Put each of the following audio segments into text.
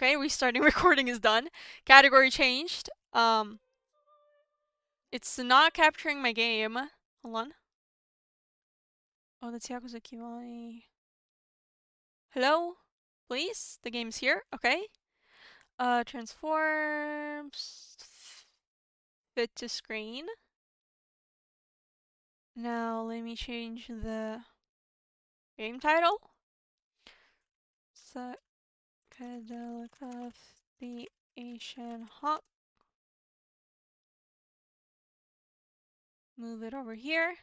Okay, restarting recording is done. Category changed. It's not capturing my game. Hold on. Oh, that's Yakuza Kiwami. Hello? Please? The game's here. Okay. Transforms. Fit to screen. Now let me change the game title. Psychedelica, the Ashen Hawk. Move it over here.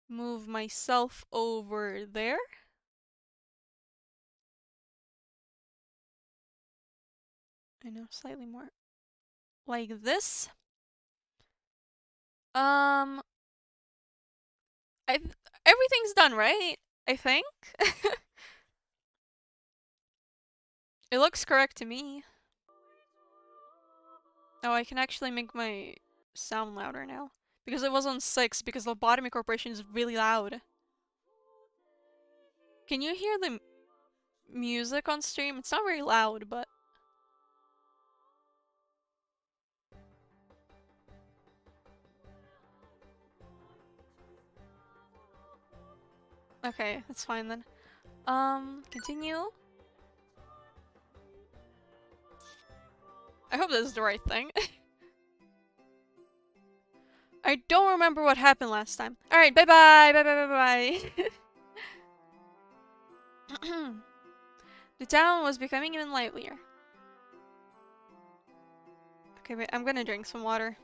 Move myself over there. I know, slightly more. Like this. Everything's done, right? I think. It looks correct to me. Oh, I can actually make my sound louder now. Because it was on 6, because the Lobotomy Corporation is really loud. Can you hear the music on stream? It's not very loud, but... Okay, that's fine then. Continue. I hope this is the right thing. I don't remember what happened last time. Alright, bye-bye! Bye-bye-bye-bye! The town was becoming even livelier. Okay, wait, I'm gonna drink some water.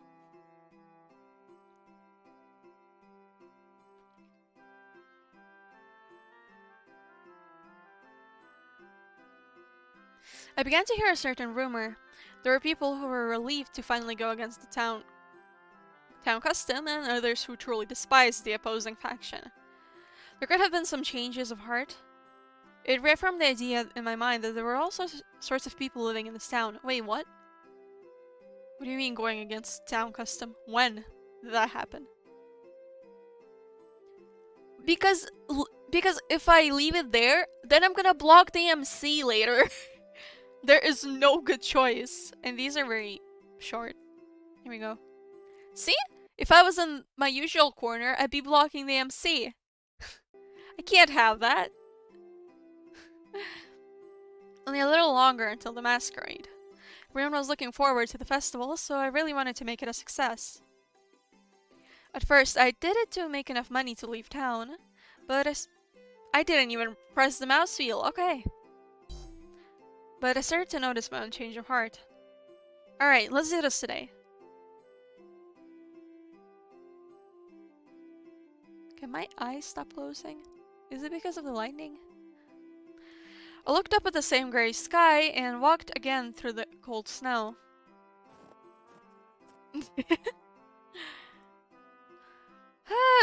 I began to hear a certain rumor. There were people who were relieved to finally go against the town custom, and others who truly despised the opposing faction. There could have been some changes of heart. It reaffirmed the idea in my mind that there were all sorts of people living in this town. Wait, what? What do you mean going against town custom? When did that happen? Because if I leave it there, then I'm gonna block the MC later. There is no good choice. And these are very short. Here we go. See? If I was in my usual corner, I'd be blocking the MC. I can't have that. Only a little longer until the Masquerade. Everyone was looking forward to the festival, so I really wanted to make it a success. At first, I did it to make enough money to leave town, but I didn't even press the mouse wheel, okay. But I started to notice my own change of heart. Alright, let's do this today. Can my eyes stop closing? Is it because of the lightning? I looked up at the same gray sky and walked again through the cold snow.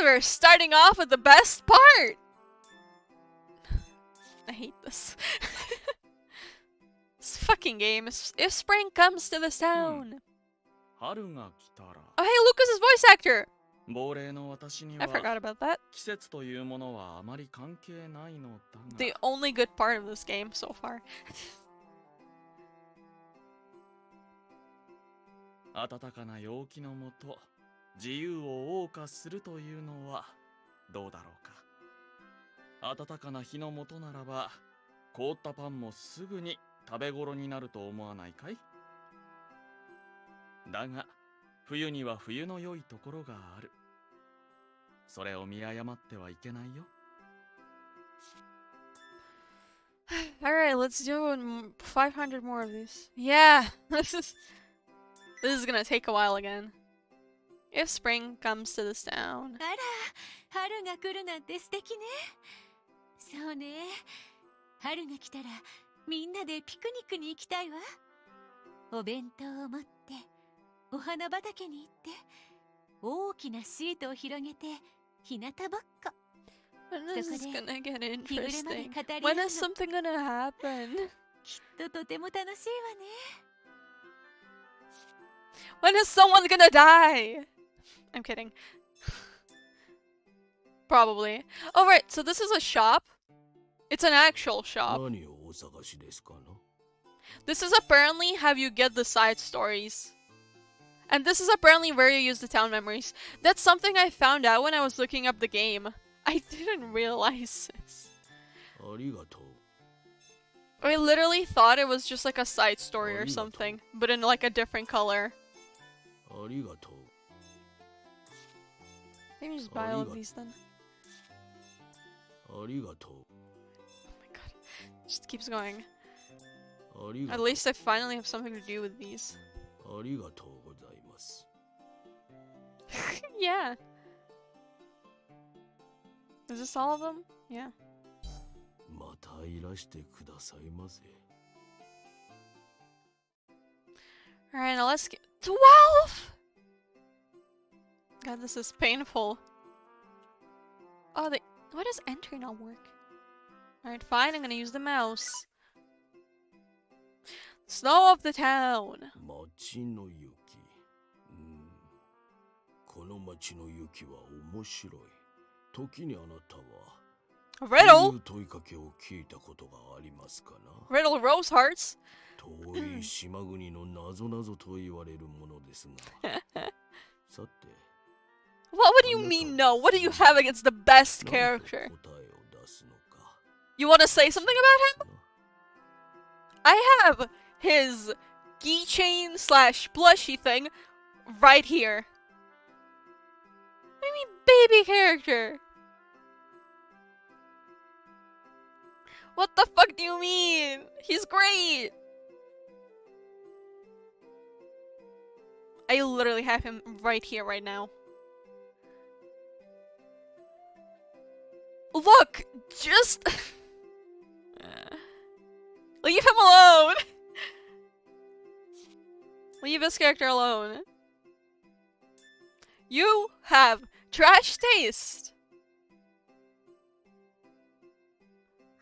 We're starting off with the best part! I hate this. This fucking game. If spring comes to this town. Oh hey, Lucas's voice actor! I forgot about that. The only good part of this game so far. 暖かな陽気のもと自由を謳歌するというのはどうだろうか。暖かな日のもとならば凍ったパンもすぐに食べ頃になると思わないかい？だが冬には冬の良いところがある。それを見誤ってはいけないよ。Alright, let's do 500 more of these. Yeah! This is gonna take a while again. If spring comes to this town. あら、春が来るなんて素敵ね。そうね。春が来たらみんなでピクニックに行きたいわ。お弁当を持ってお花畑に行って大きなシートを広げて日向ぼっこ。 When is this gonna get interesting? When is something gonna happen? きっととても楽しいわね。When is someone gonna die? I'm kidding. Probably. Oh right, so this is a shop. It's an actual shop. 何をお探しですかな？ This is apparently how you get the side stories. And this is apparently where you use the town memories. That's something I found out when I was looking up the game. I didn't realize this. ありがとう。 I literally thought it was just like a side story or something, but in like a different color. ありがとう。 Maybe just buy all of these then. ありがとう。 Oh my god. Just keeps going. ありが At とう。 least I finally have something to do with these. ありがとうございます。 Yeah. Is this all of them? Yeah. またいらしてくださいませ。 Alright, now let's get 12! God, this is painful. Oh, why does enter not work? Alright, fine, I'm gonna use the mouse. Snow of the town! 街の雪。この街の雪は面白い。時にあなたは Riddle! 問いかけを聞いたことがありますかな？ Riddle Rose Hearts? 遠い島国の謎々と言われるものですが。さて。 What do you mean no? What do you have against the best character? 答えを出すのか。 You want to say something about him? I have his keychain slash plushie thing right here. What do you mean baby character? What the fuck do you mean? He's great! I literally have him right here right now. Look! Just... Leave him alone! Leave this character alone. You have trash taste!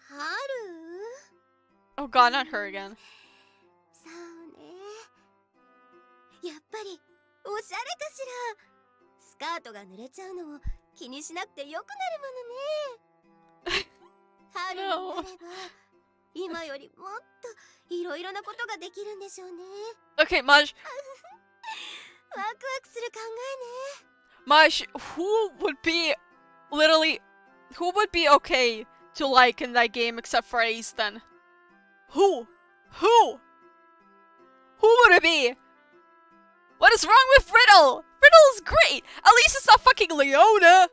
ハル Oh god, not her again. そうね。やっぱりおしゃれかしら。スカートが濡れちゃうのを気にしなくてよくなるものね。春になれば今よりもっといろいろなことができるんでしょうね。Okay, Maj. ワクワクする考えね。Maj, who would be... Literally... Who would be okay to like in that game except for Ace then? Who? Who? Who would it be? What is wrong with Riddle? Riddle is great! At least it's not fucking Leona!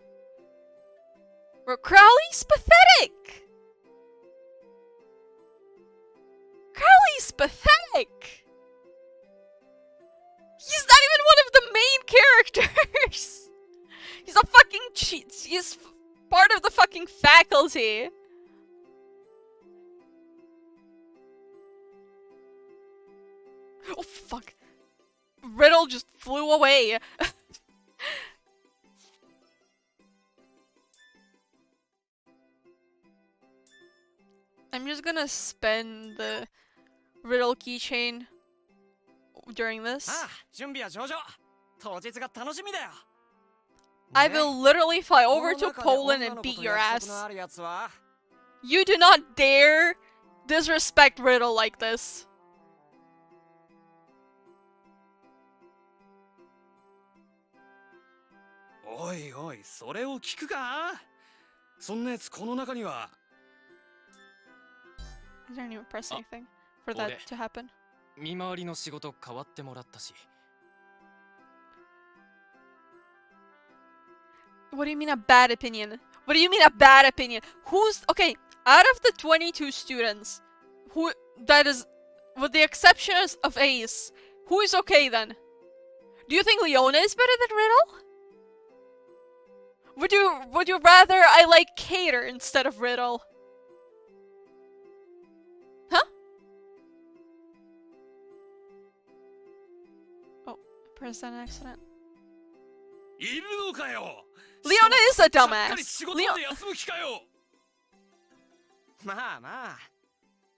Crowley's pathetic! Crowley's pathetic! He's not even one of the main characters! He's a fucking cheat. He's part of the fucking faculty. Oh fuck. Riddle just flew away. I'm just gonna spend the Riddle keychain during this. I will literally fly over to Poland and beat your ass. You do not dare disrespect Riddle like this. Oi, oi, それを聞くか？そんなやつこの中には。 I didn't even press anything for that to happen. 見回りの仕事変わってもらったし。 What do you mean a bad opinion? What do you mean a bad opinion? Who's okay? Out of the 22 students, who that is, with the exception of Ace, who is okay then? Do you think Leona is better than Riddle? Would you rather I like Cater instead of Riddle? Huh? Oh, I pressed that on accident. いるのかよ。 Leona is a dumbass. 仕事で休む気かよ。まあまあ、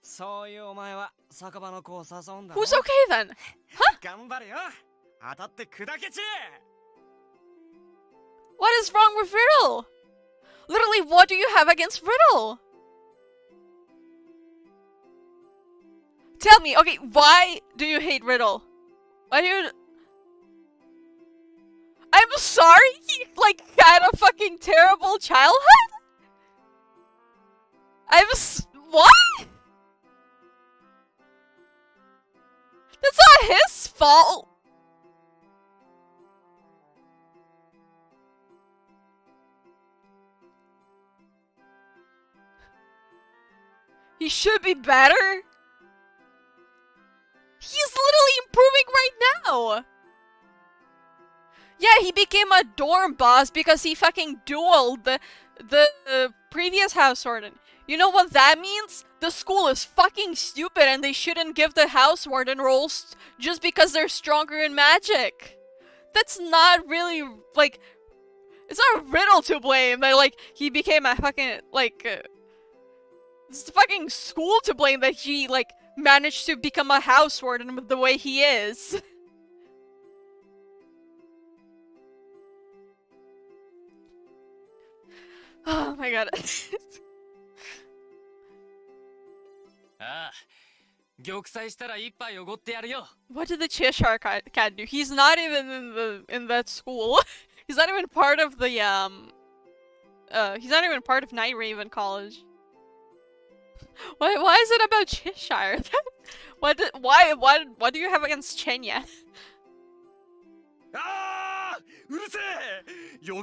そういうお前は酒場の子を誘うんだ。 Who's okay then? Huh? 頑張れよ。当たって砕けち。 What is wrong with Riddle? Literally, what do you have against Riddle? tell me, okay, why do you hate Riddle? Why do you... I'm sorry he, like, had a fucking terrible childhood? What? That's not his fault! He should be better? He's literally improving right now! Yeah, he became a dorm boss because he fucking dueled the previous house warden. You know what that means? The school is fucking stupid and they shouldn't give the house warden roles just because they're stronger in magic. That's not really, like... It's not Riddle to blame that, like, he became a fucking, like... it's the fucking school to blame that he, like, managed to become a house warden with the way he is. Oh my god. What did the Cheshire cat do? He's not even in that school. He's not even part of the he's not even part of Night Raven College. Why is it about Cheshire? What do you have against Chenya?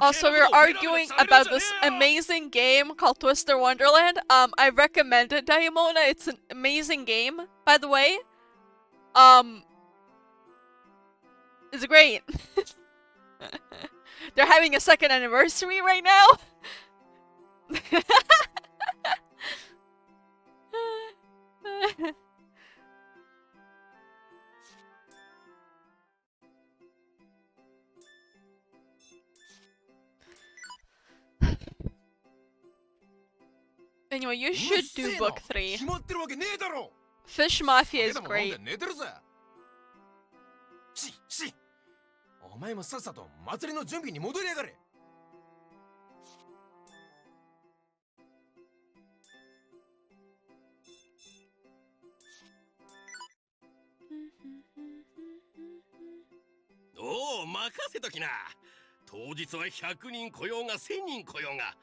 Also, we're arguing about this amazing game called Twister Wonderland. I recommend it, Diamona. It's an amazing game, by the way. It's great. They're having a second anniversary right now. Anyway, you should do book 3. Fish Mafia is great. Oh, 任せときな。当日は100人来ようが1000人来ようが、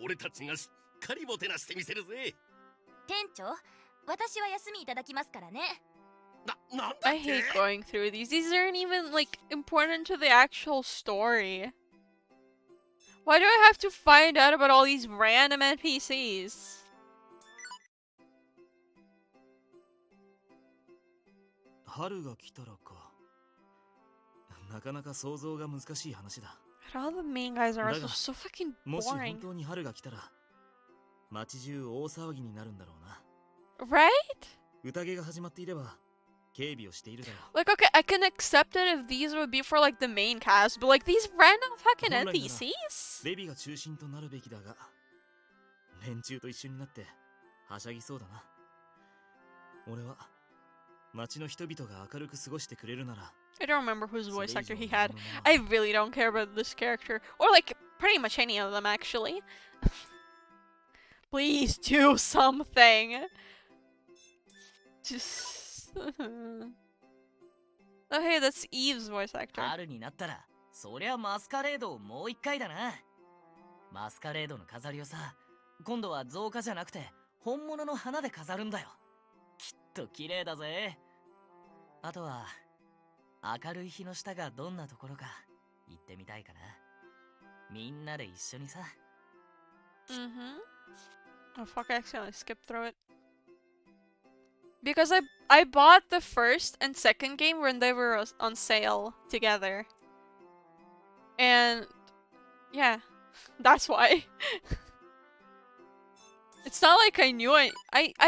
俺たちがしっかりもてなしてみせるぜ。店長、私は休みいただきますからね。なんだっけ? I hate going through these. These aren't even, like, important to the actual story. Why do I have to find out about all these random NPCs? 春が来たらか。なかなか想像が難しい話だ。All the main guys are also so fucking もし boring. 本当に春が来たら、街中大騒ぎになるんだろうな。Right? 宴が始まっていれば、警備をしているだろう。Like, okay, I can accept it if these would be for, like, the main cast, but, like, these random fucking NPCs? レビが中心となるべきだが、連中と一緒になってはしゃぎそうだな。俺は街の人々が明るく過ごしてくれるなら。I don't remember whose voice actor he had. I really don't care about this character. Or, like, pretty much any of them, actually. Please do something. Just... oh, hey, that's Eve's voice actor. 春になったら、そりゃマスカレードをもう一回だな。マスカレードの飾りをさ、今度は造花じゃなくて、本物の花で飾るんだよ。きっと綺麗だぜ。あとは、明るい日の下がどんなところか行ってみたいかな。みんなで一緒にさ。Oh fuck, I accidentally skipped through it. Because I bought the first and second game when they were on sale together. And yeah, that's why. It's not like I knew I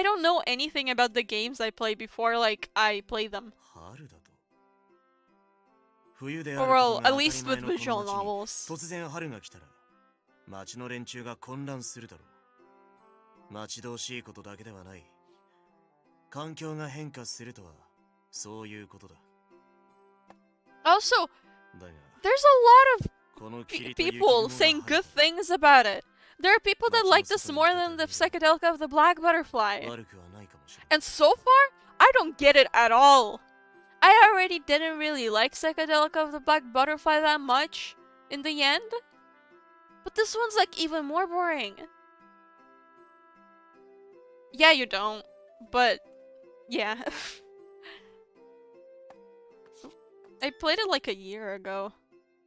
don't know anything about the games I played before, like I played them. Or well, at least with visual novels. 突然春が来たら町の連中が混乱するだろう。待ち遠しいことだけではない。環境が変化するとはそういうことだ。Also, there's a lot of people saying good things about it. There are people that like this more than the Psychedelica of the Black Butterfly. And so far, I I don't get it at all. I already didn't really like Psychedelica of the Black Butterfly that much in the end. But this one's like even more boring. Yeah, you don't. But, yeah. I played it like a year ago.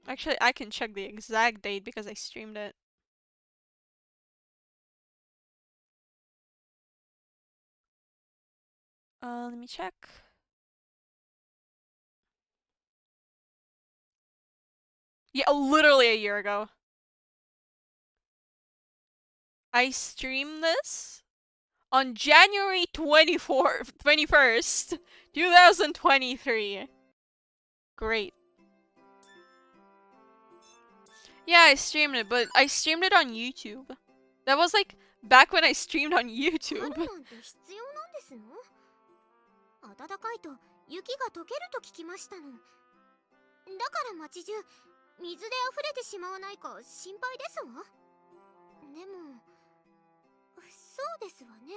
Actually, I can check the exact date because I streamed it. Let me check. Yeah, literally a year ago. I streamed this on January 21st, 2023. Great. Yeah, I streamed it, but I streamed it on YouTube. That was like back when I streamed on YouTube. 春なんて必要なんですの？暖かいと雪が溶けると聞きましたの。だから街中水で溢れてしまわないか心配ですわ。でもそうですわね。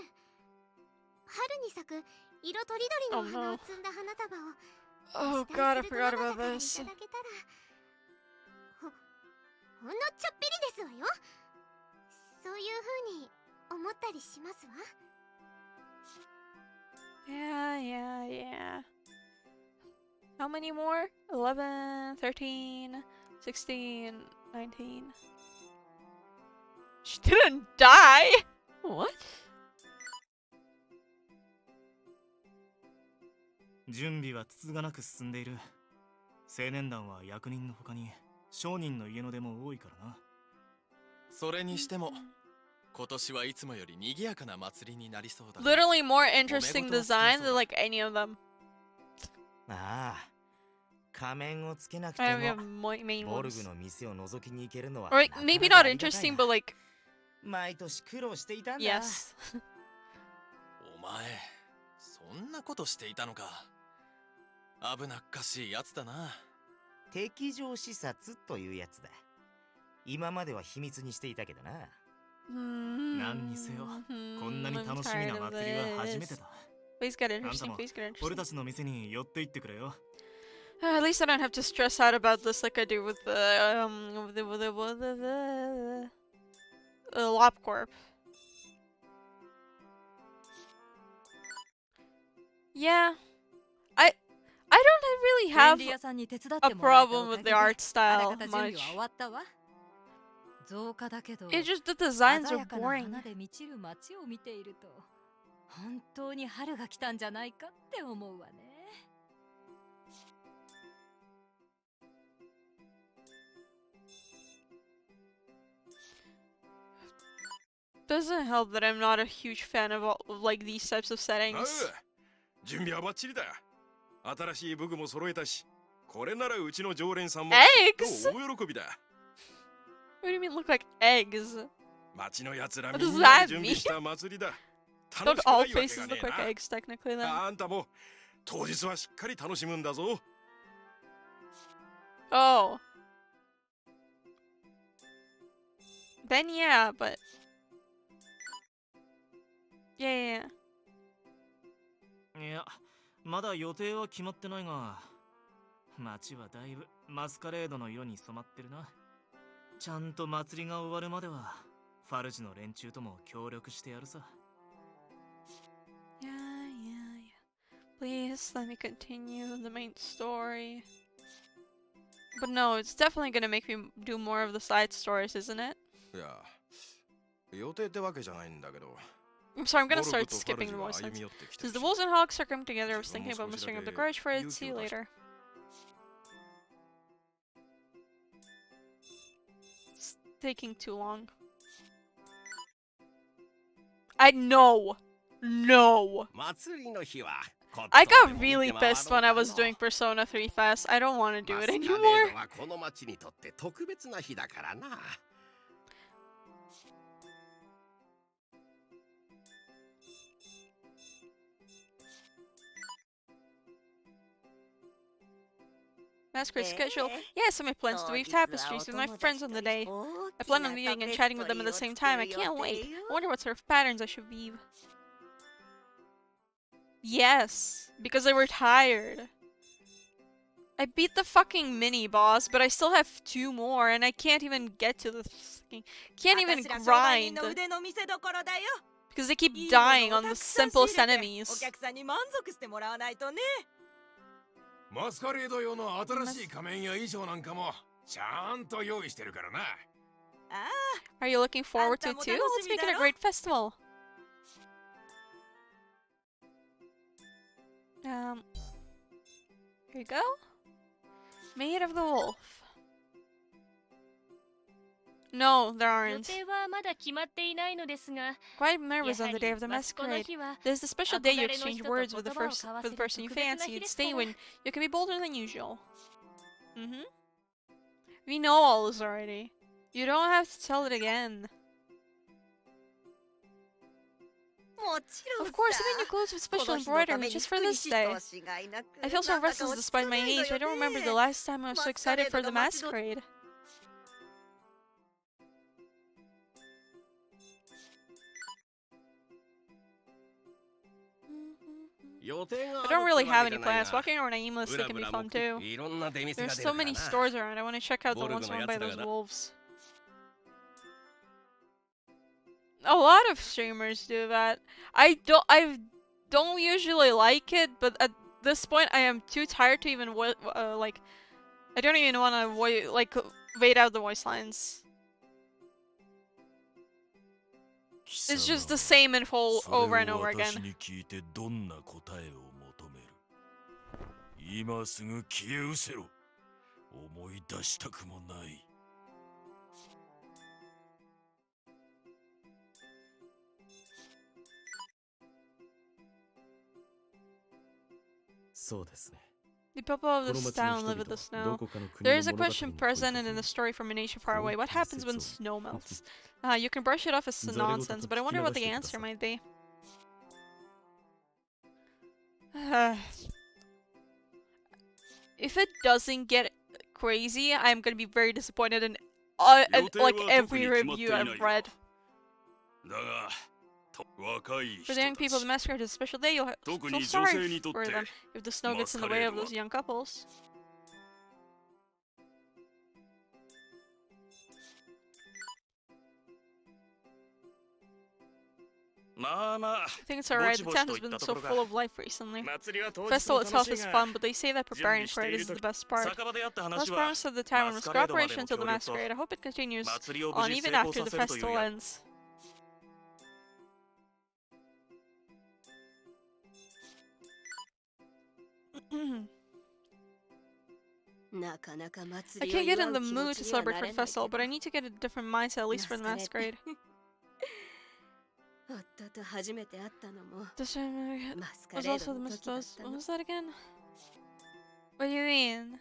春に咲く色とりどりの花を摘んだ花束を Oh god, I forgot about this. いただけたらほんのちょっぴりですわよ。そういう風に思ったりしますわ。Yeah. How many more? 11, 13, 16, 19. She didn't die! What? 準備はつつがなく進んでいる。青年団は役人の他に商人の家の出も多いからな。それにしても今年はいつもより賑やかな祭りになりそうだ。 Literally more interesting design than like any of them. ああ、仮面をつけなくて I have も main ボル ones. グの店を覗きに行けるのは Or like, maybe not interesting, but like, 毎年苦労していたんだ。 yes. お前そんなことしていたのか。危なっかしいやつだな。敵情視察というやつだ。今までは秘密にしていたけどな。何にせよ、こんなに楽しみな祭りは初めてだ。 Please get interesting, please get 俺 interesting. たちの店に寄って行ってくれよ。At least I don't have to stress out about this like I do with the LopCorp. Yeah, I don't really have a problem with the art style much. It's just the designs are boring. 本当に春が来たんじゃないかって思うわね。Doesn't help that I'm not a huge fan of like these types of settings. 準備はバッチリだ。新しい武具も揃えたし、これならうちの常連さんも Eggs? 大喜びだ。What do you mean look like eggs? 町のやつら What み does んな that で準備した祭りだ。 Don't 楽しく all ないわけ faces がね look え like な。 eggs technically then? あんたも当日はしっかり楽しむんだぞ。Oh. Then yeah, but... Yeah. いや、まだ予定は決まってないが、街はだいぶマスカレードの色に染まってるな。ちゃんと祭りが終わるまでは、ファルジの連中とも協力してやるさ。Yeah. Please let me continue the main story. But no, it's definitely gonna make me do more of the side stories, isn't it? いや、予定ってわけじゃないんだけど。 So I'm gonna ボル start グとファ skipping ル the ジは voice 歩み lines. 寄ってきて Since the るし Wolves and Hawks are coming together, I was thinking about mustering up the courage for it. See you later. It's taking too long. I know. No. 祭りの日は I got really pissed when I was doing Persona 3 Fast. I don't want to do it マスカレー anymore. ドはこの町にとって特別な日だからな。Masquerade schedule. Yes, I made plans to weave tapestries with my friends on the day. I plan on weaving and chatting with them at the same time. I can't wait. I wonder what sort of patterns I should weave. Yes, because they were tired. I beat the fucking mini boss, but I still have 2 more, and I can't even get to the fucking... Can't even grind. Because they keep dying on the simplest enemies. Masquerade 用の新しい仮面や衣装なんかもちゃんと用意してるからな。Are you looking forward to it too? Let's make it a great festival. Here you go. Maid of the Wolf. No, there aren't. Quite nervous on the day of the masquerade. This is the special day you exchange words with the person you fancy. It's the day when you can be bolder than usual. We know all this already. You don't have to tell it again. Of course, I made new clothes with special embroidery just for this day. I feel so restless despite my age. I don't remember the last time I was so excited for the masquerade. I don't really have any plans. Walking around aimlessly can be fun too. There's so many stores around. I want to check out the ones run by those wolves. A lot of streamers do that. I don't usually like it, but at this point I am too tired to even like I don't even want to like wait out the voice lines. It's just the same info over and over again. The people of this town live with the snow. There is a question presented in the story from a nation far away. What happens when snow melts? You can brush it off as nonsense, but I wonder what the answer might be. If it doesn't get crazy, I'm gonna be very disappointed in like every review I've read. For the young people, the masquerade is a special day. You'll feel sorry for them if the snow gets in the way of those young couples. I think it's alright. The town has been so full of life recently. The festival itself is fun, but they say that preparing for it is the best part. Last promise of the tavern was cooperation until the masquerade. I hope it continues on even after the festival ends. I can't get in the mood to celebrate for the festival, but I need to get a different mindset at least for the masquerade. Was also the mistos. What was that again? What do you mean?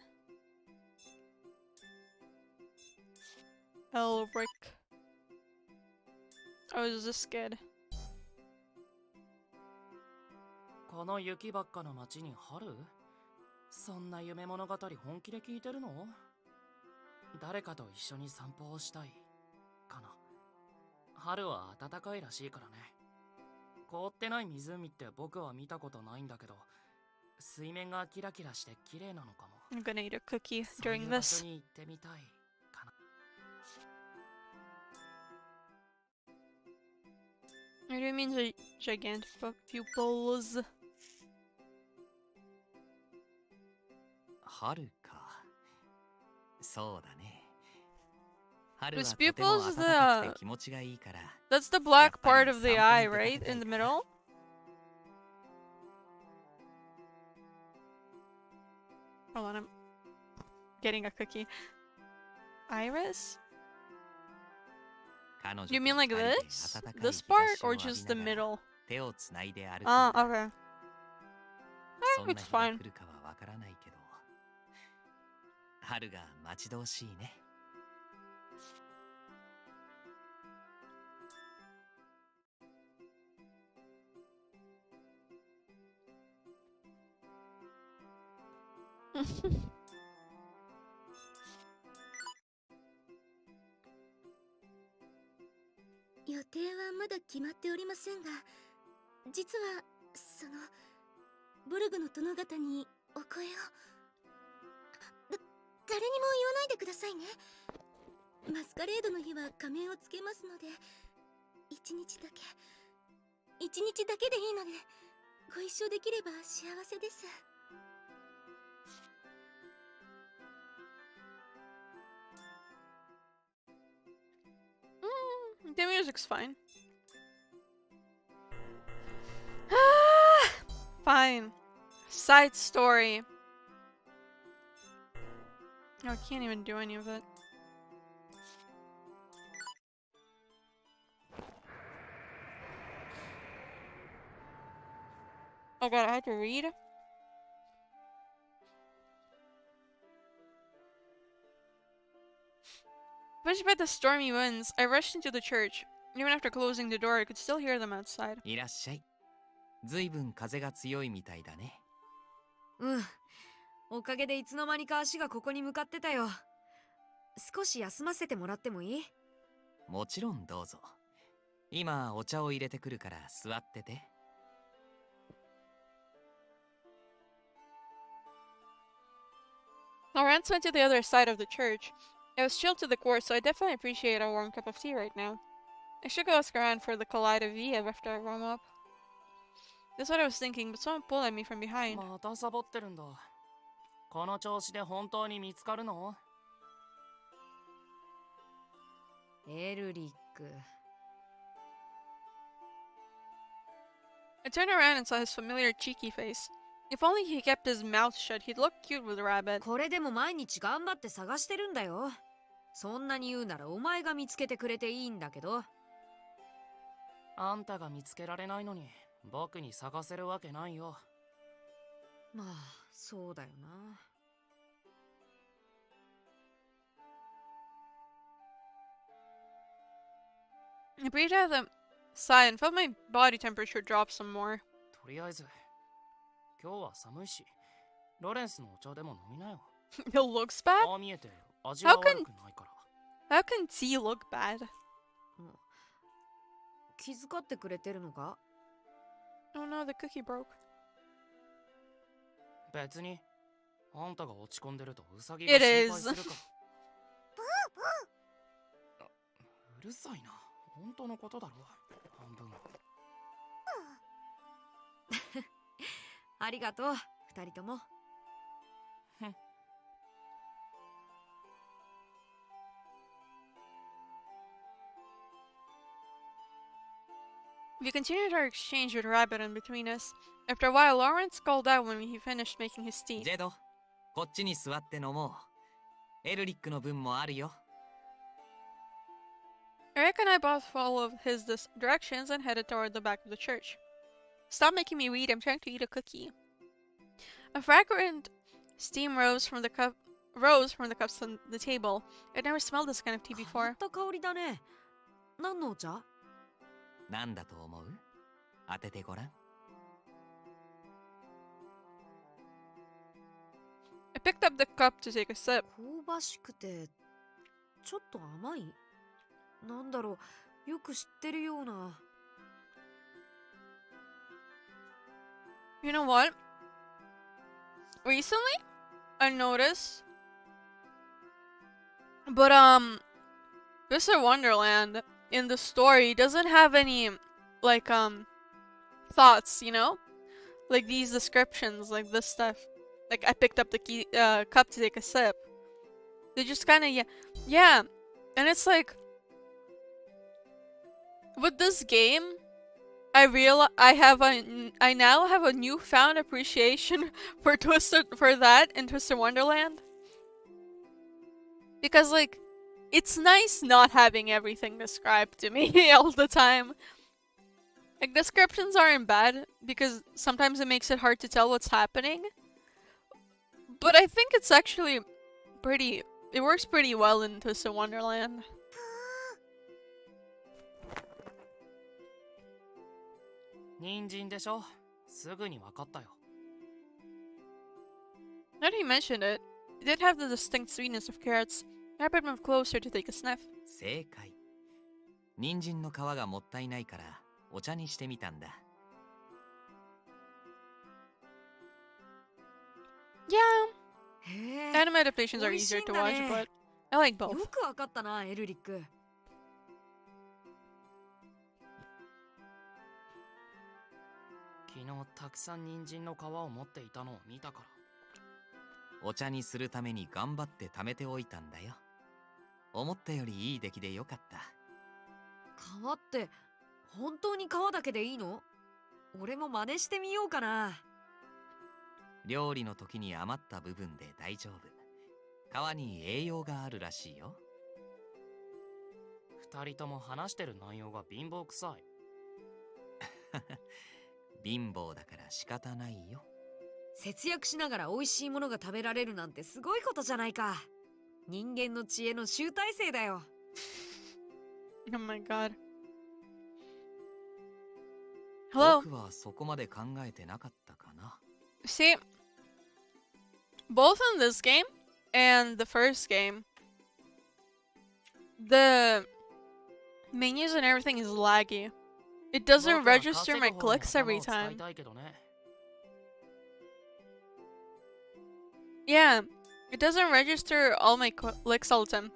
Elric. Oh, is this good? この雪ばっかの街に春？そんな夢物語本気で聞いてるの？誰かと一緒に散歩をしたいかな。春は暖かいらしいからね。凍ってない湖って僕は見たことないんだけど、水面がキラキラして綺麗なのかも。I'm gonna eat a cookie during this. そういう場所に行ってみたいかな。What do you mean gigantic pupils? 春か。そうだね。 His pupils, that's the black part of the eye, right? In the middle? Hold on, I'm getting a cookie. Iris? You mean like this? This part? Or just the middle? Ah, okay. It's fine. ボルグの殿方にお声を。誰にも言わないでくださいね。マスカレードの日は仮面をつけますので、一日だけでいいのでご一緒できれば幸せです。The music's fine. Fine. Side story. No, I can't even do any of it. Oh god, I had to read? Pushed by the stormy winds, I rushed into the church. Even after closing the door, I could still hear them outside. いらっしゃい。ずいぶん風が強いみたいだね。うん。おかげでいつの間にか足がここに向かってたよ。少し休ませてもらってもいい？もちろんどうぞ。今お茶を入れてくるから座ってて。Lawrence went to the other side of the church. It was chilled to the core, so I definitely appreciate a warm cup of tea right now. I should go ask around for the Collider V after I warm up. That's what I was thinking, but someone pulled at me from behind. またサボってるんだ。この調子で本当に見つかるの？エルリック。I turned around and saw his familiar cheeky face. If only he kept his mouth shut, he'd look cute with a rabbit. これでも毎日頑張って探してるんだよ。そんなに言うならお前が見つけてくれていいんだけど。あんたが見つけられないのに僕に探せるわけないよ。まあ、そうだよな。I breathed out the sigh and felt my body temperature drop some more. とりあえず今日は寒いし、ロレンスのお茶でも飲みなよ。It looks bad? ああ見えて味は悪くないから。How can tea look bad? 気遣ってくれてるのか？ Oh no, the cookie broke. 別にあんたが落ち込んでるとウサギ It が心配 is. するから。うるさいな。本当のことだろ。半分。ありがとう、二人とも。We continued our exchange with Rabbit in between us. After a while, Lawrence called out when he finished making his tea. ジェド、こっちに座って飲もう。エルリックの分もあるよ。Eric and I both followed his directions and headed toward the back of the church. Stop making me read, I'm trying to eat a cookie. A fragrant steam rose from the cups on the table. I'd never smelled this kind of tea 変 before. わった香りだね。何のお茶？なんだと思う？当ててごらん。I picked up the cup to take a sip. 香ばしくてちょっと甘い？なんだろう、よく知ってるような。You know what? Recently, I noticed, but Mr. Wonderland in the story doesn't have any, like, thoughts, you know? Like these descriptions, like this stuff. Like, I picked up the cup to take a sip. They just kind of, yeah. And it's like, with this game, I now have a newfound appreciation for that in Twisted Wonderland. Because, like, it's nice not having everything described to me all the time. Like, descriptions aren't bad, because sometimes it makes it hard to tell what's happening. But I think it's actually it works pretty well in Twisted Wonderland. 人参でしょ。すぐに分かったよ。Now that he mentioned it, it did have the distinct sweetness of carrots. Rabbit moved closer to take a sniff. 正解。人参の皮がもったいないからお茶にしてみたんだ。Yeah, へえ anime adaptations are 美味し easier いん to だ watch, ね but I like よ both. くわかったなエルリック昨日たくさん人参の皮を持っていたのを見たから。お茶にするために頑張って貯めておいたんだよ。思ったよりいい出来でよかった。皮って本当に皮だけでいいの？俺も真似してみようかな。料理の時に余った部分で大丈夫。皮に栄養があるらしいよ。二人とも話してる内容が貧乏くさい。貧乏だから仕方ないよ。節約しながら美味しいものが食べられるなんてすごいことじゃないか。人間の知恵の集大成だよ。Oh my god. Hello. 僕はそこまで考えてなかったかな。See, both in this game and the first game, the menus and everything is laggy. It doesn't register my clicks every time. Yeah, it doesn't register all my clicks all the time.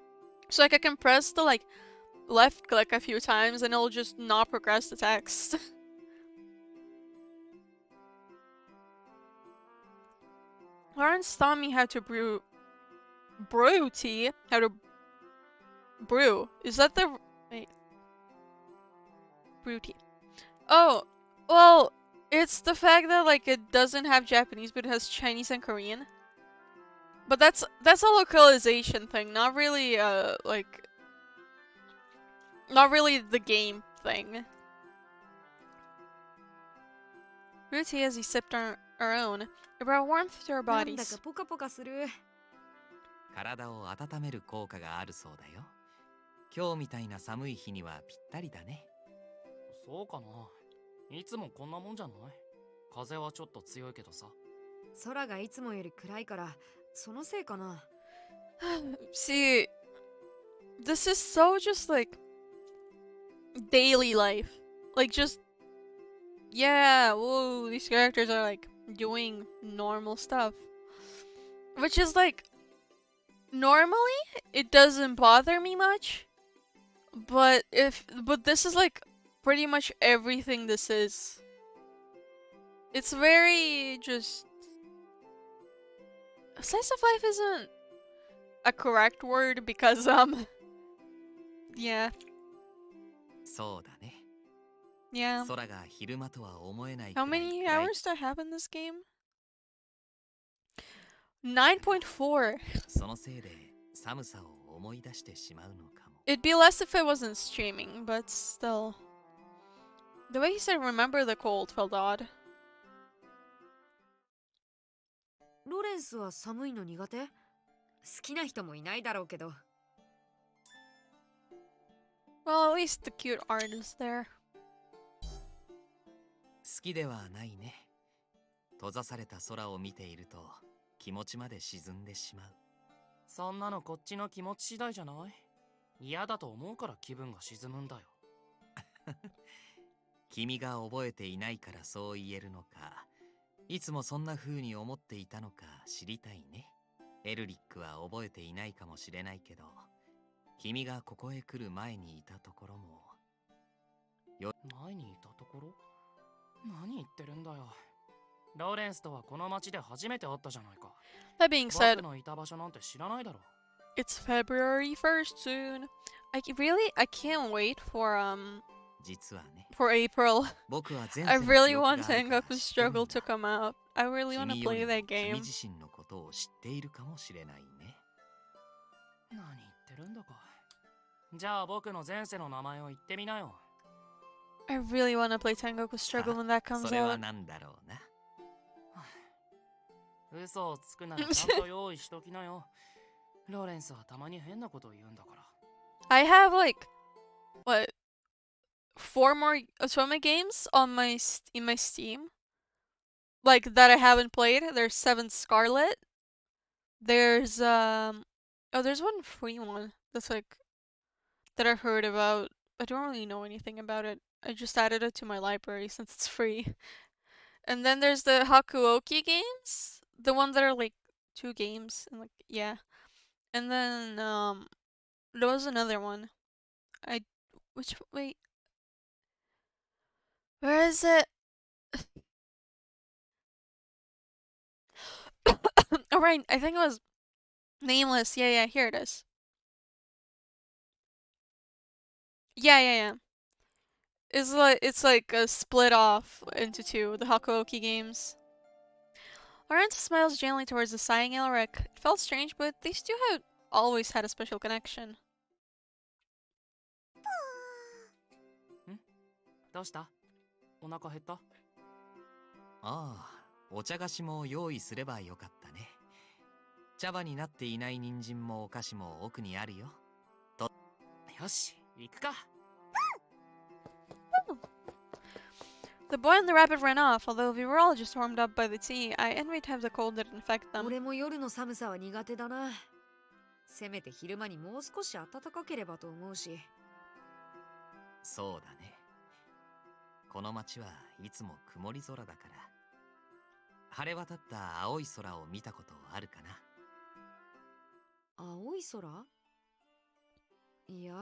So like I can press the like left click a few times and it'll just not progress the text. Lawrence taught me how to brew tea. How to brew. Is that the wait? Brew tea. Oh, well, it's the fact that like it doesn't have Japanese but it has Chinese and Korean. But that's a localization thing, not really like not really the game thing. Brew tea as he sipped our own. It brought warmth to our なんだ bodies. かポカポカする。体を温める効果があるそうだよ。今日みたいな寒い日にはぴったりだね。そうかな。いつもこんなもんじゃない？風はちょっと強いけどさ。空がいつもより暗いからそのせいかな。See, this is so just like daily life. Like just yeah, whoa, these characters are like doing normal stuff. Which is like normally it doesn't bother me much. But this is like pretty much everything this is. It's very just slice of life isn't a correct word because yeah. そうだね。Yeah. 空が昼間とは思えない How くらい many 暗い hours do I have in this game? 9.4. そのせいで寒さを思い出してしまうのかも。 It'd be less if it wasn't streaming, but still. The way he said remember the cold felt odd. ロレンスは寒いの苦手？好きな人もいないだろうけど。Well, at least the cute art is there. 好きではないね。閉ざされた空を見ていると気持ちまで沈んでしまう。そんなのこっちの気持ち次第じゃない？嫌だと思うから気分が沈むんだよ。君が覚えていないからそう言えるのか、いつもそんな風に思っていたのか知りたいね。エルリックは覚えていないかもしれないけど、君がここへ来る前にいたところも。前にいたところ？何言ってるんだよ。ローレンスとはこの町で初めて会ったじゃないか。 That being said, 僕のいた場所なんて知らないだろ。 it's February 1st soon. I can't wait for 実はね。 for April. 僕は前 I 世の really 記憶があ want るから Tengoku 知ってるん Struggle だ。 to come out. I really want to 君よ play りも that game. 君自身のことを知っているかもしれないね。何言ってるんだか。じゃあ僕の前世の名前を言ってみなよ。 I really want to play Tengoku Struggle when that comes それは out. 何だろうな。嘘をつくならちゃんと用意しときなよ。ローレンスはたまに変なことを言うんだから。 I have like what 4 more Otome games on in my Steam, like that I haven't played. There's 7 Scarlet. There's there's one free one that's like that I heard about. I don't really know anything about it. I just added it to my library since it's free. And then there's the Hakuoki games, the ones that are like 2 games and like yeah. And then there was another one. Wait, where is it? Oh right, I think it was Nameless. Yeah, here it is. Yeah. It's like a split off into 2, the Hakuoki games. Lawrence smiles gently towards the sighing Elric. It felt strange, but these two had always had a special connection. どうしたお腹減ったああ、お茶菓子も用意すればよかったね。茶葉になっていない人参もお菓子も奥にあるよ。と。よし、行くか。The boy and the rabbit ran off, although we were all just warmed up by the tea. I envied to have the cold didn't infect them. 俺も夜の寒さは苦手だな。せめて昼間にもう少し暖かければと思うし。そうだね。この街はいつも曇り空だから。晴れ渡った青い空を見たことあるかな。青い空？いや。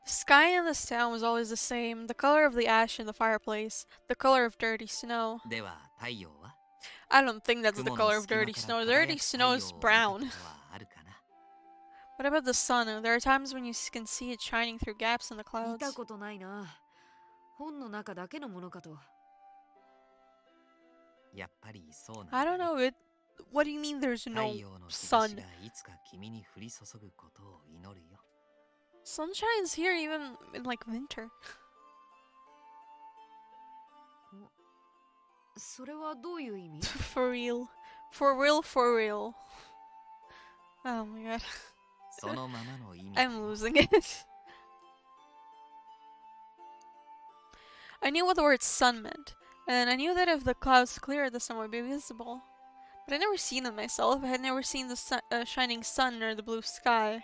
The sky in this town was always the same, the color of the ash in the fireplace, the color of dirty snow. では太陽は I don't think that's the color of dirty snow. Dirty snow is brown. What about the sun? There are times when you can see it shining through gaps in the 見 clouds. たことないな。本の中だけのものかと。やっぱりそうなんだ、ね。I don't know. What do you mean there's no 太陽の日差し sun? がいつか君に降り注ぐことを祈るよ。Sun shines here even in like winter. それはどういう意味？ For real. For real, for real. Oh my god. そのままの意味。I'm losing it. I knew what the word sun meant, and I knew that if the clouds cleared, the sun would be visible. But I'd never seen it myself. I had never seen the shining sun or the blue sky.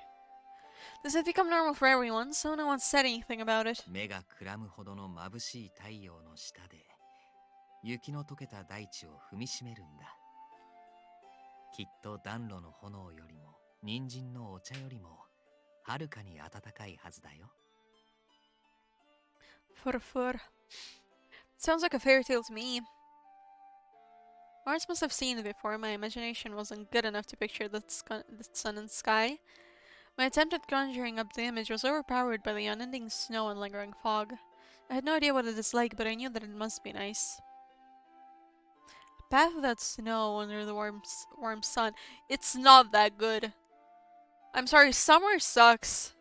This had become normal for everyone, so no one said anything about it. 目がくらむほどの眩しい太陽の下で雪の溶けた大地を踏みしめるんだ。きっと暖炉の炎よりも人参のお茶よりもはるかに暖かいはずだよ。Fur. Sounds like a fairy tale to me. Lawrence must have seen it before. My imagination wasn't good enough to picture the sun and sky. My attempt at conjuring up the image was overpowered by the unending snow and lingering fog. I had no idea what it is like, but I knew that it must be nice. A path without snow under the warm sun. It's not that good. I'm sorry, summer sucks.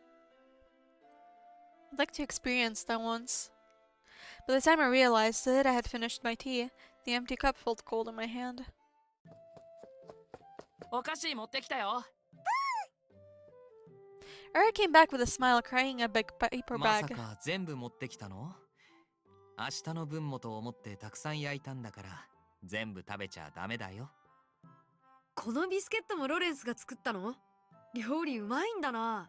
I'd like to experience that once. By the time I realized it, I had finished my tea. The empty cup felt cold in my hand. お菓子持ってきたよ。Eric came back with a smile, carrying a big paper まさ bag. か全部持ってきたの？明日の分もと思ってたくさん焼いたんだから全部食べちゃダメだよ。このビスケットもロレンスが作ったの？料理うまいんだな。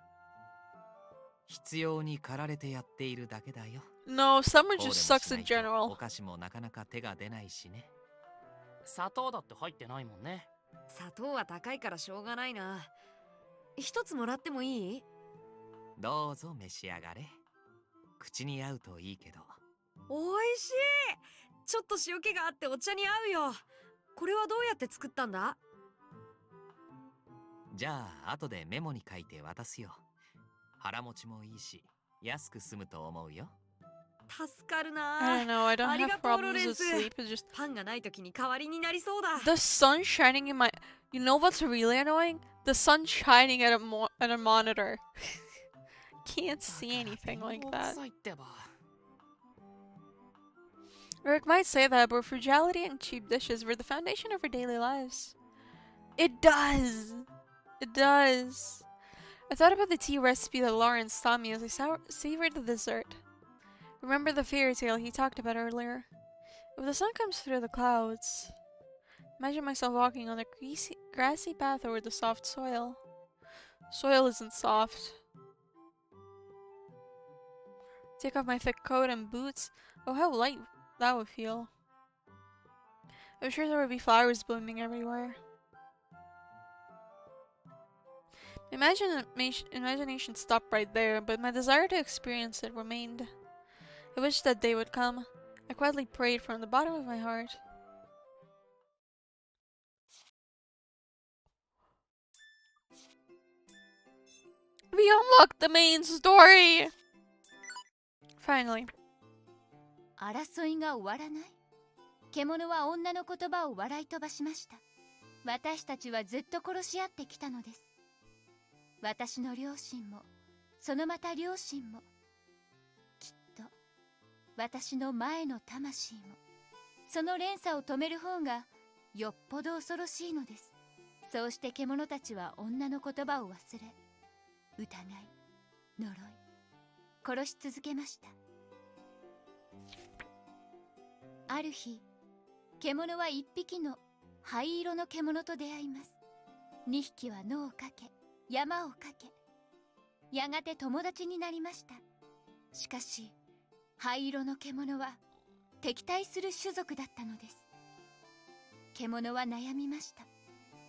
必要に駆られてやっているだけだよ。No, summer こうでも just し sucks ない in と general. お菓子もなかなか手が出ないしね。砂糖だって入ってないもんね。砂糖は高いからしょうがないな。一つもらってもいい？どうぞ召し上がれ。口に合うといいけど。おいしい。ちょっと塩気があってお茶に合うよ。これはどうやって作ったんだ？じゃあ後でメモに書いて渡すよ。腹持ちもいいし安く済むと思うよ。助かるな。 I don't know, I don't あり have がとうロ problems レン with ス。 sleep. It's just パンがない時に代わりになりそうだ。 the sun shining in my... You know what's really annoying? The sun shining at a monitor. Can't see anything like that. Eric might say that, but frugality and cheap dishes were the foundation of our daily lives. It does! It does! I thought about the tea recipe that Lawrence taught me as I savored the dessert. Remember the fairy tale he talked about earlier? If the sun comes through the clouds... Imagine myself walking on the grassy path over the soft soil. Soil isn't soft. Take off my thick coat and boots. Oh, how light that would feel. I'm sure there would be flowers blooming everywhere. Imagination stopped right there, but my desire to experience it remained. I wished that day would come. I quietly prayed from the bottom of my heart. We unlocked the main story! Finally. 争いが終わらない。獣は女の言葉を笑い飛ばしました。私たちはずっと殺し合ってきたのです。私の両親も、そのまた両親も、きっと私の前の魂も、その連鎖を止める方がよっぽど恐ろしいのです。そうして獣たちは女の言葉を忘れ、疑い、呪い、殺し続けました。ある日、獣は一匹の灰色の獣と出会います。二匹は野をかけ、山をかけ、やがて友達になりました。しかし、灰色の獣は敵対する種族だったのです。獣は悩みました。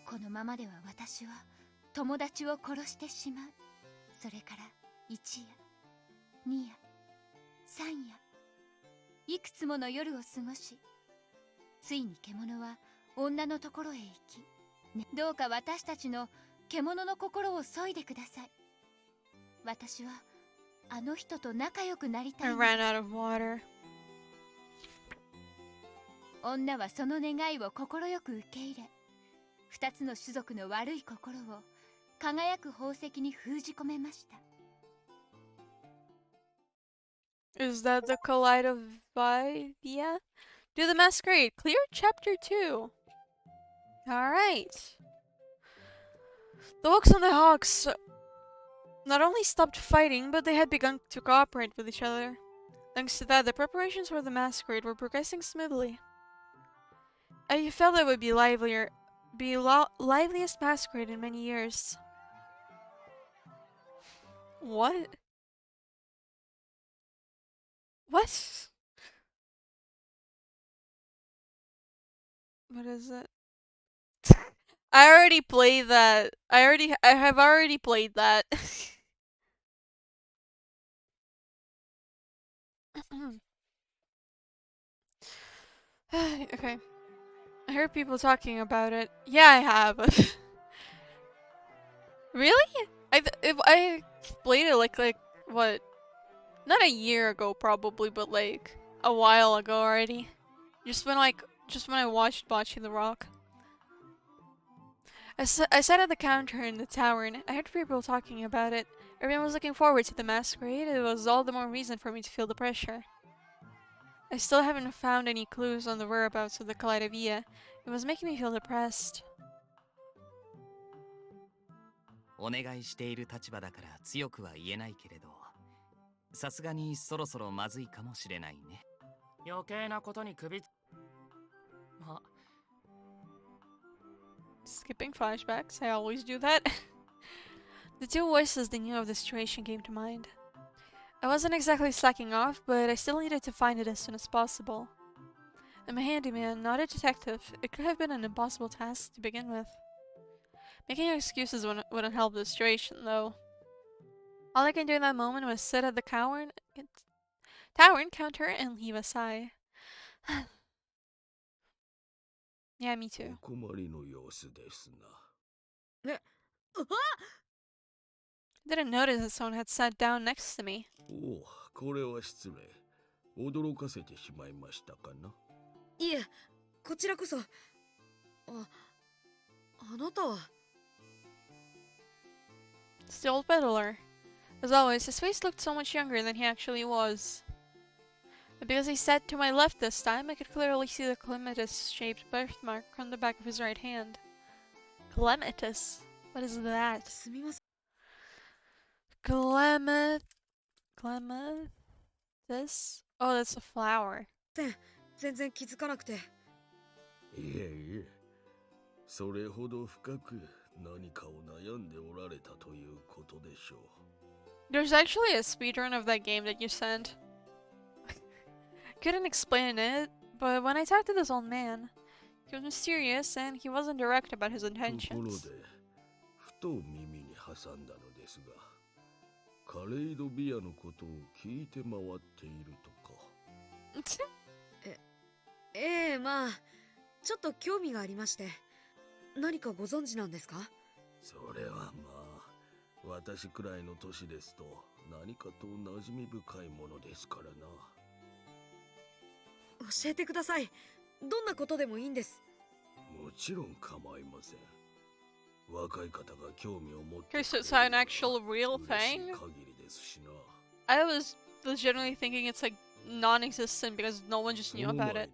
このままでは私は友達を殺してしまう。それから一夜、二夜、三夜、いくつもの夜を過ごし、ついに獣は女のところへ行き、どうか私たちの獣の心を削いでください。私はあの人と仲良くなりたい。 I ran out of water. 女はその願いを快く受け入れ、二つの種族の悪い心を輝く宝石に封じ込めました。 Is that the collide of Vivia? Do the Masquerade. Clear chapter 2. Alright. The Hawks and the Hawks not only stopped fighting, but they had begun to cooperate with each other. Thanks to that, the preparations for the Masquerade were progressing smoothly. I felt it would be liveliest Masquerade in many years. What? What? What is it? I already played that. I have already played that. Okay. I heard people talking about it. Yeah, I have. Really? I played it like what? Not a year ago probably, but like a while ago already. Just when I watched Bocce the Rock. I sat at the counter in the tavern. I heard people talking about it. Everyone was looking forward to the Masquerade. It was all the more reason for me to feel the pressure. I still haven't found any clues on the whereabouts of the Kaleidovia. It was making me feel depressed. お願いしている立場だから強くは言えないけれど、さすがにそろそろまずいかもしれないね。余計なことに首ま Skipping flashbacks, I always do that. The two voices they knew of the situation came to mind. I wasn't exactly slacking off, but I still needed to find it as soon as possible. I'm a handyman, not a detective. It could have been an impossible task to begin with. Making excuses wouldn't help the situation, though. All I can do in that moment was sit at the tavern counter and heave a sigh. Yeah, me too. Didn't notice that someone had sat down next to me. おお、これは失礼。驚かせてしまいましたかな。いえ、こちらこそ。あなたは。It's the old peddler. As always, his face looked so much younger than he actually was. But because he sat to my left this time, I could clearly see the clematis-shaped birthmark on the back of his right hand. Clematis? What is that? Clematis? Oh, that's a flower. 全然気づかなくて。いえいえ、それほど深く何かを悩んでおられたということでしょう。There's actually a speedrun of that game that you sent. Couldn't explain it, but when I talked to this old man, He was mysterious, and he wasn't direct about his ところ intentions. でふと耳に挟んだのですが、カレイドビアのことを聞いて回っているとか。ええ、まあちょっと興味がありまして。何かご存知なんですか？それはまあ、私くらいの年ですと何かと馴染み深いものですからな。教えてください。どんなことでもいいんです。もちろん構いません。若い方が興味を持って Okay, so it's an actual real 嬉しい thing? 限りですしな。 I was legitimately thinking it's like non-existent because no one just そ knew の about 前 it. に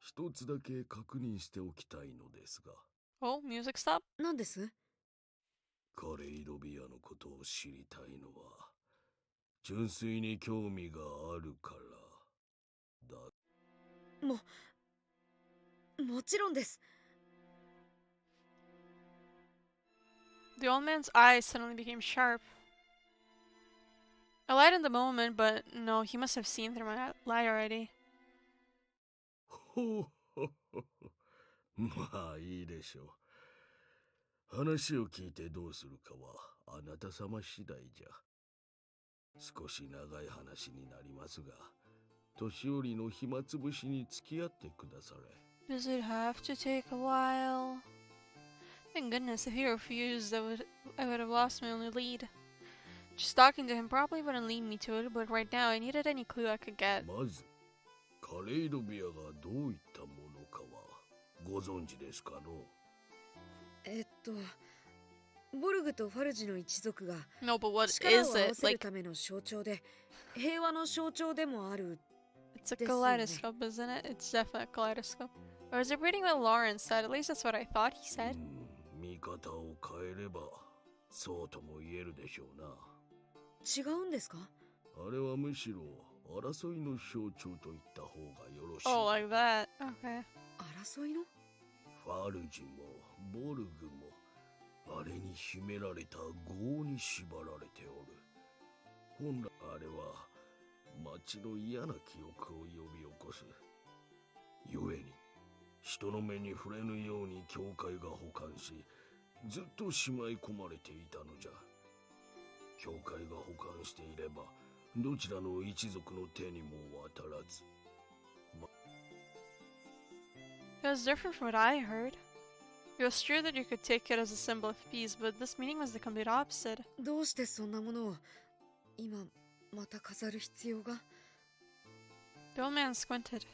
一つだけ確認しておきたいのですが、 Oh, music stop? 何です？カレイドビアのことを知りたいのは純粋に興味があるからだ。もちろんです。The old man's eyes suddenly became sharp. I lied in the moment, but no, he must have seen through my lie already. ほほほほ。まあいいでしょう。話を聞いてどうするかはあなた様次第じゃ。少し長い話になりますが、年寄りの暇つぶしに付き合ってくだされ。 Does it have to take a while? Thank goodness, if he refused, I would have lost my only lead. Just talking to him probably wouldn't lead me to it, but right now I needed any clue I could get. まずカレイドビアがどういったものかはご存知ですかの？ボルグとファルジの一族が No, but what 力を is 合わ it? せる Like, ための象徴で、平和の象徴でもある。 it's a ですよね。 kaleidoscope, isn't it? It's definitely a kaleidoscope. Or is it reading what Lauren said? At least that's what I thought he said. 見方を変えればそうとも言えるでしょうな。違うんですか？あれはむしろ争いの象徴と言った方がよろしい。 Oh, like that. Okay. 争いの？ファルジもボルグもあれに秘められた業に縛られておる。本来あれは町の嫌な記憶を呼び起こす。故に人の目に触れぬように教会が保管し、ずっとしまい込まれていたのじゃ。教会が保管していればどちらの一族の手にも渡らず。 It was different from what I heard. It was true that you could take it as a symbol of peace, but this meaning was the complete opposite. どうしてそんなものを今また飾る必要が？ The old man squinted.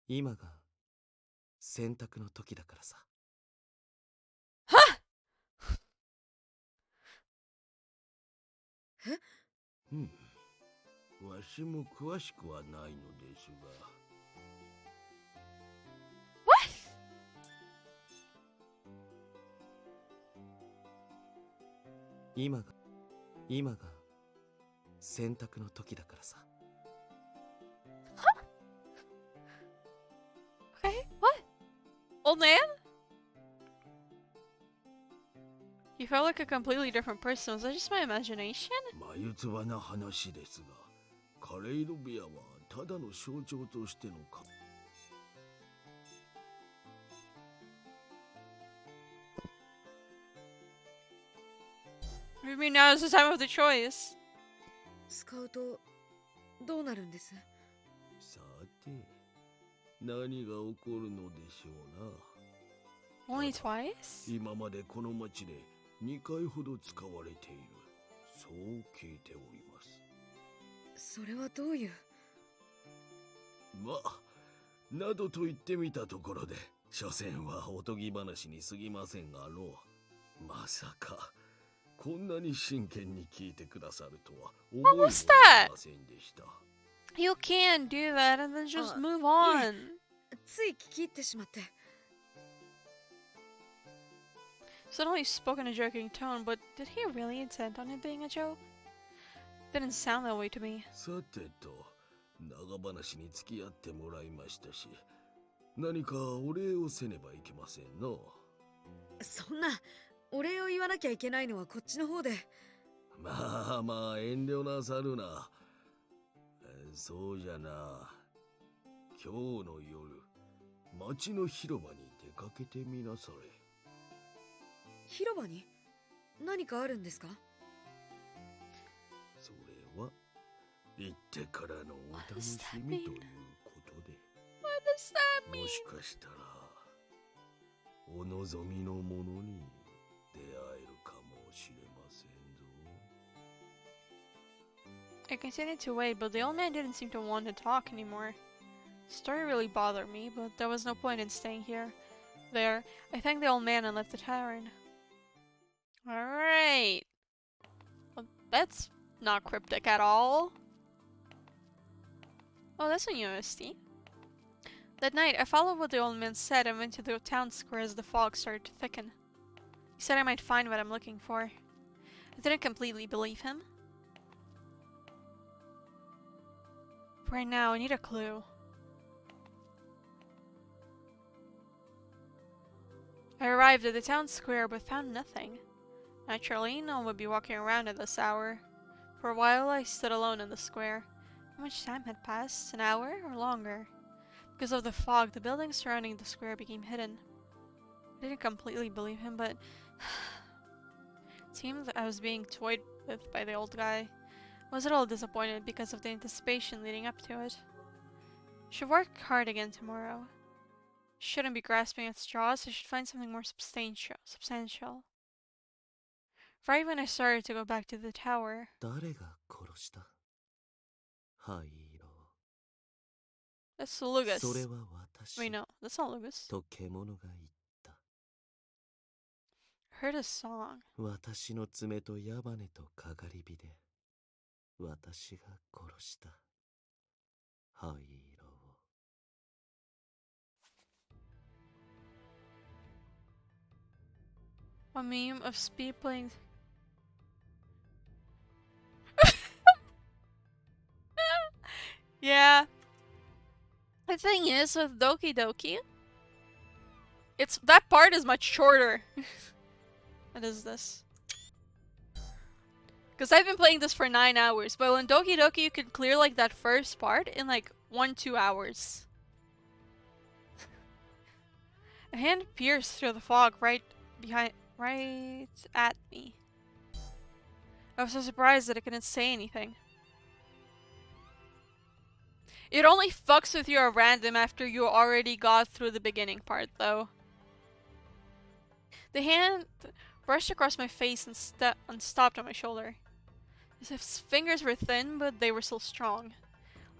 今が選択の時だからさ。わしも詳しくはないのですが。 What? 今が選択の時だからさ。 Okay, what? Old man? You felt like a completely different person. Was that just my imagination? 眉唾な話ですが、カレイドビアはただの象徴としてのか。 What do you mean now is the time of the choice? 使うとどうなるんです？さて、何が起こるのでしょうな。 Only twice? 今までこの町で2回ほど使われている。そう聞いております。それはどういう？まあ、などと言ってみたところで、所詮はおとぎ話に過ぎませんがの。まさか、こんなに真剣に聞いてくださるとは思いもよりませんでした。You can't do that and then just move い on. え、つい聞き入ってしまって。 Suddenly spoke in a joking tone, but did he really intend on it being a joke? Didn't sound that way to me. さてと、長話に付き合ってもらいましたし、何かお礼をせねばいけませんの。そんなお礼を言わなきゃいけないのはこっちの方で。まあまあ遠慮なさるな。そうじゃな。今日の夜、町の広場に出かけてみなされ。広場に何かあるんですか？それは行ってからのお楽しみということで。もしかしたらお望みのものに出会えるかもしれませんぞ。 I continued to wait, but the old man didn't seem to want to talk anymore. The story really bothered me, but there was no point in staying there. I thanked the old man and left the tavern. Alright. Well, that's not cryptic at all. Oh, that's a university. That night, I followed what the old man said and went to the town square as the fog started to thicken. He said I might find what I'm looking for. I didn't completely believe him. Right now, I need a clue. I arrived at the town square but found nothing. Naturally, no one would be walking around at this hour. For a while, I stood alone in the square. How much time had passed? An hour or longer? Because of the fog, the buildings surrounding the square became hidden. I didn't completely believe him, but it seemed that I was being toyed with by the old guy. I was a little disappointed because of the anticipation leading up to it. I should work hard again tomorrow. I shouldn't be grasping at straws. I should find something more substantial. Right when I started to go back to the tower. 誰が殺した？灰色。 That's Lugus. それは私。 Wait, no, that's not Lugus. と獣が言った。 I heard a song. 私の爪と矢羽とかがり火で私が殺した灰色を。 A meme of speed playing. Yeah. The thing is with Doki Doki, that part is much shorter. What is this? Because I've been playing this for 9 hours, but when Doki Doki you can clear like that first part in like 1-2 hours. A hand pierced through the fog right at me. I was so surprised that I couldn't say anything. It only fucks with you at random after you already got through the beginning part, though. The hand brushed across my face and stopped on my shoulder. His fingers were thin, but they were still strong.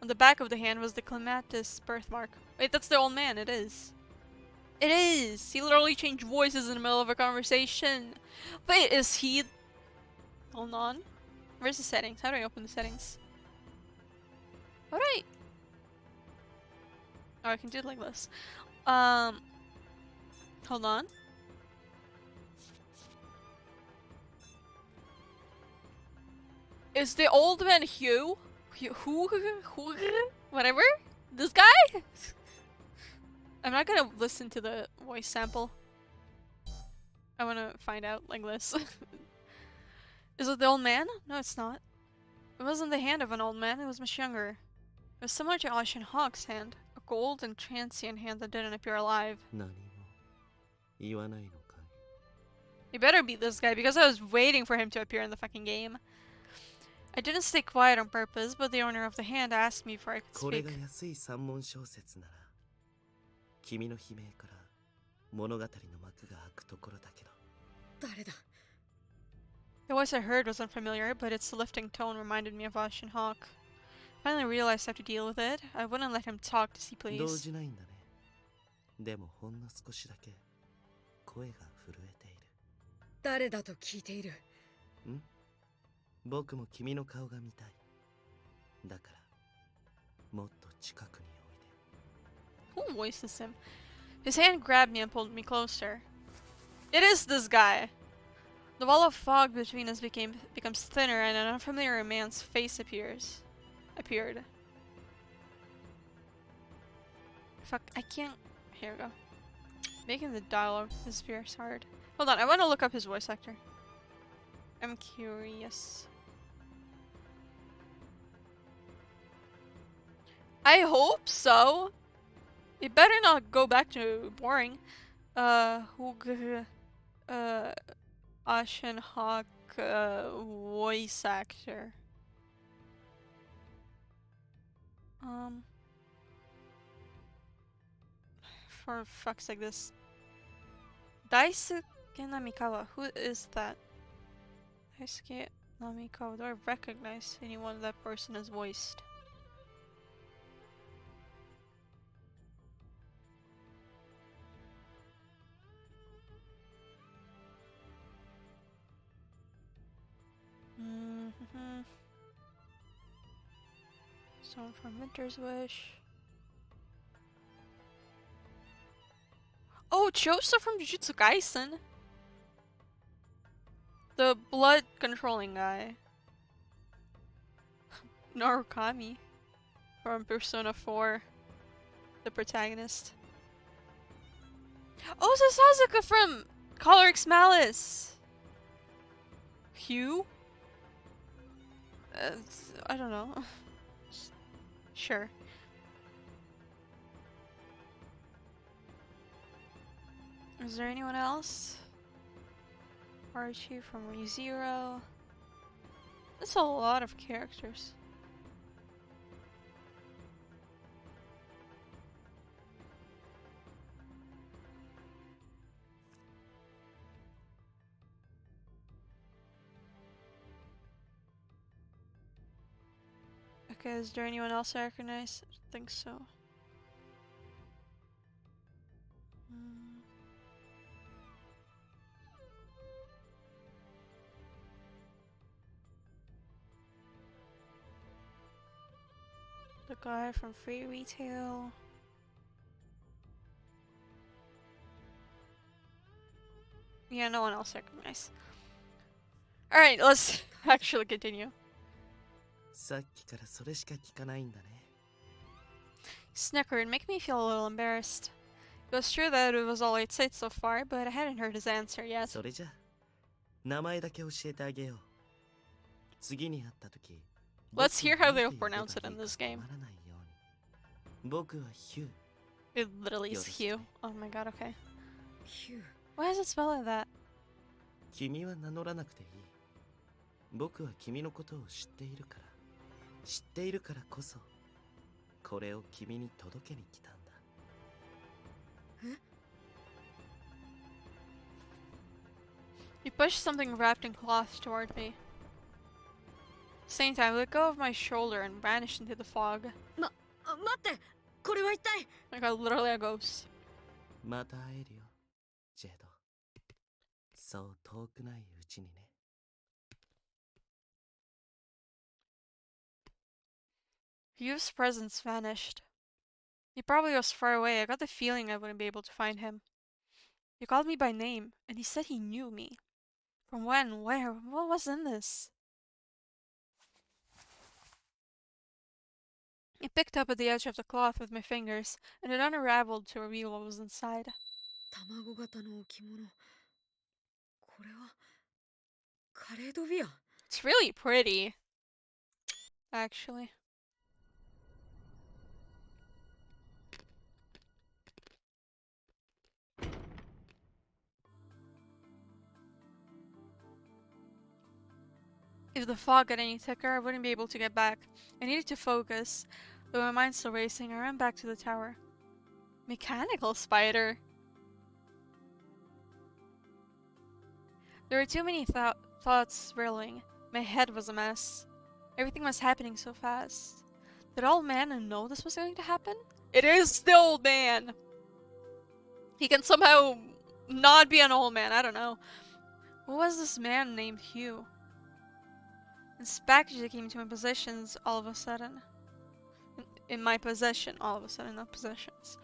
On the back of the hand was the clematis birthmark. Wait, that's the old man, it is. It is! He literally changed voices in the middle of a conversation. Wait, is he... Hold on. Where's the settings? How do I open the settings? Alright. Oh, I can do it like this. Hold on. Is the old man Hugh? Who? Whatever? This guy? I'm not gonna listen to the voice sample. I wanna find out like this. Is it the old man? No, it's not. It wasn't the hand of an old man, it was much younger. It was similar to Ashen Hawk's hand. A gold and transient hand that didn't appear alive. It better be this guy because I was waiting for him to appear in the fucking game. I didn't stay quiet on purpose, but the owner of the hand asked me if I could speak. The voice I heard was unfamiliar, but its lifting tone reminded me of Ashen Hawk. I finally realized how to deal with it. I wouldn't let him talk, does he please? 誰だと聞いている。僕も君の顔が見たい。だからもっと近くにおいで。 Who voices him? His hand grabbed me and pulled me closer. It is this guy! The wall of fog between us becomes thinner and an unfamiliar man's face appeared. Fuck, I can't... Here we go. Making the dialogue disappear is hard. Hold on, I want to look up his voice actor. I'm curious. I hope so! It better not go back to boring. Hug, Ashen Hawk, voice actor. For fuck's sake, this Daisuke Namikawa. Who is that? Daisuke Namikawa. Do I recognize anyone that person has voiced? Someone from Winter's Wish. Oh, Choso from Jujutsu Kaisen. The blood controlling guy. Narukami from Persona 4. The protagonist. Oh, Sasuke from Color X Malice. Hugh? I don't know. Sure. Is there anyone else? Archie from ReZero. That's a lot of characters. Okay, is there anyone else I recognize? I don't think so. The guy from Free Retail. Yeah, no one else I recognize. Alright, let's actually continue. Snickered, make me feel a little embarrassed. It was true that it was all I'd said so far, but I hadn't heard his answer yet. Let's hear how they'll pronounce it in this game. It literally is Hugh. Oh my god, okay. Hugh. Why does it spell like that? 君は名乗らなくていい。僕は君のことを知っているから。知っているからこそ、これを君に届けに来たんだ。え? He pushed something wrapped in cloth toward me. Same time, I let go of my shoulder and vanished into the fog. 待って、これは一体。Like literally a ghost. また会えるよ、ジェド。そう遠くないうちにね。Hugh's presence vanished. He probably was far away. I got the feeling I wouldn't be able to find him. He called me by name, and he said he knew me. From when? Where? What was in this? I picked up at the edge of the cloth with my fingers, and it unraveled to reveal what was inside. 卵型の置物。これはカレードビア。It's really pretty, actually. If the fog got any thicker, I wouldn't be able to get back. I needed to focus. Though my mind's still racing, I ran back to the tower. Mechanical spider? There were too many thoughts swirling. My head was a mess. Everything was happening so fast. Did old man know this was going to happen? It is the old man! He can somehow not be an old man, I don't know. Who was this man named Hugh? This package that came into my possessions all of a sudden. In my possession, all of a sudden, not possessions.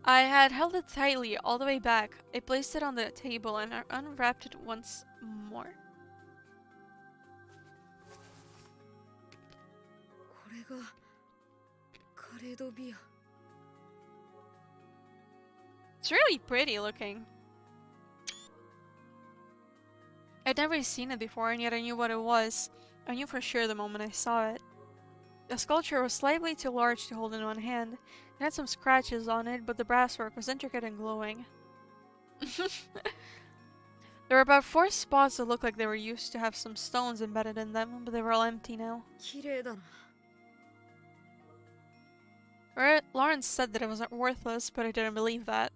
I had held it tightly all the way back. I placed it on the table and unwrapped it once more. これがカレードビア。 It's really pretty looking. I'd never seen it before, and yet I knew what it was. I knew for sure the moment I saw it. The sculpture was slightly too large to hold in one hand. It had some scratches on it, but the brasswork was intricate and glowing. There were about 4 spots that looked like they were used to have some stones embedded in them, but they were all empty now. Lawrence said that it wasn't worthless, but I didn't believe that.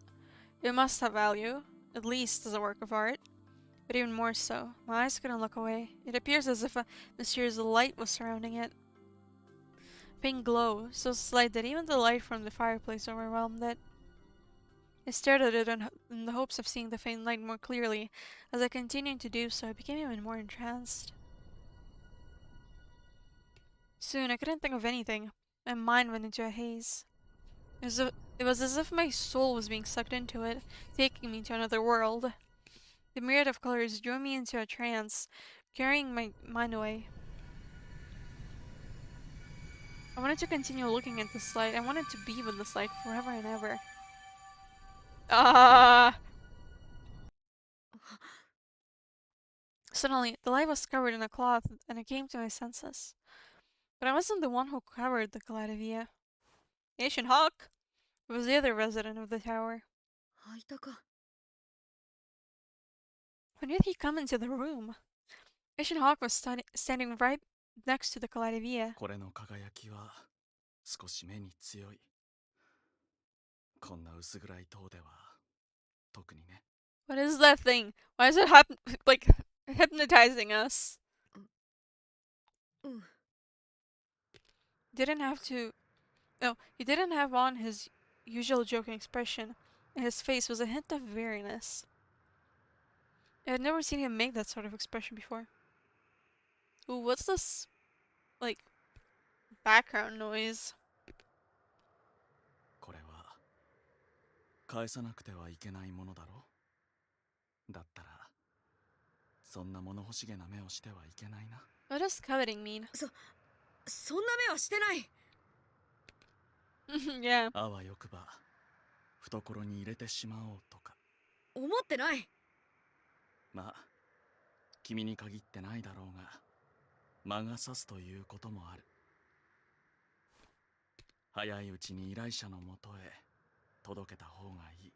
It must have value, at least as a work of art. But even more so, my eyes couldn't look away. It appears as if a mysterious light was surrounding it. A faint glow, so slight that even the light from the fireplace overwhelmed it. I stared at it in the hopes of seeing the faint light more clearly. As I continued to do so, I became even more entranced. Soon, I couldn't think of anything. My mind went into a haze. It was as if my soul was being sucked into it, taking me to another world. The myriad of colors drew me into a trance, carrying my mind away. I wanted to continue looking at this light. I wanted to be with this light forever and ever. Suddenly, the light was covered in a cloth, and I came to my senses. But I wasn't the one who covered the Calavia. Ashen Hawk! It was the other resident of the tower. When did he come into the room? Ashen Hawk was standing right next to the Calavia. これの輝きは少し目に強い。こんな薄暗い塔では特にね。 What is that thing? Why is it like hypnotizing us? Didn't have to. No, he didn't have on his usual joking expression, and his face was a hint of weariness. I had never seen him make that sort of expression before. Ooh, what's this, like, background noise? これは返さなくてはいけないものだろう。だったらそんな物欲しげな目をしてはいけないな。What does coveting mean? そんな目はしてない。Yeah. あわよくば懐に入れてしまおうとか。思ってない。まあ君に限ってないだろうが魔が差すということもある。早いうちに依頼者のもとへ届けた方がいい。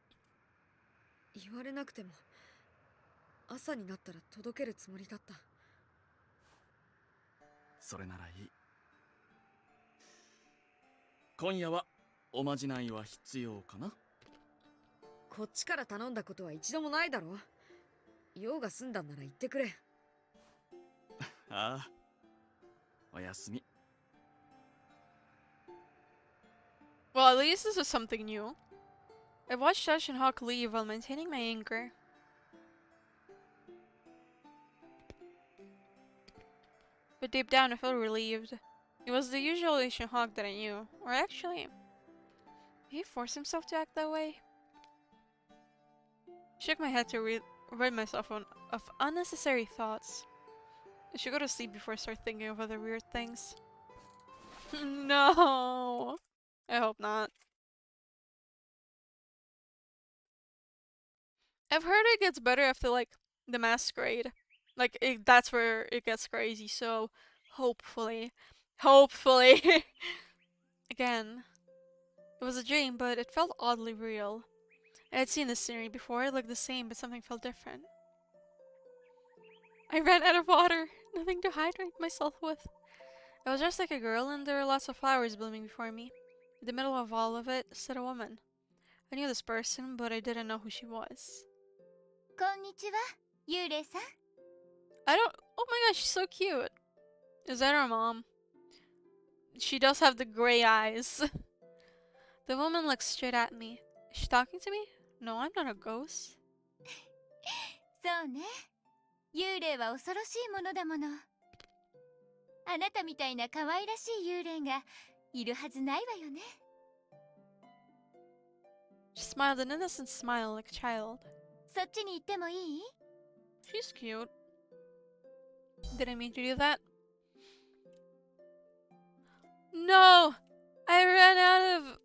言われなくても朝になったら届けるつもりだった。それならいい。今夜はおまじないは必要かな。こっちから頼んだことは一度もないだろ。用が済んだんなら言ってくれ。ああ、おやすみ。Well, at least this is something new. I watched Ashen Hawk leave while maintaining my anger. But deep down I felt relieved. It was the usual Ashen Hawk that I knew. Or actually, did he force himself to act that way? I shook my head to rid myself of unnecessary thoughts. I should go to sleep before I start thinking of other weird things. No! I hope not. I've heard it gets better after, like, the Masquerade. Like, that's where it gets crazy, so hopefully. Hopefully! Again. It was a dream, but it felt oddly real. I had seen this scenery before, it looked the same, but something felt different. I ran out of water, nothing to hydrate myself with. I was dressed like a girl, and there were lots of flowers blooming before me. In the middle of all of it stood a woman. I knew this person, but I didn't know who she was. こんにちは、幽霊さん。Oh my gosh, she's so cute. Is that her mom? She does have the gray eyes. The woman looked straight at me. Is she talking to me? No, I'm not a ghost. そうね。幽霊は恐ろしいものだもの。あなたみたいな可愛らしい幽霊がいるはずないわよね。She smiled an innocent smile like a child. そっちに行ってもいい？ She's cute. Didn't mean to do that. No! I ran out of...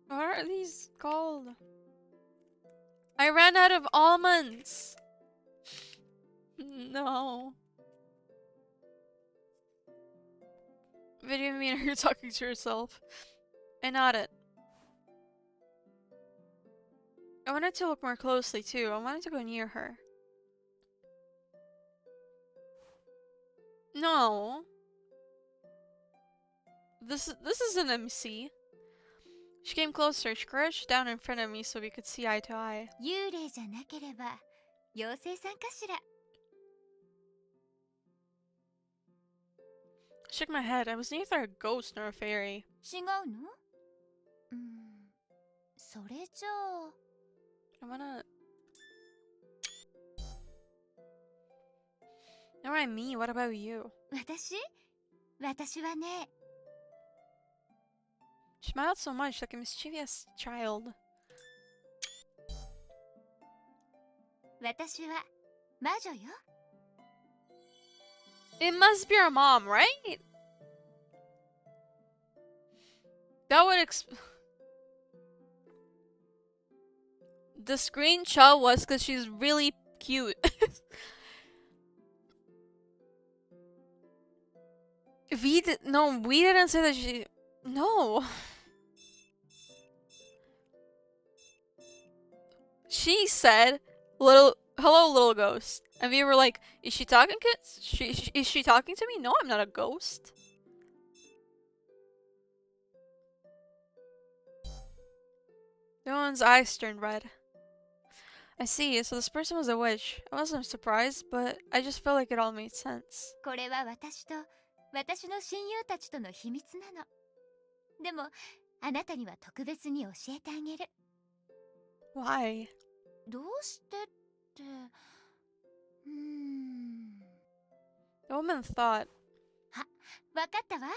What are these called? I ran out of almonds! No. What do you mean, are you talking to yourself? I nodded. I wanted to look more closely too. I wanted to go near her. No. This is an MC. She came closer. She crouched down in front of me so we could see eye to eye. 幽霊じゃなければ妖精さんかしら。 I shook my head. I was neither a ghost nor a fairy. 違うの？それじゃあ。 I wanna... Know what I mean? What about you? 私はね。 She smiled so much, like a mischievous child. 私は魔女よ。 It must be our mom, right? That would the screenshot was because she's really cute. We didn't say that she... No. She said, hello little ghost. And we were like, is she talking is she talking to me? No, I'm not a ghost. The woman's eyes turned red. I see, so this person was a witch. I wasn't surprised, but I just felt like it all made sense. これは私と私の親友たちとの秘密なの。でもあなたには特別に教えてあげる。 Why? どうしてって。The woman thought. あ、わかったわ。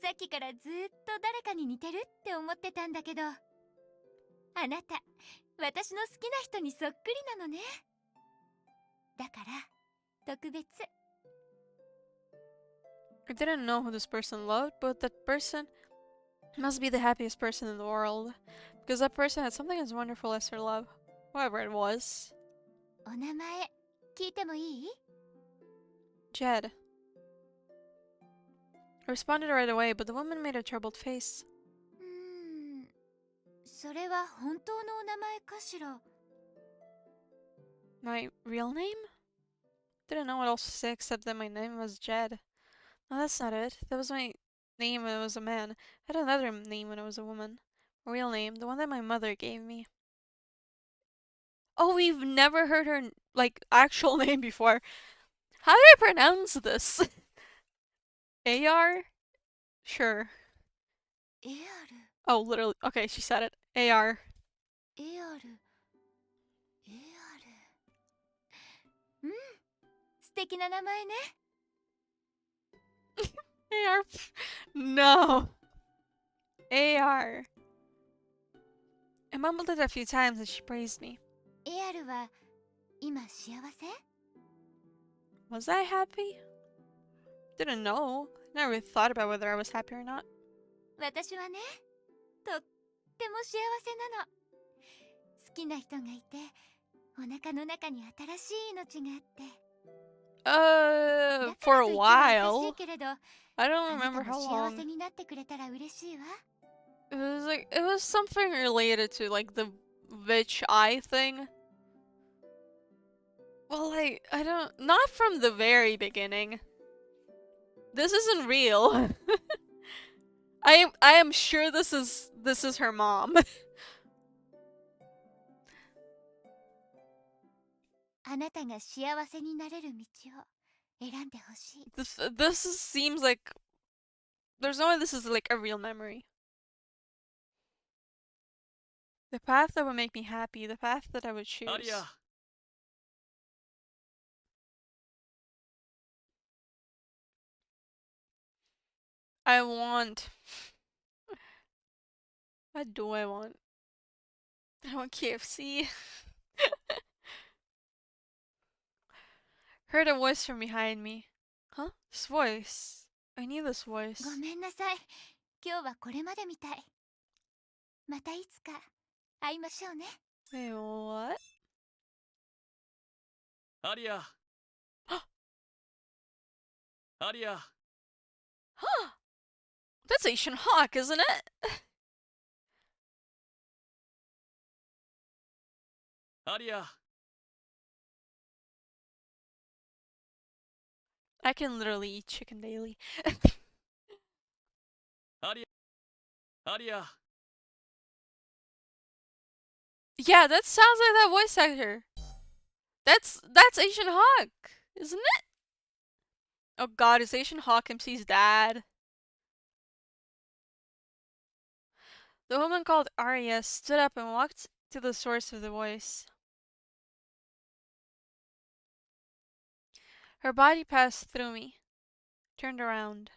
さっきからずっと誰かに似てるって思ってたんだけど。あなた、私の好きな人にそっくりなのね。だから、特別。 I didn't know who this person loved, but that person must be the happiest person in the world. Because that person had something as wonderful as her love. Whatever it was. お名前、聞いてもいい？ Jed. I responded right away, but the woman made a troubled face. それは本当のお名前かしら？ My real name? Didn't know what else to say except that my name was Jed. No, that's not it. That was my name when I was a man. I had another name when I was a woman. A real name, the one that my mother gave me. Oh, we've never heard her, like, actual name before. How do I pronounce this? AR? Sure. AR? Oh, literally. Okay, she said it. AR. AR. 素敵な名前ね。 AR. No. AR. I mumbled it a few times and she praised me. AR は今幸せ？ Was I happy? Didn't know. Never really thought about whether I was happy or not. 私はね、とっても幸せなの。好きな人がいて、お腹の中に新しい命があって。 For a while. けれど、 I don't remember how 幸 long. せになってくれたら嬉しいわ。 It was something related to like the witch eye thing. Well, like, not from the very beginning. This isn't real. I am sure this is her mom. あなたが幸せになれる道を選んでほしい。 Seems like there's no way this is like a real memory. The path that would make me happy, the path that I would choose. Aria. I want. What do I want? I want KFC. Heard a voice from behind me. Huh? This voice. I knew this voice. ごめんなさい。今日はこれまでみたい。またいつか会いましょうね。 Wait, what? Aria. Aria. Huh? That's Asian Hawk, isn't it? アリア I can literally eat chicken daily. アリアアリア Yeah, that sounds like that voice actor. That's Asian Hawk, isn't it? Oh god, is Asian Hawk MC's dad? The woman called Arya stood up and walked to the source of the voice. Her body passed through me, turned around.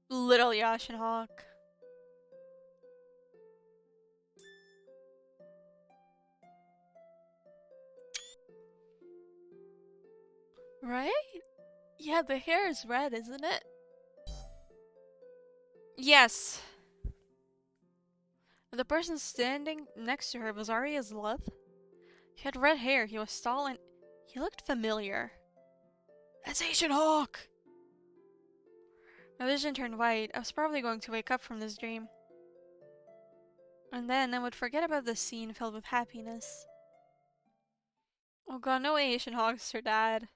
Literally Ashen Hawk. Right? Yeah, the hair is red, isn't it? Yes. The person standing next to her was Arya's love. He had red hair, he was tall, and he looked familiar. That's Asian Hawk! My vision turned white. I was probably going to wake up from this dream. And then I would forget about the scene filled with happiness. Oh god, no way Asian Hawk's her dad.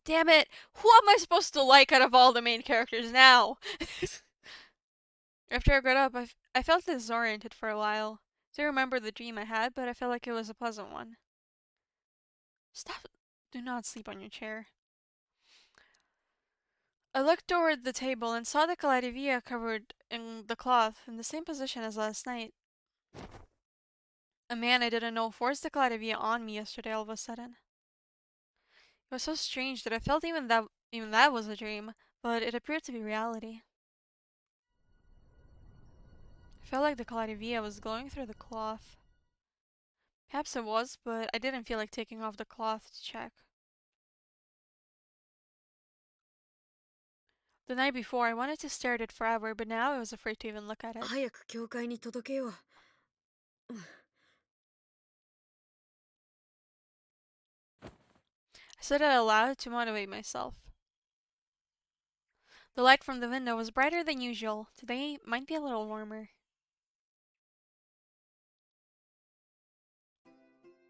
Damn it! Who am I supposed to like out of all the main characters now? After I got up, I felt disoriented for a while. I do remember the dream I had, but I felt like it was a pleasant one. Stop. Do not sleep on your chair. I looked toward the table and saw the Caladivia covered in the cloth in the same position as last night. A man I didn't know forced the Caladivia on me yesterday all of a sudden. It was so strange that I felt even that was a dream, but it appeared to be reality. I felt like the Caladivia was glowing through the cloth. Perhaps it was, but I didn't feel like taking off the cloth to check. The night before, I wanted to stare at it forever, but now I was afraid to even look at it. 早く教会に届けよう。I said it aloud to motivate myself. The light from the window was brighter than usual. Today might be a little warmer.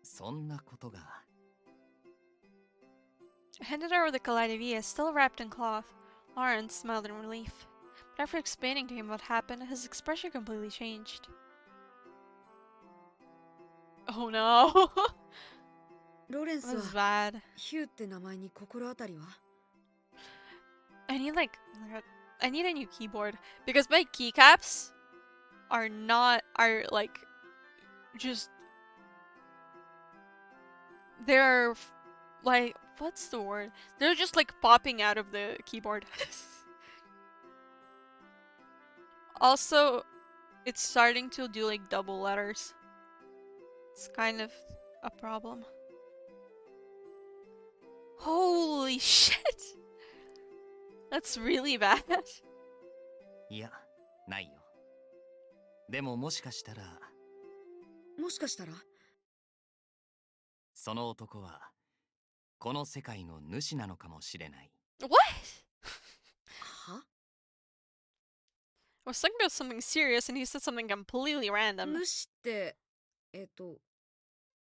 そんなことが。I handed over the Caladivia, still wrapped in cloth. Lawrence smiled in relief. But after explaining to him what happened, his expression completely changed. Oh no! ロレンス That was は bad. ヒューって名前に心当たりは I need I need a new keyboard because my keycaps are like just they're like what's the word? They're just like popping out of the keyboard. Also, it's starting to do like double letters. It's kind of a problem. Holy shit! That's really bad. いや、ないよ。でももしかしたら。もしかしたらその男はこの世界の主なのかもしれない。What? は I was thinking about something serious and he said something completely random. 主って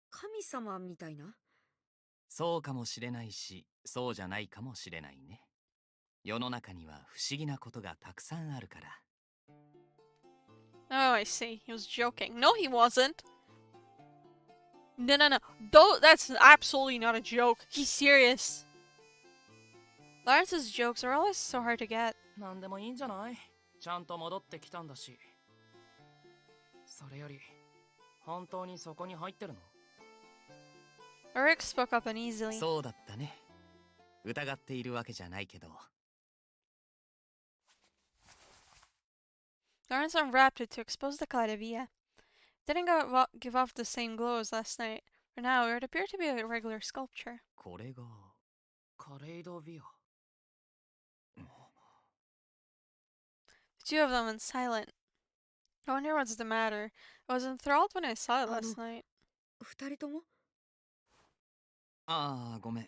神様みたいなそうかもしれないし、そうじゃないかもしれないね。世の中には不思議なことがたくさんあるから。Oh, I see. He was joking. No, he wasn't. No. That's absolutely not a joke. He's serious. Lawrence's jokes are always so hard to get. なんでもいいんじゃない？ちゃんと戻ってきたんだし。それより、本当にそこに入ってるの？ Eric spoke up uneasily. そうだったね。疑っているわけじゃないけど。Lawrence unwrapped it to expose the Caladivia. It didn't give off the same glow as last night. For now, it appeared to be a regular sculpture. これがカレイドビア。The two of them went silent. I wonder what's the matter. I was enthralled when I saw it last night. 二人ともああ、ごめん。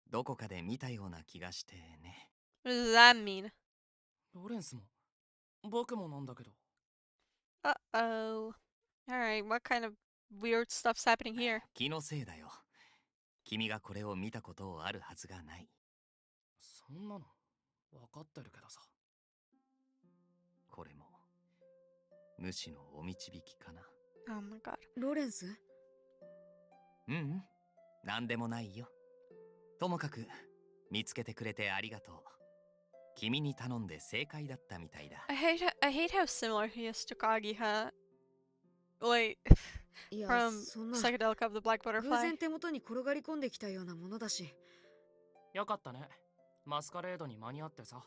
どこかで見たような気がしてね。What does that mean? ロレンスも僕もなんだけど。 Uh-oh. Alright, what kind of weird stuff's happening here? 気のせいだよ。君がこれを見たことあるはずがない。そんなの分かってるけどさ。これも無視のお導きかな。 Oh my god. ロレンス？うんうん、なんでもないよ。ともかく見つけてくれてありがとう。君に頼んで正解だったみたいだ。I hate how similar he is to Kagiha. Like, いや、 from そんな Psychedelica of the Black 偶 Butterfly. 然手元に転がり込んできたようなものだし。よかったね。マスカレードに間に合ってさ。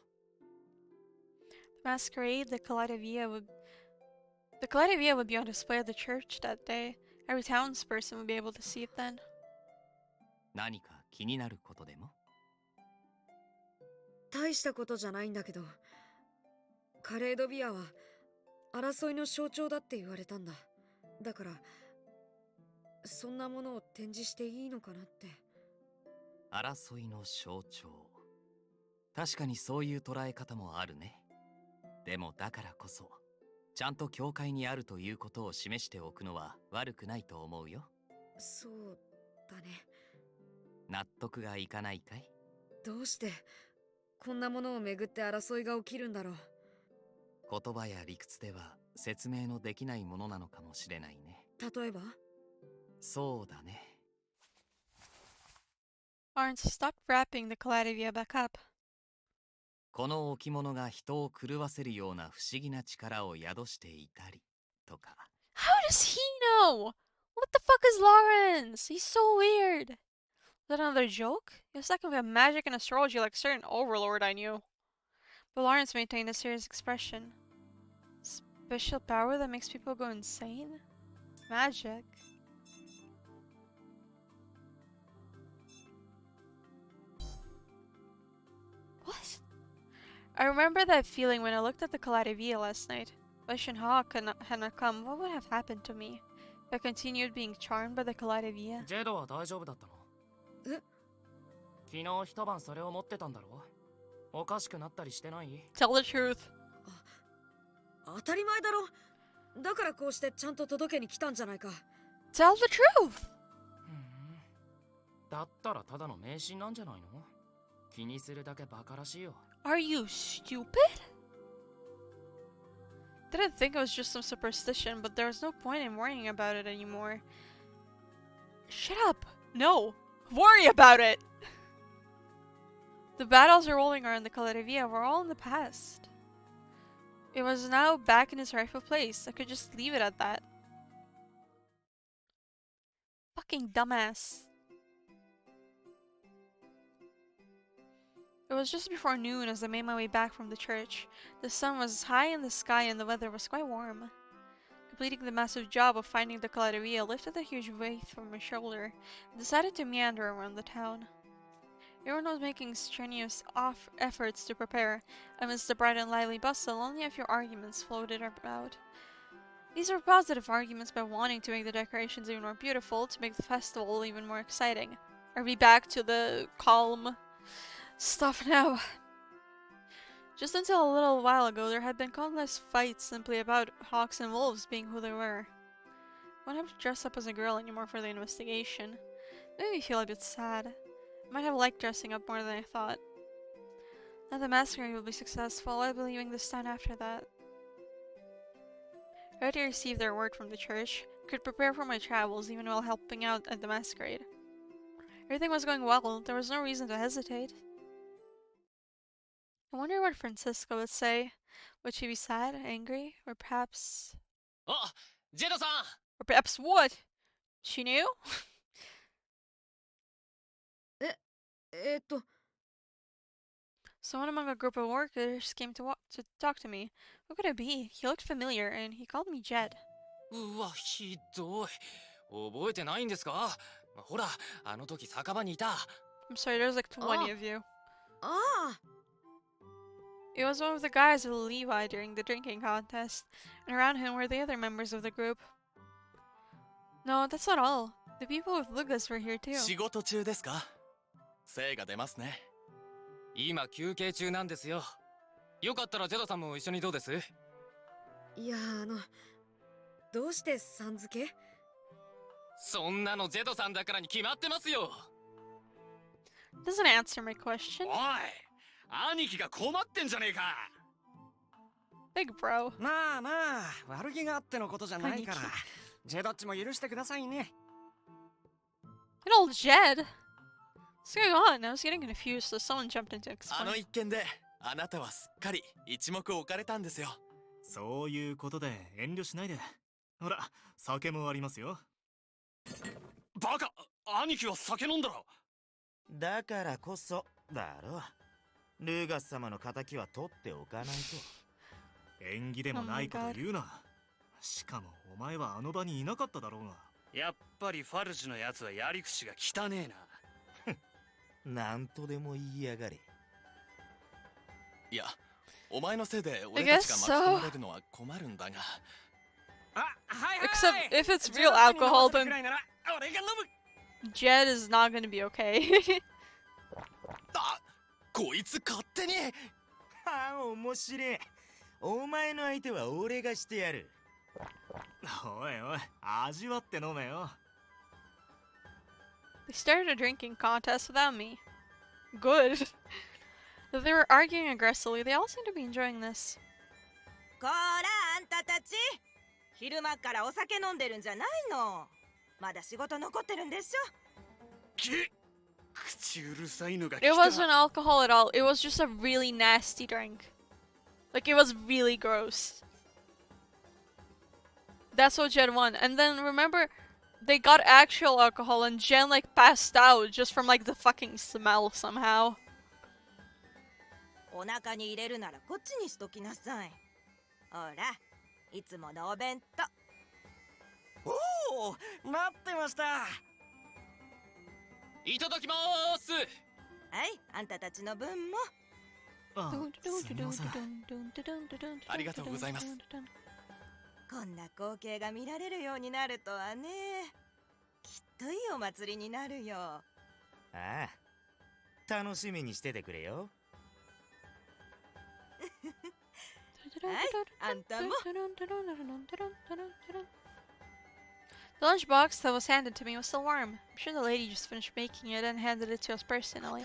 Masquerade, the Kaleidolia would be on display at the church that day. Every townsperson would be able to see it then. 何か気になることでも？大したことじゃないんだけど、カレードビアは争いの象徴だって言われたんだ。だからそんなものを展示していいのかなって。争いの象徴。確かにそういう捉え方もあるね。でもだからこそちゃんと教会にあるということを示しておくのは悪くないと思うよ。そうだね。納得がいかないかい？どうしてこんなものをめぐって争いが起きるんだろう。言葉や理屈では説明のできないものなのかもしれないね。例えば？そうだね。Lawrence, stop wrapping the Kaleidolia back up. この置物が人を狂わせるような不思議な力を宿していたりとか。 How does he know? What the fuck is Lawrence? He's so weird. Is that another joke? He was talking about magic and astrology like a certain overlord I knew. But Lawrence maintained a serious expression. Special power that makes people go insane? Magic? What? I remember that feeling when I looked at the Kaleidolia last night. If Ashen Hawk had not come, what would have happened to me? If I continued being charmed by the Kaleidolia? ジェドは大丈夫だったの？え？昨日一晩それを持ってたんだろ？おかしくなったりしてない？ Tell the truth. 当たり前だろ。だからこうしてちゃんと届けに来たんじゃないか。 Tell the truth! だったらただの迷信なんじゃないの？気にするだけバカらしいよ。 Are you stupid? Didn't think it was just some superstition, but there was no point in worrying about it anymore. Shut up! No! Worry about it! The battles rolling around the Kaleidolia were all in the past. It was now back in its rightful place. I could just leave it at that. Fucking dumbass. It was just before noon as I made my way back from the church. The sun was high in the sky and the weather was quite warm. Completing the massive job of finding the Kaleidolia, I lifted a huge weight from my shoulder and decided to meander around the town. Everyone was making strenuous efforts to prepare. Amidst the bright and lively bustle, only a few arguments floated about. These were positive arguments by wanting to make the decorations even more beautiful, to make the festival even more exciting. Are we back to the calm stuff now? Just until a little while ago, there had been countless fights simply about hawks and wolves being who they were. I won't have to dress up as a girl anymore for the investigation. It made me feel a bit sad. I might have liked dressing up more than I thought. Now the masquerade will be successful, I'll be leaving this town after that. Ready to receive their word from the church, I could prepare for my travels even while helping out at the masquerade. Everything was going well, there was no reason to hesitate. I wonder what Francisco would say. Would she be sad, angry, or perhaps... Oh, Jedo-san! Or perhaps what? She knew? Someone among a group of workers came to talk to me. Who could it be? He looked familiar, and he called me Jed. うわ、ひどい。覚えてないんですか？ほら、あの時酒場にいた。I'm sorry, there's like 20 of you. Ah! It was one of the guys with Levi during the drinking contest, and around him were the other members of the group. No, that's not all. The people with Lucas were here too. 仕事中ですか？精が出ますね。今休憩中なんですよ。よかったらジェドさんも一緒にどうです？いや、どうしてさん付け？そんなのジェドさんだからに決まってますよ。 Doesn't answer my question. おい、兄貴が困ってんじゃねえか。 Big bro. まあまあ、悪気があってのことじゃないから、ジェドっちも許してくださいね。Good old Jed. What's going on? I was getting confused, so someone jumped in to あの explain. 一件であなたはすっかり一目置かれたんですよ。そういうことで遠慮しないで。ほら、酒もありますよ。バカ、兄貴は酒飲んだろ。だからこそだろ。ルーガス様の仇は取っておかないと。縁起でもないこと言うな。しかもお前はあの場にいなかっただろうが。やっぱりファルジュのやつはやり口が汚ねえな。なんとでも言いやがれ。いや、お前のせいで俺たちが巻き込まれるのは困るんだが。Except if it's real alcohol, then Jed is not gonna be okay. あ、こいつ勝手に。はあ、面白い。お前の相手は俺がしてやる。おいおい、味わって飲めよ。They started a drinking contest without me. Good. Though they were arguing aggressively, they all seemed to be enjoying this. こら、あんたたち。昼間からお酒飲んでるんじゃないの。まだ仕事残ってるんでしょ。口うるさいのが来 It た。 wasn't alcohol at all. It was just a really nasty drink. Like, it was really gross. That's what Jen won. And then, remember, they got actual alcohol and Jen, like, passed out just from, like, the fucking smell somehow. お腹に入れるならこっちにしときなさい。ほら、いつものお弁当。おお、待ってました。いただきまーす。はい、あんたたちの分も。あ、すみません。ありがとうございます。こんな光景が見られるようになるとはね。きっといいお祭りになるよ。ああ、楽しみにしててくれよ。はい、あんたも。The lunchbox that was handed to me was still warm. I'm sure the lady just finished making it and handed it to us personally.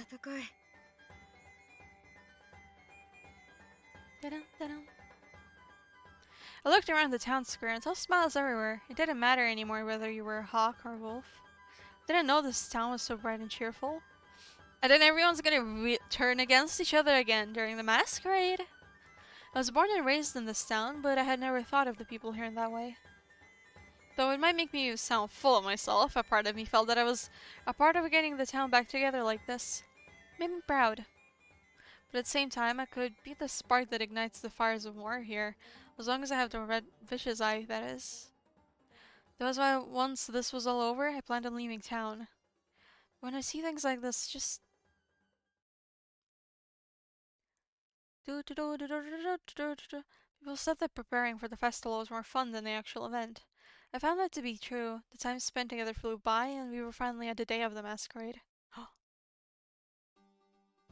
I looked around the town square and saw smiles everywhere. It didn't matter anymore whether you were a hawk or a wolf. I didn't know this town was so bright and cheerful. And then everyone's gonna turn against each other again during the masquerade. I was born and raised in this town, but I had never thought of the people here in that way. Though it might make me sound full of myself, a part of me felt that I was a part of getting the town back together like this. It made me proud. But at the same time, I could be the spark that ignites the fires of war here, as long as I have the red vicious eye, that is. That was why once this was all over, I planned on leaving town. When I see things like this, just... People said that preparing for the festival was more fun than the actual event. I found that to be true. The time spent together flew by, and we were finally at the day of the masquerade.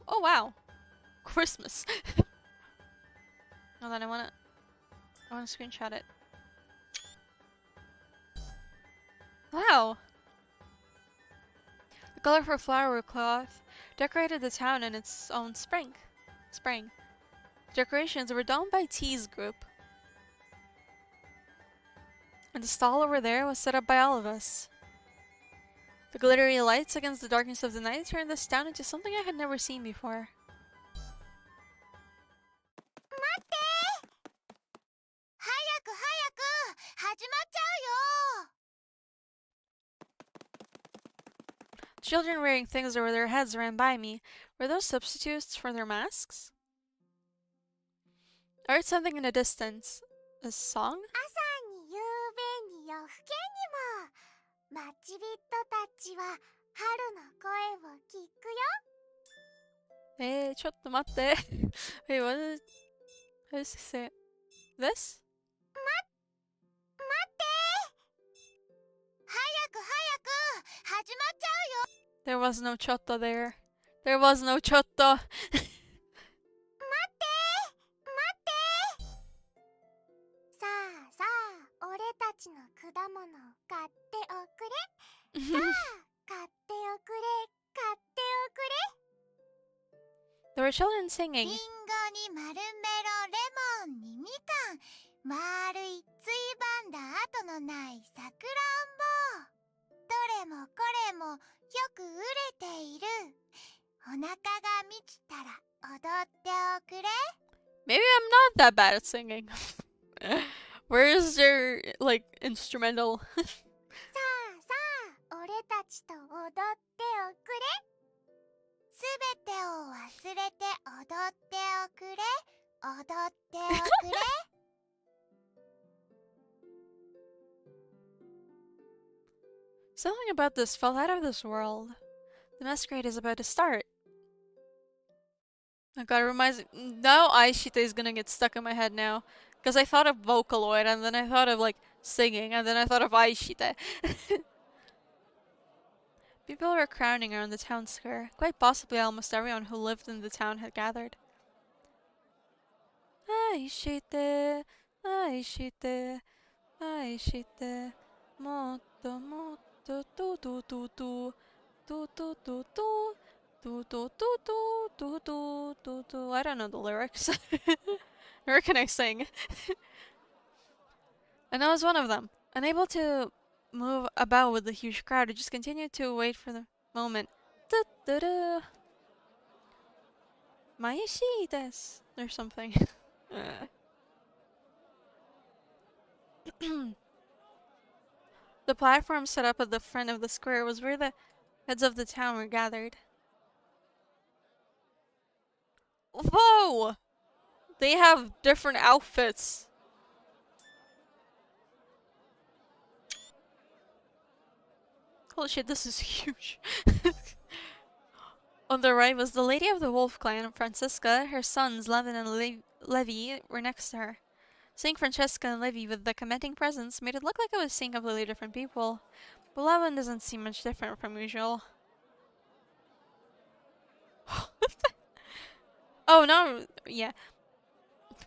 Oh wow! Christmas! Hold on, I wanna screenshot it. Wow! The colorful flower cloth decorated the town in its own spring. Decorations were done by T's group. And the stall over there was set up by all of us. The glittery lights against the darkness of the night turned this town into something I had never seen before. 待って早く始まっちゃうよ Children wearing things over their heads ran by me. Were those substitutes for their masks? I heard something in the distance. A song? 朝に夕べに夜更けにも待ち人たちは春の声を聞くよちょっと待って。Wait, what does it say? This? 待って早く始まっちゃうよ There was no chotto there. There was no chotto. 待って There were children singing. リンゴにマルメロレモンにみかん丸いついばんだ後のないさくらんぼどれもこれもよく売れているお腹が満ちたら踊っておくれ Maybe I'm not that bad at singing. Where is their, like, instrumental? さあさあ俺たちと踊っておくれすべてを忘れて踊っておくれ踊っておくれ Something about this felt out of this world. The masquerade is about to start. I gotta remind now Aishita is gonna get stuck in my head now. Because I thought of Vocaloid and then I thought of like singing and then I thought of Aishita. People were crowding around the town square. Quite possibly almost everyone who lived in the town had gathered. Aishita, Aishita, Aishita, motto motto tu tu tu tu tu tu tu tu. Do, do, do, do, do, do, do, do. I don't know the lyrics. Nor can I sing. And I was one of them. Unable to move about with the huge crowd, I just continued to wait for the moment. Da, da, da. Maeshi desu. Or something. The platform set up at the front of the square was where the heads of the town were gathered. Whoa! They have different outfits. Holy shit, this is huge. On the right was the lady of the wolf clan, Francisca. Her sons, Levin and Levi, were next to her. Seeing Francesca and Levi with the commenting presents made it look like I was seeing completely different people. But Levin doesn't seem much different from usual. Oh, no, yeah.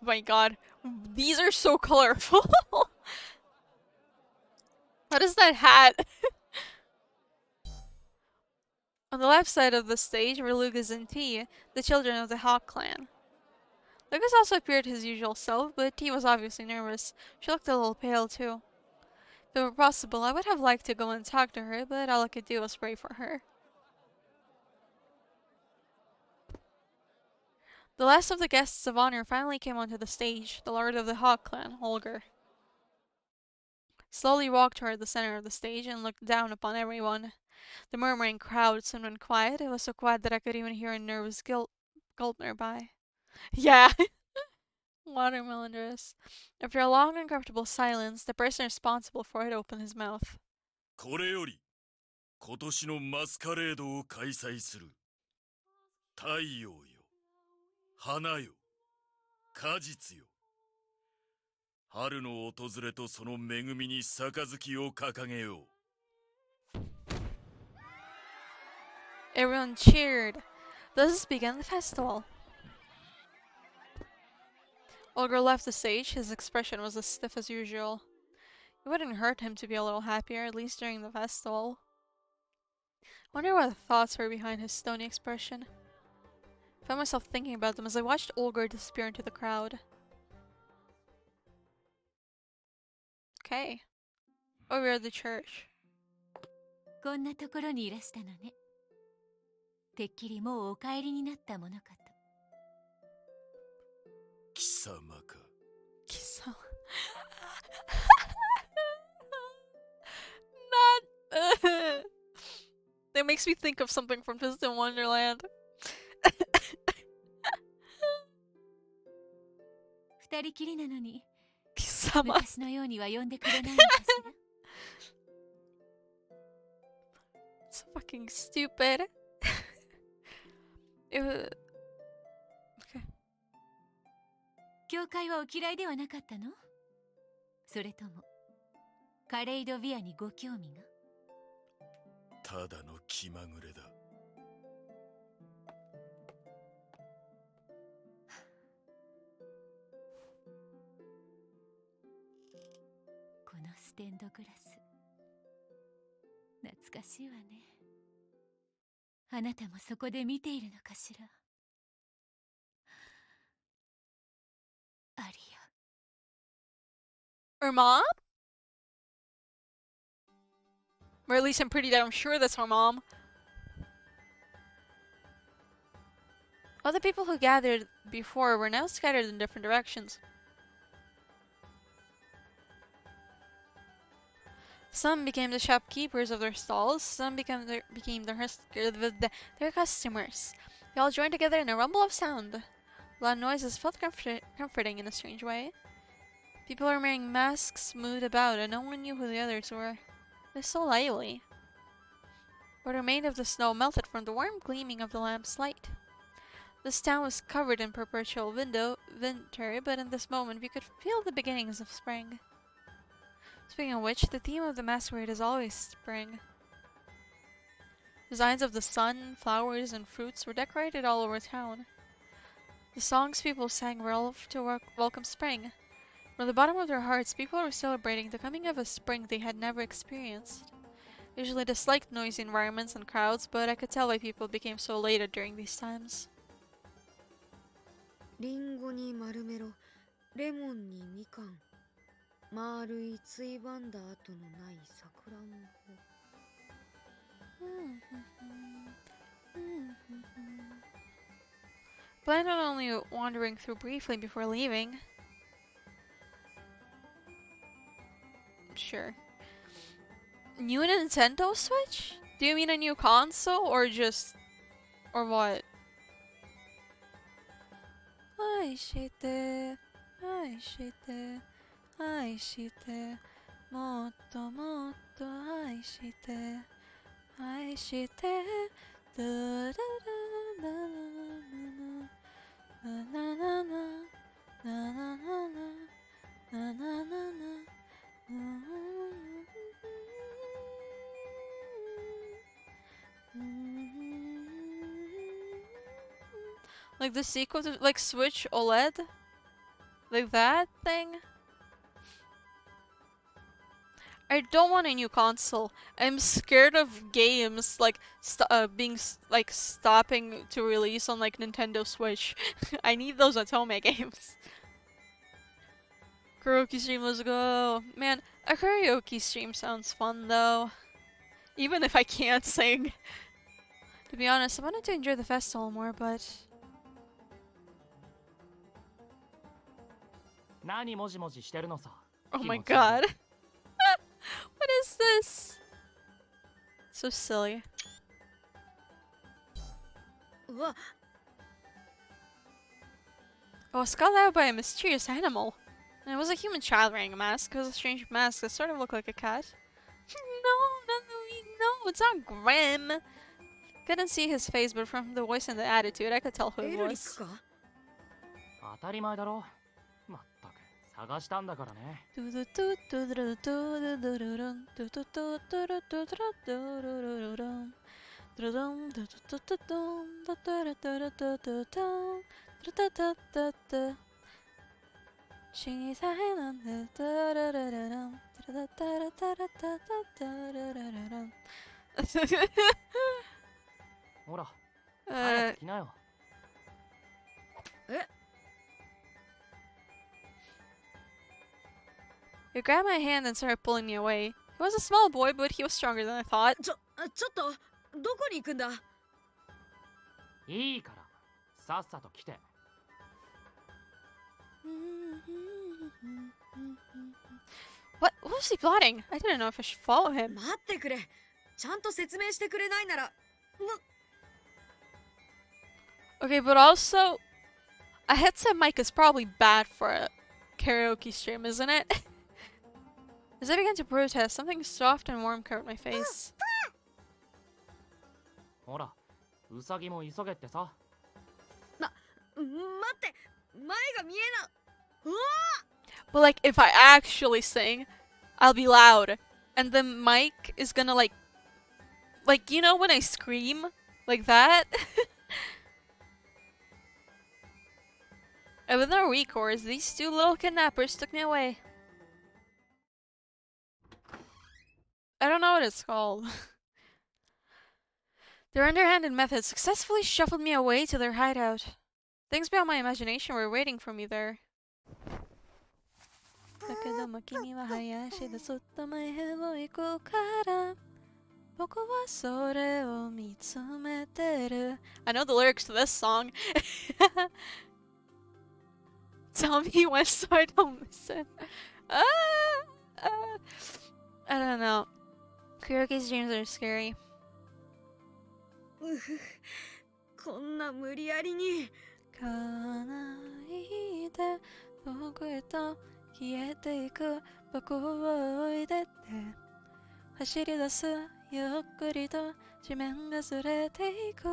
My god. These are so colorful. What is that hat? On the left side of the stage were Lucas and T, the children of the Hawk clan. Lucas also appeared his usual self, but T was obviously nervous. She looked a little pale too. If it were possible, I would have liked to go and talk to her, but all I could do was pray for her. The last of the guests of honor finally came onto the stage, the lord of the Hawk clan, Holger. Slowly walked toward the center of the stage and looked down upon everyone. The murmuring crowd soon went quiet. It was so quiet that I could even hear a nervous gulp nearby. Yeah! Watermelon dress. After a long uncomfortable silence, the person responsible for it opened his mouth. これより今年のマスカレードを開催する。太陽よ、花よ、果実よ。春の訪れとその恵みに杯を掲げよう。 Everyone cheered. Thus began the festival. Olger left the stage. His expression was as stiff as usual. It wouldn't hurt him to be a little happier, at least during the festival. I wonder what the thoughts were behind his stony expression. I found myself thinking about them as I watched Olger disappear into the crowd. Okay. Over at the church. こんなところにいらしたのね。てっきりもうお帰りになったものかと。貴様か。貴様。Not. That makes me think of something from Distant Wonderland. 二人きりなのに。貴様。昔のようには呼んでくれないのかしら。It's fucking stupid. It was... Okay. 教会はお嫌いではなかったの？それともカレイドビアにご興味が？ただの気まぐれだ。このステンドグラス、懐かしいわね。あなたもそこで見ているのかしら。Her mom? Or at least I'm pretty damn sure that's her mom. All the people who gathered before were now scattered in different directions. Some became the shopkeepers of their stalls, some became their customers. They all joined together in a rumble of sound. Loud noises felt comforting in a strange way. People were wearing masks, moved about, and no one knew who the others were. It was so lively. What remained of the snow melted from the warm gleaming of the lamp's light. This town was covered in perpetual winter, but in this moment we could feel the beginnings of spring. Speaking of which, the theme of the Masquerade is always spring. Designs of the sun, flowers, and fruits were decorated all over town. The songs people sang were all to welcome spring. From the bottom of their hearts, people were celebrating the coming of a spring they had never experienced. They usually disliked noisy environments and crowds, but I could tell why people became so elated during these times. リンゴに丸メロ、レモンにみかん、丸いついばんだ後のないさくらんぼ。Planned on only wandering through briefly before leaving. Sure. New Nintendo Switch? Do you mean a new console or just... or what? 愛して愛して愛してもっともっと愛して愛してドゥルルララララララララララララララ Like the sequel to like Switch OLED? Like that thing? I don't want a new console. I'm scared of games like stopping to release on like Nintendo Switch. I need those Otome games. Karaoke stream, let's go. Man, a karaoke stream sounds fun though. Even if I can't sing. To be honest, I wanted to enjoy the festival more, but... Oh my god. What is this? So silly. I was called out by a mysterious animal. And it was a human child wearing a mask. It was a strange mask that sort of looked like a cat. No, it's not Grim. Couldn't see his face, but from the voice and the attitude, I could tell who it was. 探したんだからね。ほら、早く来なよ。え？ He grabbed my hand and started pulling me away. He was a small boy, but he was stronger than I thought. ちょっと、どこに行くんだ？いいから、さっさと来て。What was he plotting? I didn't know if I should follow him. 待ってくれ。ちゃんと説明してくれないなら。Okay, but also, a headset mic is probably bad for a karaoke stream, isn't it? As I began to protest, something soft and warm covered my face. ほら、ウサギも急げってさ。待って、前が見えな。うわ！ But like, if I actually sing, I'll be loud, and the mic is gonna like, you know when I scream like that. And with no recourse, these two little kidnappers took me away. I don't know what it's called. Their underhanded methods successfully shuffled me away to their hideout. Things beyond my imagination were waiting for me there. だけども君は林でそっと前へを行こうから僕はそれを見つめてる I know the lyrics to this song. Tell me when so I don't miss it. I don't know. Kuroki's dreams are scary. こんな無理やりに叶いで遠くへと消えていく僕を追い出て走り出すゆっくりと地面がずれていく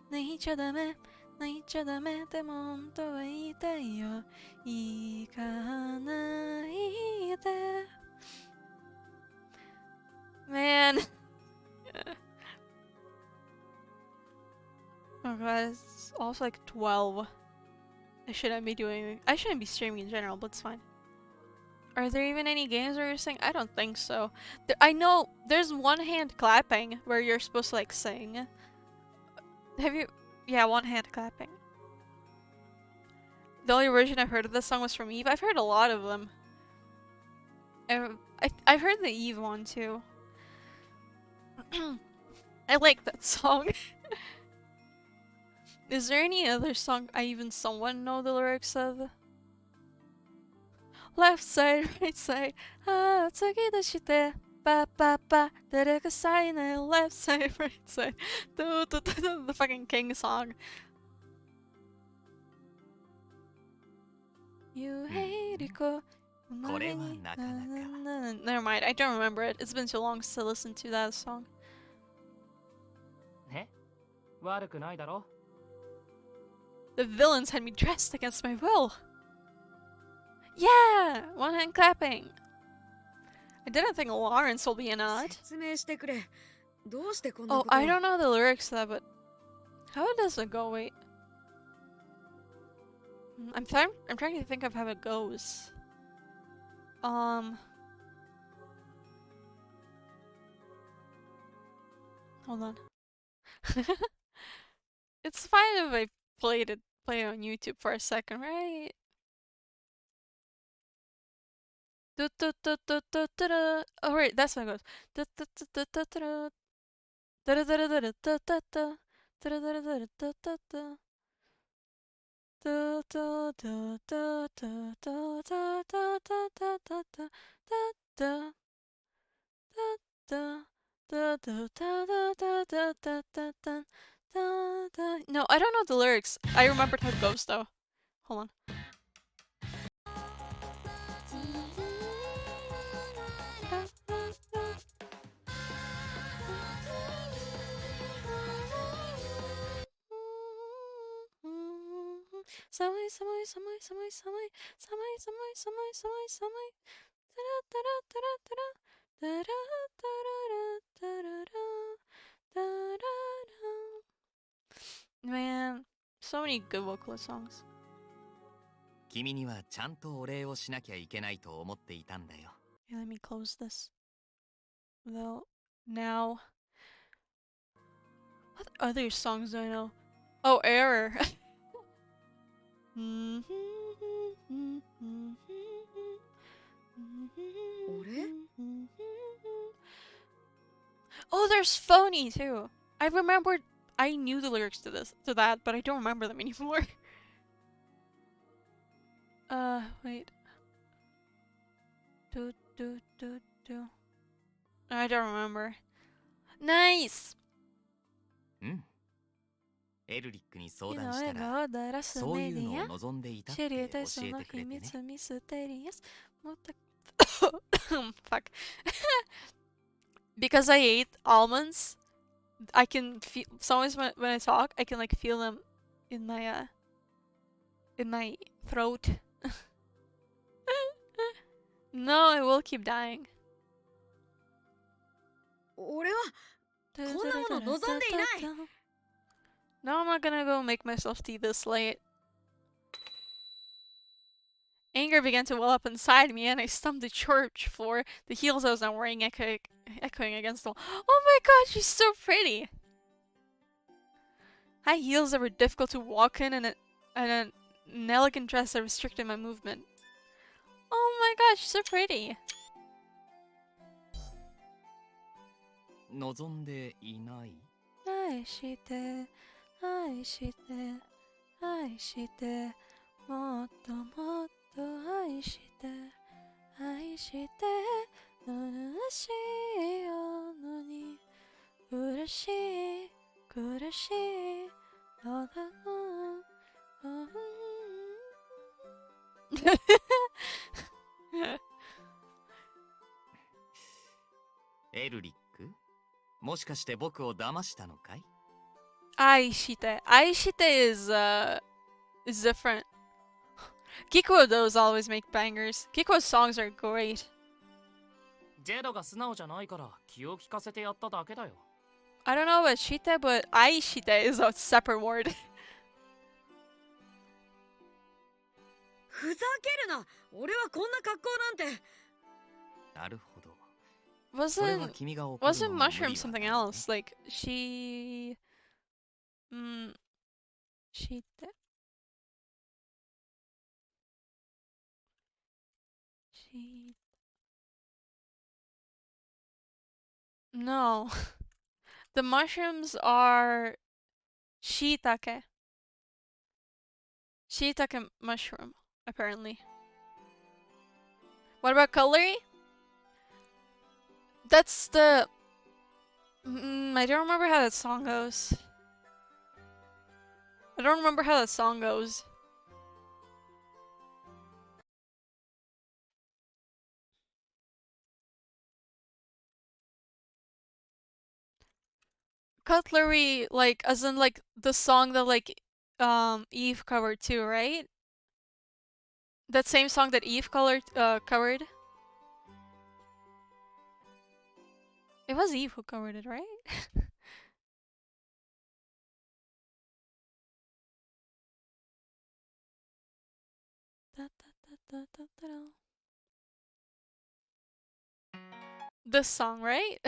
泣いちゃダメ泣いちゃダメでも本当は言いたいよ行かないで Man Oh god, it's also like 12. I shouldn't be streaming in general, but it's fine. Are there even any games where you're singing? I don't think so. I know there's one hand clapping where you're supposed to like sing. Have you? Yeah, one hand clapping. The only version I've heard of this song was from Eve. I've heard a lot of them. I've heard the Eve one too. I like that song. Is there any other song I even somewhat know the lyrics of? Left side, right side, ah, tsukidashite, ba ba ba, dereka sai ne, left side, right side, the fucking King song. You hate it, Never mind, I don't remember it. It's been too long since I listened to that song. ね、悪くないだろ。 The villains had me dressed against my will. Yeah! One hand clapping. I didn't think Lawrence will be in it. Oh, I don't know the lyrics to that, but how does it go? Wait. I'm trying to think of how it goes. Hold on. It's fine if I play it on YouTube for a second, right? Oh right, that's how it goes. No, I don't know the lyrics. I remembered how it goes though. Hold on. Man, so many good vocalist songs. 君にはちゃんとお礼をしなきゃいけないと思っていたんだよ。 Yeah, let me close this. Though, now... What other songs do I know? Oh, Error! Oh, there's Phony too! I remembered... I knew the lyrics to that, but I don't remember them anymore. Wait. I don't remember. Nice! エルリックに相談したら、そういうのを望んでいたって教えてくれてね。Fuck. Because I ate almonds, I can feel. Sometimes when I talk, I can like feel them in my throat. No, I will keep dying. 俺はこんなもの望んでいない。No, I'm not gonna go make myself tea this late. Anger began to well up inside me, and I stumped the church floor, the heels I was not wearing echoing against the wall. Oh my god, she's so pretty! High heels that were difficult to walk in, and an elegant dress that restricted my movement. Oh my gosh, so pretty. 望んでいない？愛して愛して愛してもっともっと愛して愛して虚しいよのに苦しい苦しいのだエルリック？もしかして僕を騙したのかい？愛して愛して is different. Kiko those always make bangers. Kiko's songs are great. ジェドが素直じゃないから気を利かせてやっただけだよ。 I don't know about shite, but aishite is a separate word. ふざけるな。俺はこんな格好なんて。なるほど。 Wasn't mushroom something else? Like she shite. She No. The mushrooms are shiitake. Shiitake mushroom, apparently. What about cutlery? That's the... I don't remember how that song goes. I don't remember how that song goes. Cutlery, like, as in, like, the song that, like, Eve covered too, right? That same song that Eve covered? It was Eve who covered it, right? This song, right?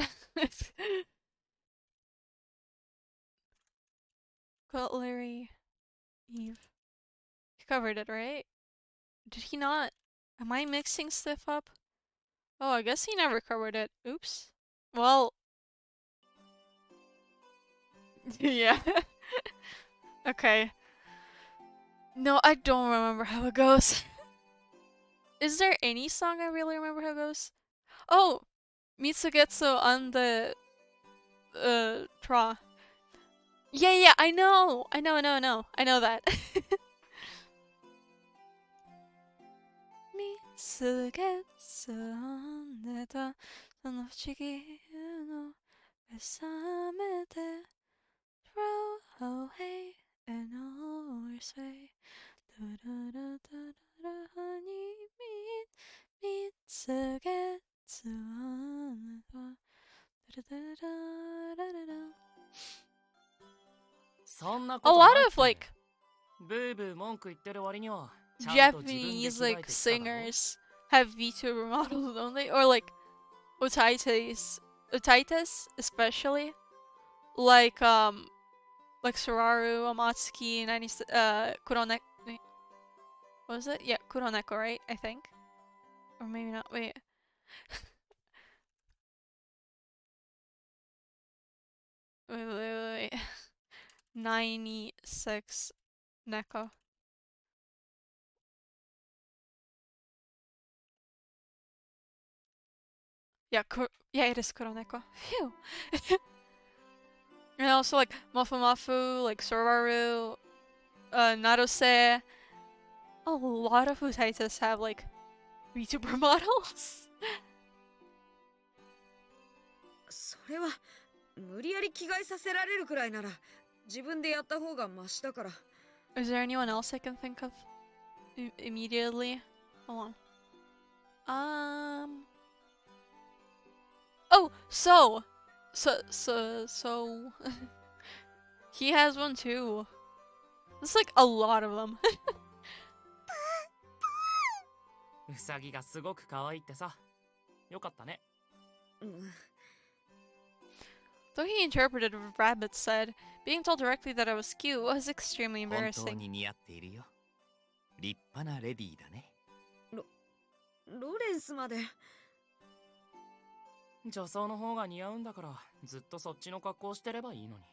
Cutlery, Eve. He covered it, right? Did he not? Am I mixing stuff up? Oh, I guess he never covered it. Oops. Well... yeah. Okay. No, I don't remember how it goes. Is there any song I really remember how it goes? Oh! Mitsugetsu on the... Tra. Yeah, I know! I know that. Mitsugetsu on the tra, その不思議の目覚めて throw away an always way. Honey, mitsugetsu on the A lot of like Japanese like singers have VTuber models, don't they? Or like otaitas especially, like Sararu, Amatsuki, Kuroneko. What was it? Yeah, Kuroneko, right? I think, or maybe not. Wait. wait. 96 Neko. Yeah, it is Kuroneko. Phew. And also like Mafu, like Sororu, Naruse. A lot of Utaitas have like VTuber models. それは無理やり着替えさせられるくらいなら自分でやった方がマシだから。 Is there anyone else I can think of immediately? Hold on. Oh, so he has one too. There's like a lot of them. ウサギがすごく可愛いってさ。よかったね。Though he interpreted what Rabbit said, being told directly that I was cute was extremely 本当 embarrassing. に似合っているよ。立派なレディーだね。ロレンスまで。女装の方が似合うんだから、ずっとそっちの格好してればいいのに。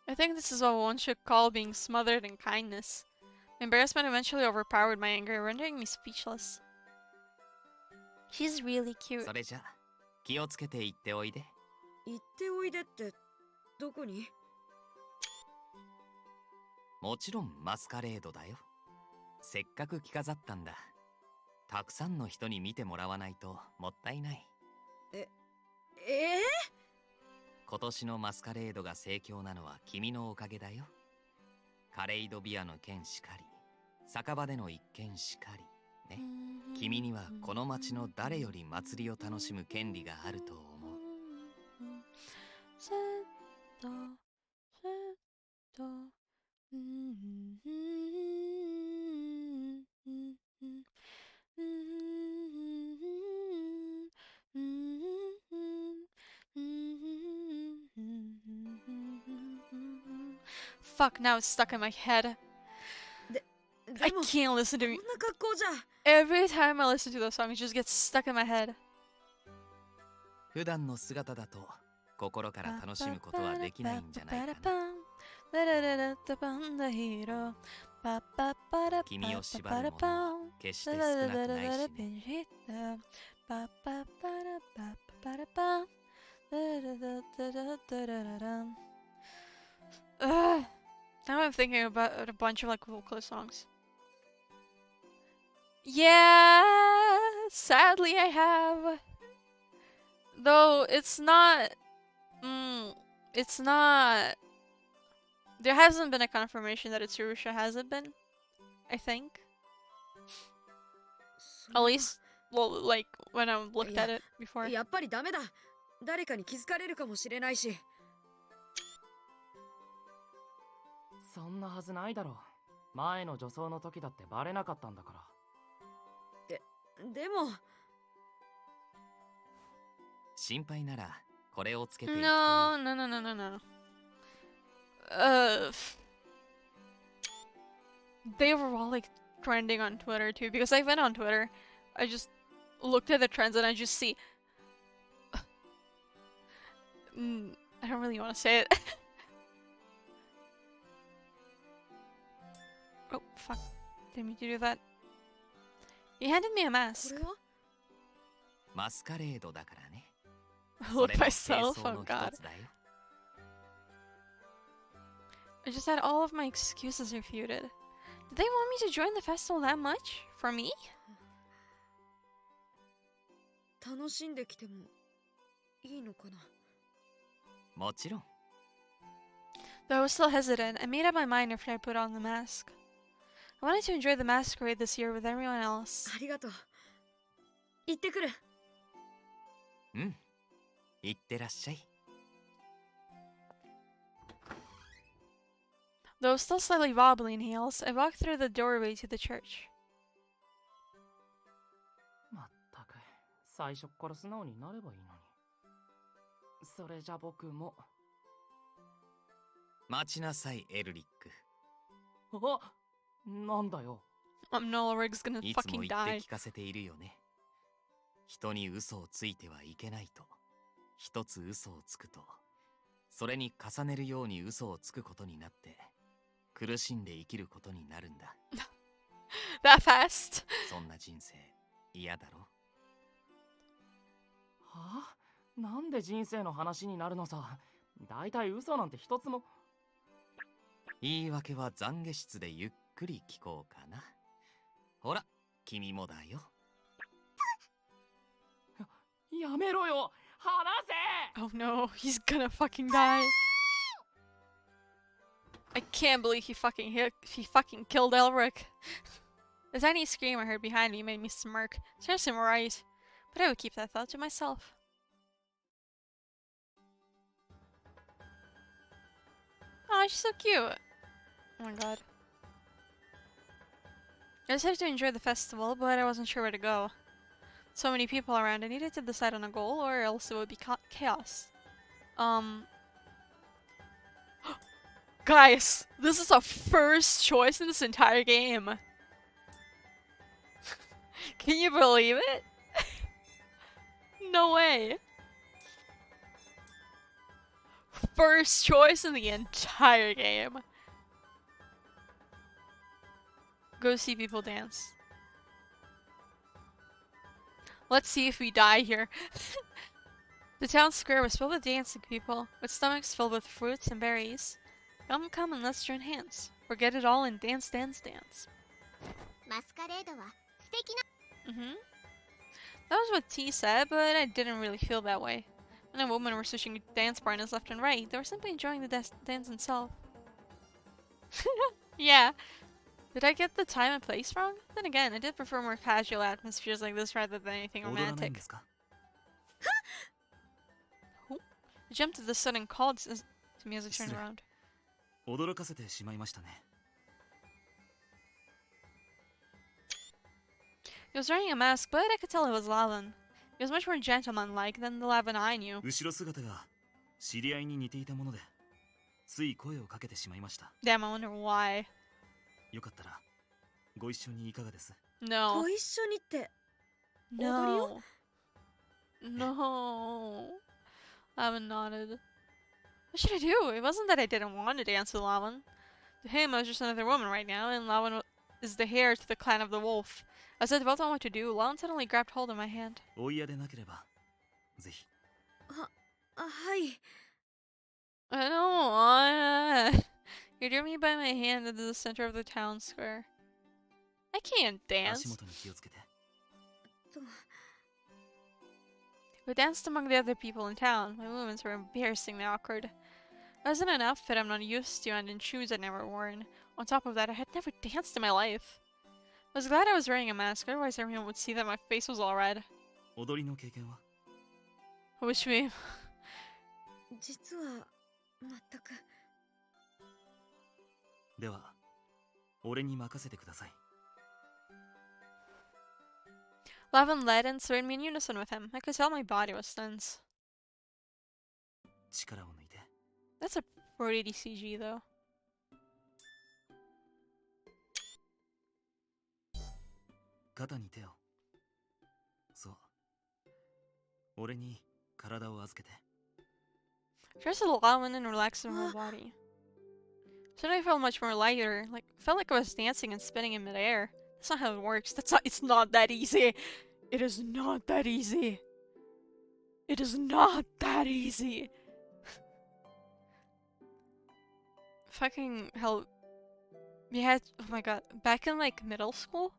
I think this is what one should call being smothered in kindness. My embarrassment eventually overpowered my anger, rendering me speechless. She's really cute. それじゃ気をつけて行っておいで。行っておいでってどこに？もちろんマスカレードだよ。せっかく着飾ったんだ。たくさんの人に見てもらわないともったいない。今年のマスカレードが盛況なのは君のおかげだよ。カレイドビアの件しかり、酒場での一件しかりね。君にはこの町の誰より祭りを楽しむ権利があると思う。Fuck, now it's stuck in my head. I can't listen to it. こんな格好じゃ。Every time I listen to the song, it just gets stuck in my head. 普段の姿だと心から楽しむことはできないんじゃないかな。君を縛るもの決して少なくないしね。Now I'm thinking about a bunch of like vocalist songs. Yeah, sadly I have. Though it's not. It's not. There hasn't been a confirmation that it's Urusha, has it been? I think. At least, well, like when I looked at it before. やっぱりダメだ。誰かに気づかれるかもしれないし。そんなはずないだろう。前の女装の時だってバレなかったんだから。でも心配ならこれをつけていくといい。No, no, no, no, no, no. They were all like trending on Twitter too, because I went on Twitter. I just looked at the trends and I just see. I don't really want to say it. Oh, fuck. Didn't mean to do that. You handed me a mask. マスカレードだからね。 Look myself, oh god. I just had all of my excuses refuted. Did they want me to join the festival that much? For me? 楽しんできてもいいのかな。もちろん。 Though I was still hesitant, I made up my mind after I put on the mask. I wanted to enjoy the masquerade this year with everyone else. ありがとう。行ってくる。うん。行ってらっしゃい。Though still slightly wobbly in heels, I walked through the doorway to the church. まったく、最初から素直になればいいのに。それじゃ僕も。待ちなさい、エルリック。あ、なんだよ。Nolrig's gonna いつも fucking 言って die. 聞かせているよね。人に嘘をついてはいけないと。一つ嘘をつくと、それに重ねるように嘘をつくことになって、苦しんで生きることになるんだ。That fast? そんな人生、嫌だろ？はあ？なんで人生の話になるのさ。だいたい嘘なんて一つも。言い訳は懺悔室でゆっくり聞こうかな。ほら、君もだよ。やめろよ。話せ。 Oh no, he's gonna fucking die. I can't believe he fucking killed Elric. The tiny scream I heard behind me made me smirk. Seriously, I'm right, but I would keep that thought to myself. Oh, she's so cute. Oh my god. I decided to enjoy the festival, but I wasn't sure where to go. So many people around, I needed to decide on a goal, or else it would be chaos. Guys, this is our first choice in this entire game. Can you believe it? No way. First choice in the entire game. Go see people dance. Let's see if we die here. The town square was filled with dancing people, with stomachs filled with fruits and berries. Come and let's join hands. Forget it all and dance, dance, dance. Masquerade wa suteki na. That was what T said, but I didn't really feel that way. Men and women were switching dance partners left and right. They were simply enjoying the dance itself. Yeah. Did I get the time and place wrong? Then again, I did prefer more casual atmospheres like this rather than anything romantic. Who? I jumped at the sudden call to me as I turned around. 驚かせてしまいましたね。 He was wearing a mask, but I could tell it was Lavan. He was much more gentleman-like than the Lavan I knew. 後ろ姿が知り合いに似ていたもので、つい声をかけてしまいました。 Damn, I wonder why. よかったらご一緒にいかがです？ No. ご一緒にって。 No. No. Lavan nodded. What should I do? It wasn't that I didn't want to dance with Lavan. To him, I was just another woman right now, and Lavan is the heir to the clan of the wolf. As I debated on what to do, Lavan suddenly grabbed hold of my hand. お嫌でなければぜひ。はい。I don't wanna. You drew me by my hand into the center of the town square. I can't 足 dance. 元に気をつけて。 We danced among the other people in town. My movements were embarrassingly awkward. I was in an outfit I'm not used to and in shoes I'd never worn. On top of that, I had never danced in my life. I was glad I was wearing a mask, otherwise everyone would see that my face was all red. 踊りの経験は？ Which mean? 実は全く。では、俺に任せてください。 Lavan led and swayed me in unison with him. I could tell my body was tense. 力を抜いて。 That's a pretty CG though. 肩に手を。そう。俺に体を預けて。 Just Lavan and relaxed in her body. Suddenly I felt much more lighter. Felt like I was dancing and spinning in midair. That's not how it works. It's not that easy. It is not that easy. It is not that easy. Fucking hell. Yeah, oh my god. Back in middle school,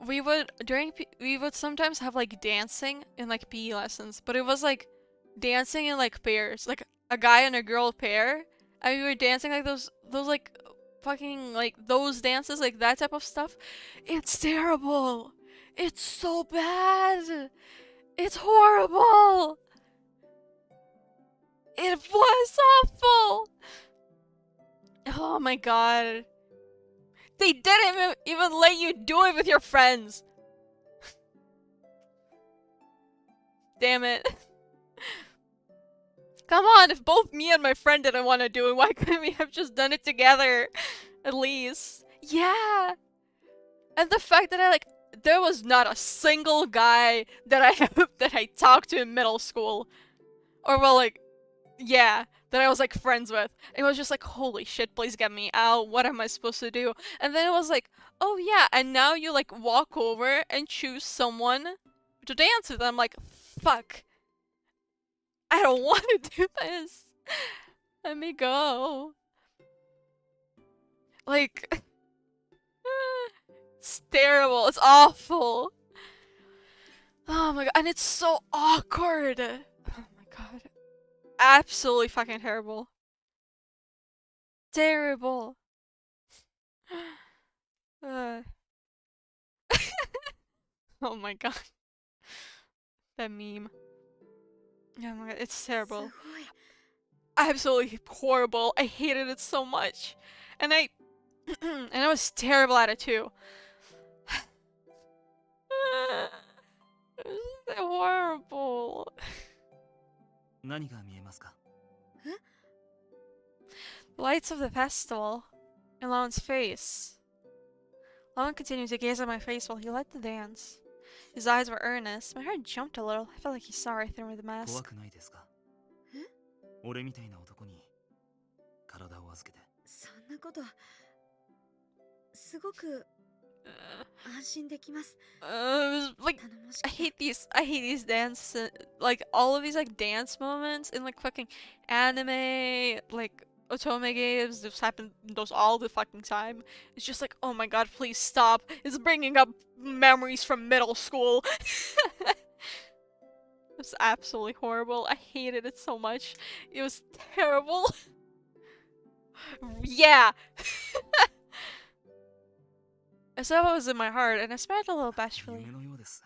we would sometimes have dancing in PE lessons, but it was dancing in pairs, a guy and a girl pair, and we were dancing those fucking those dances, that type of stuff. It's terrible. It's so bad. It's horrible. It was awful. Oh my god. They didn't even let you do it with your friends. Damn it. Come on, if both me and my friend didn't want to do it, why couldn't we have just done it together? At least. Yeah. And the fact that there was not a single guy that I talked to in middle school. Or yeah, that I was friends with. It was just holy shit, please get me out. What am I supposed to do? And then it was oh yeah, and now you walk over and choose someone to dance with. I'm fuck. I don't want to do this. Let me go. It's terrible. It's awful. Oh my god, and it's so awkward. Oh my god. Absolutely fucking terrible. Terrible. Oh my god. That meme. Oh my god, it's terrible. Absolutely horrible. I hated it so much. And I was terrible at it too. It was horrible. 何が見えますか？ The lights of the festival. And Lawan's face. Lawan continued to gaze at my face while he led the dance. His eyes were earnest. My heart jumped a little. I felt like he saw right through the 怖 mask. くないですか俺みたいな男に体を預けて。そんなことすごく安心できます。Like I hate these dance like all of these like dance moments in like fucking anime, like otome games. This happen those all the fucking time. It's just like, oh my god, please stop. It's bringing up memories from middle school. It was absolutely horrible. I hated it so much. It was terrible. Yeah. I saw what was in my heart, and I smiled a little bashfully. 夢のようです。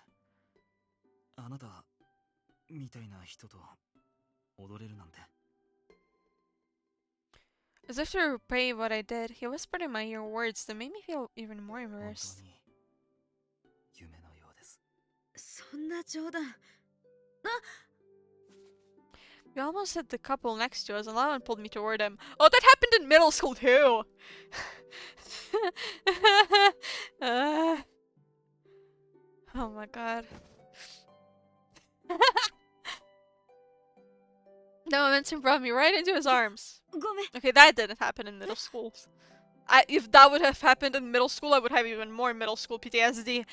あなたみたいな人と踊れるなんて。 As if to repay what I did, he whispered in my ear words that made me feel even more embarrassed. 夢のようです。そんな冗談。We almost hit the couple next to us, and Lawan pulled me toward him. Oh, that happened in middle school too! Oh my god. No, Vincent brought me right into his arms. Okay, that didn't happen in middle school. If that would have happened in middle school, I would have even more middle school PTSD.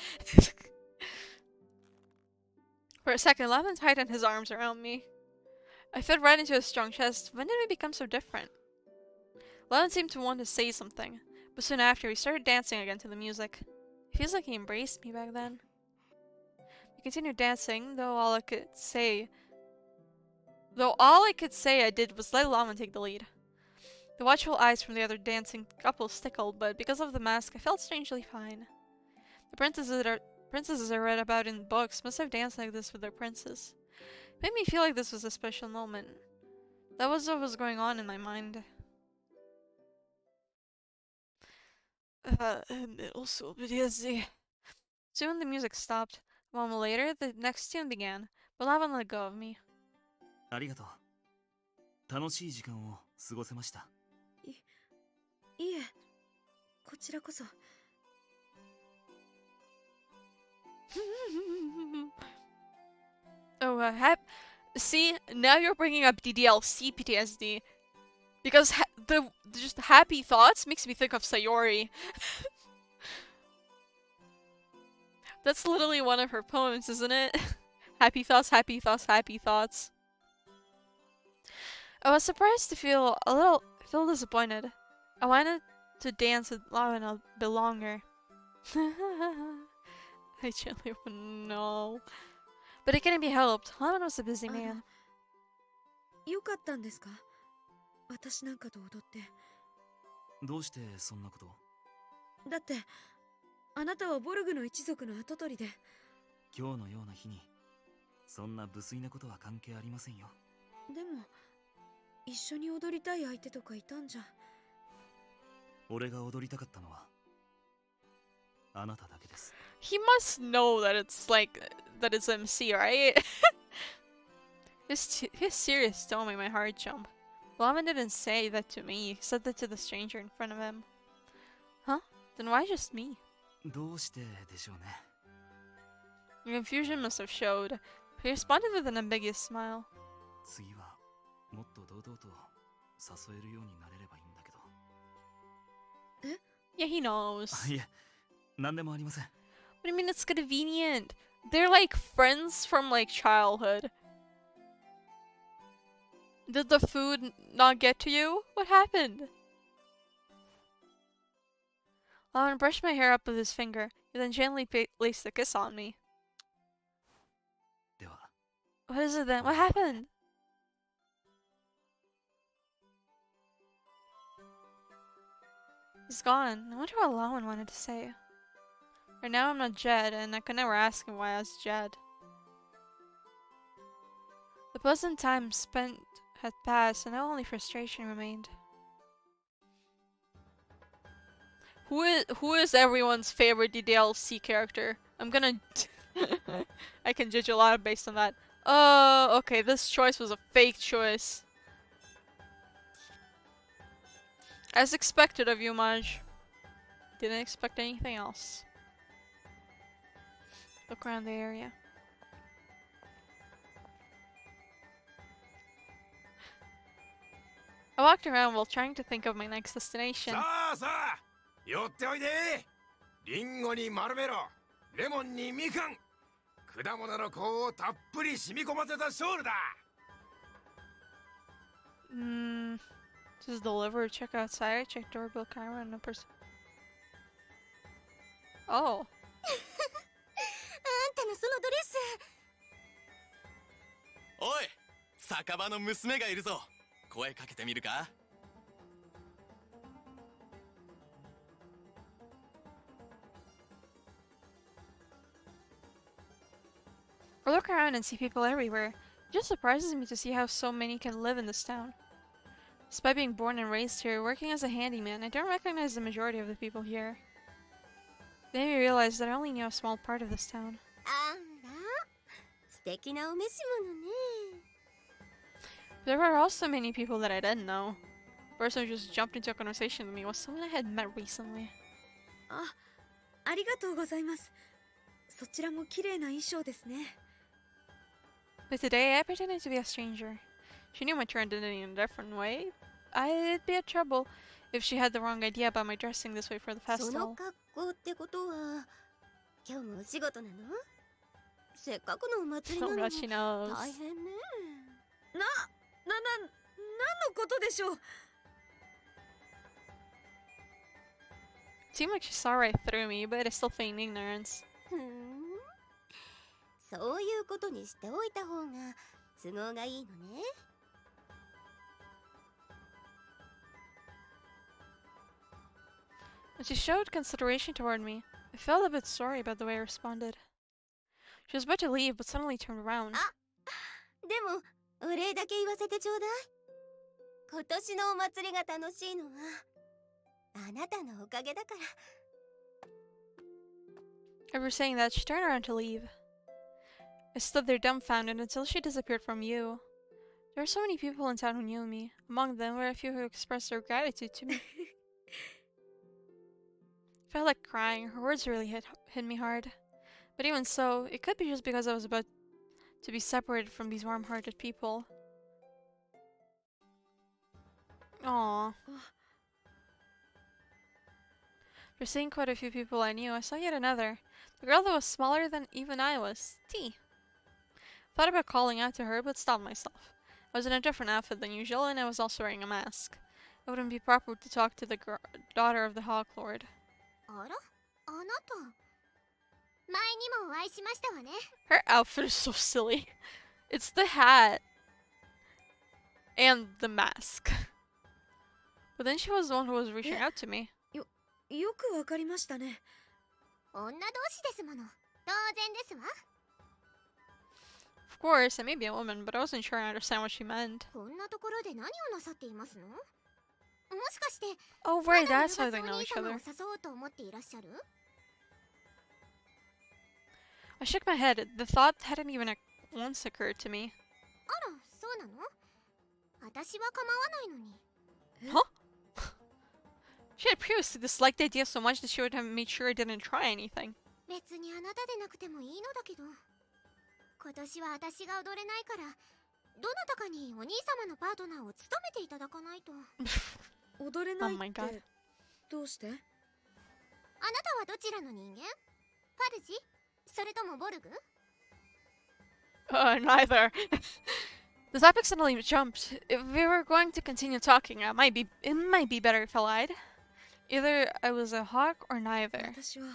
For a second, Lawan tightened his arms around me. I fit right into his strong chest. When did we become so different? Lawan seemed to want to say something, but soon after we started dancing again to the music. It feels like he embraced me back then. We continued dancing, though all I could say I did was let Lawan take the lead. The watchful eyes from the other dancing couples tickled, but because of the mask, I felt strangely fine. The princesses I read about in books must have danced like this with their princes. It made me feel like this was a special moment. That was what was going on in my mind. Middle school PTSD. Soon the music stopped. A moment later, the next tune began, but Lawan let go of me. ありがとう。楽しい時間を過ごせました。いえ、こちらこそ。Oh, see, now you're bringing up DDLC PTSD. Because just happy thoughts makes me think of Sayori. That's literally one of her poems, isn't it? Happy thoughts, happy thoughts, happy thoughts. I was surprised to feel disappointed. I wanted to dance with Lawan a bit longer. I gently opened no. But it couldn't be helped. Lawan was a busy man. よかったんですか？私なんかと踊って。どうしてそんなこと？だってあなたはボルグの一族の跡取りで。今日のような日にそんな無粋なことは関係ありませんよ。でも一緒に踊りたい相手とかいたんじゃ。俺が踊りたかったのはあなただけです。He must know that it's MC, right? His serious tone made my heart jump. Lawan didn't say that to me, he said that to the stranger in front of him. Huh? Then why just me? どうしてでしょうね。The confusion must have showed. He responded with an ambiguous smile. 次はもっと堂々と誘えるようになれればいいんだけど。Yeah, he knows. いえ、なんでもありません。What do you mean it's convenient? They're like friends from like childhood. Did the food not get to you? What happened? Lawan brushed my hair up with his finger. He then gently placed a kiss on me. では。 What is it then? What happened? He's gone. I wonder what Lawan wanted to say. Right now I'm not Jed, and I could never ask him why I was Jed. The pleasant time spent had passed, and now only frustration remained. Who is everyone's favorite DDLC character? I'm gonna... I can judge a lot based on that. Oh, okay, this choice was a fake choice. As expected of you, Maj. Didn't expect anything else. Look around the area. I walked around while trying to think of my next destination. さあさあ寄っておいでリンゴにマルメロレモンにみかん果物の香をたっぷり染み込ませたショールだ This is delivered. Check outside. Check doorbell camera and no person. Oh. あんたのそのドレスおい酒場の娘がいるぞ声かけてみるか I look around and see people everywhere. It just surprises me to see how so many can live in this town. Despite being born and raised here, working as a handyman, I don't recognize the majority of the people here. It made me realize that I only knew a small part of this town. あら素敵なお召し物ね There were also many people that I didn't know. The person who just jumped into a conversation with me was someone I had met recently. ありがとうございます。そちらも綺麗な衣装ですね。 But today, I pretended to be a stranger. She knew my identity in a different way. I'd be in trouble if she had the wrong idea about my dressing this way for the そ festival. の格好ってことは今日もお仕事なのせっかくのお祭りな Oh の god, に she knows. 大変ね何のことでしょう It seemed like she saw right through me, but I still feigned ignorance. ふんそういうことにしておいた方が都合がいいのね When she showed consideration toward me, I felt a bit sorry about the way I responded. She was about to leave, but suddenly turned around. でもお礼だけ言わせてちょうだい今年のお祭りが楽しいのはあなたのおかげだから After saying that, she turned around to leave. I stood there dumbfounded until she disappeared from view. There were so many people in town who knew me. Among them were a few who expressed their gratitude to me. I felt like crying. Her words really hit me hard. But even so, it could be just because I was about to be separated from these warm-hearted people. Aww. After seeing quite a few people I knew, I saw yet another. The girl that was smaller than even I was. T. Thought about calling out to her, but stopped myself. I was in a different outfit than usual, and I was also wearing a mask. It wouldn't be proper to talk to the daughter of the Hawk Lord. あらあなた前にもお会いしましたわね Her outfit is so silly. It's the hat and the mask. But then she was the one who was reaching out to me. よくわかりましたね。女同士ですもの当然ですわ Of course, I may be a woman, but I wasn't sure I understand what she meant. こんなところで何をなさっていますのもしかして Oh, ま right, だ that's how 長 they 瀬お know 兄 each 様を other. 誘おうと思っていらっしゃる I shook my head. The thought hadn't even once occurred to me. あらそうなの私は構わないのに Huh? She had previously disliked the idea so much that she would have made sure I didn't try anything. 別にあなたでなくてもいいのだけど今年は私が踊れないからどなたかにお兄様のパートナーを務めていただかないと踊れない Oh my っ god. てどうしてあなたはどちらの人間ファルジそれともボルグ Neither. The topic suddenly jumped. If we were going to continue talking, it might be better if I lied. Either I was a hawk or neither. 私は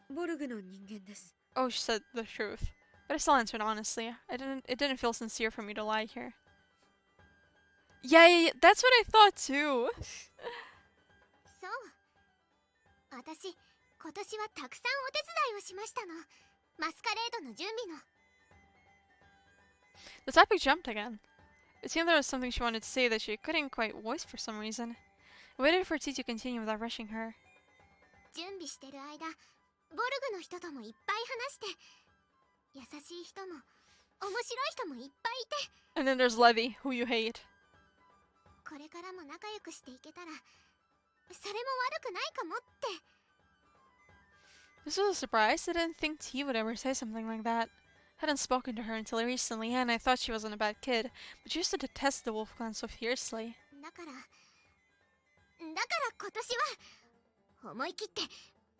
ボルグの人間です。 Oh, she said the truth. But I still answered honestly. It didn't feel sincere for me to lie here. Yeah, that's what I thought too. そう私今年はたくさんお手伝いをしましたのマスカレードの準備の The topic jumped again. It seemed there was something she wanted to say that she couldn't quite voice for some reason. I waited for T to continue without rushing her. 準備してる間ボルグの人ともいっぱい話して優しい人も面白い人もいっぱいいて And then there's Levy, who you hate. これからも仲良くしていけたらそれも悪くないかもって。 This was a surprise. I didn't think T would ever say something like that. Hadn't spoken to her until recently, and I thought she wasn't a bad kid, but she used to detest the wolf clan so fiercely. だから今年は思い切ってボル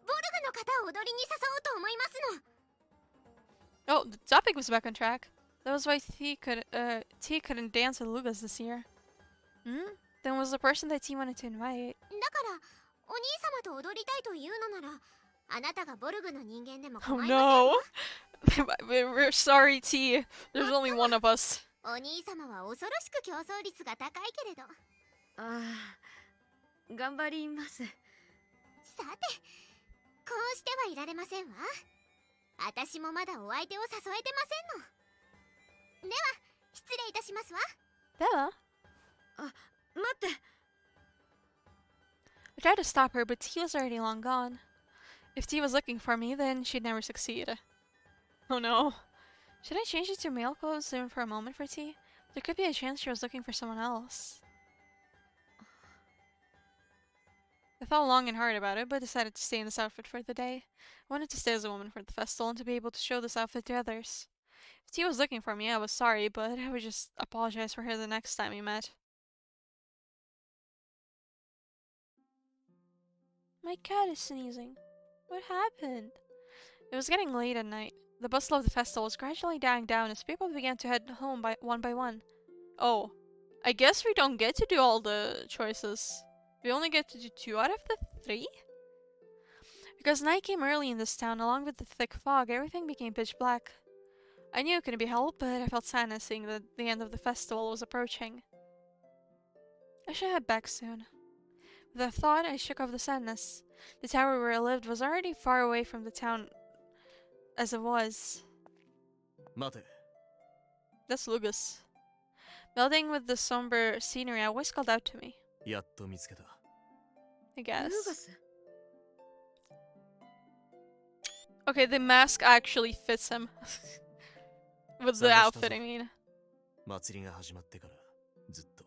グの方を踊りに誘おうと思いますの。 Oh, the topic was back on track. That was why T couldn't dance with Lugas this year. Then was the person that T wanted to invite. だからお兄様と踊りたいというのなら、あなたがボルグの人間でも Oh 構いませんわ。 no! We're sorry, T. There's only one of us. お兄様は恐ろしく競争率が高いけれど。ああ、頑張ります。さて、こうしてはいられませんわ。私もまだお相手を誘えてませんの。では、失礼いたしますわ。では？あ、待って。I tried to stop her, but T was already long gone. If T was looking for me, then she'd never succeed. Oh no. Should I change it to male clothes even for a moment for T? There could be a chance she was looking for someone else. I thought long and hard about it, but decided to stay in this outfit for the day. I wanted to stay as a woman for the festival and to be able to show this outfit to others. If T was looking for me, I was sorry, but I would just apologize for her the next time we met. My cat is sneezing. What happened? It was getting late at night. The bustle of the festival was gradually dying down as people began to head home by one. Oh, I guess we don't get to do all the choices. We only get to do 2 out of the 3? Because night came early in this town, along with the thick fog, everything became pitch black. I knew it couldn't be helped, but I felt sadness seeing that the end of the festival was approaching. I should head back soon. With that thought, I shook off the sadness. The tower where I lived was already far away from the town as it was. 待て。 That's Lugas. Melding with the somber scenery, a voice called out to me. やっと見つけた。 I guess. ルーガス。 Okay, the mask actually fits him. With the outfit, I mean. 祭りが始まってからずっと。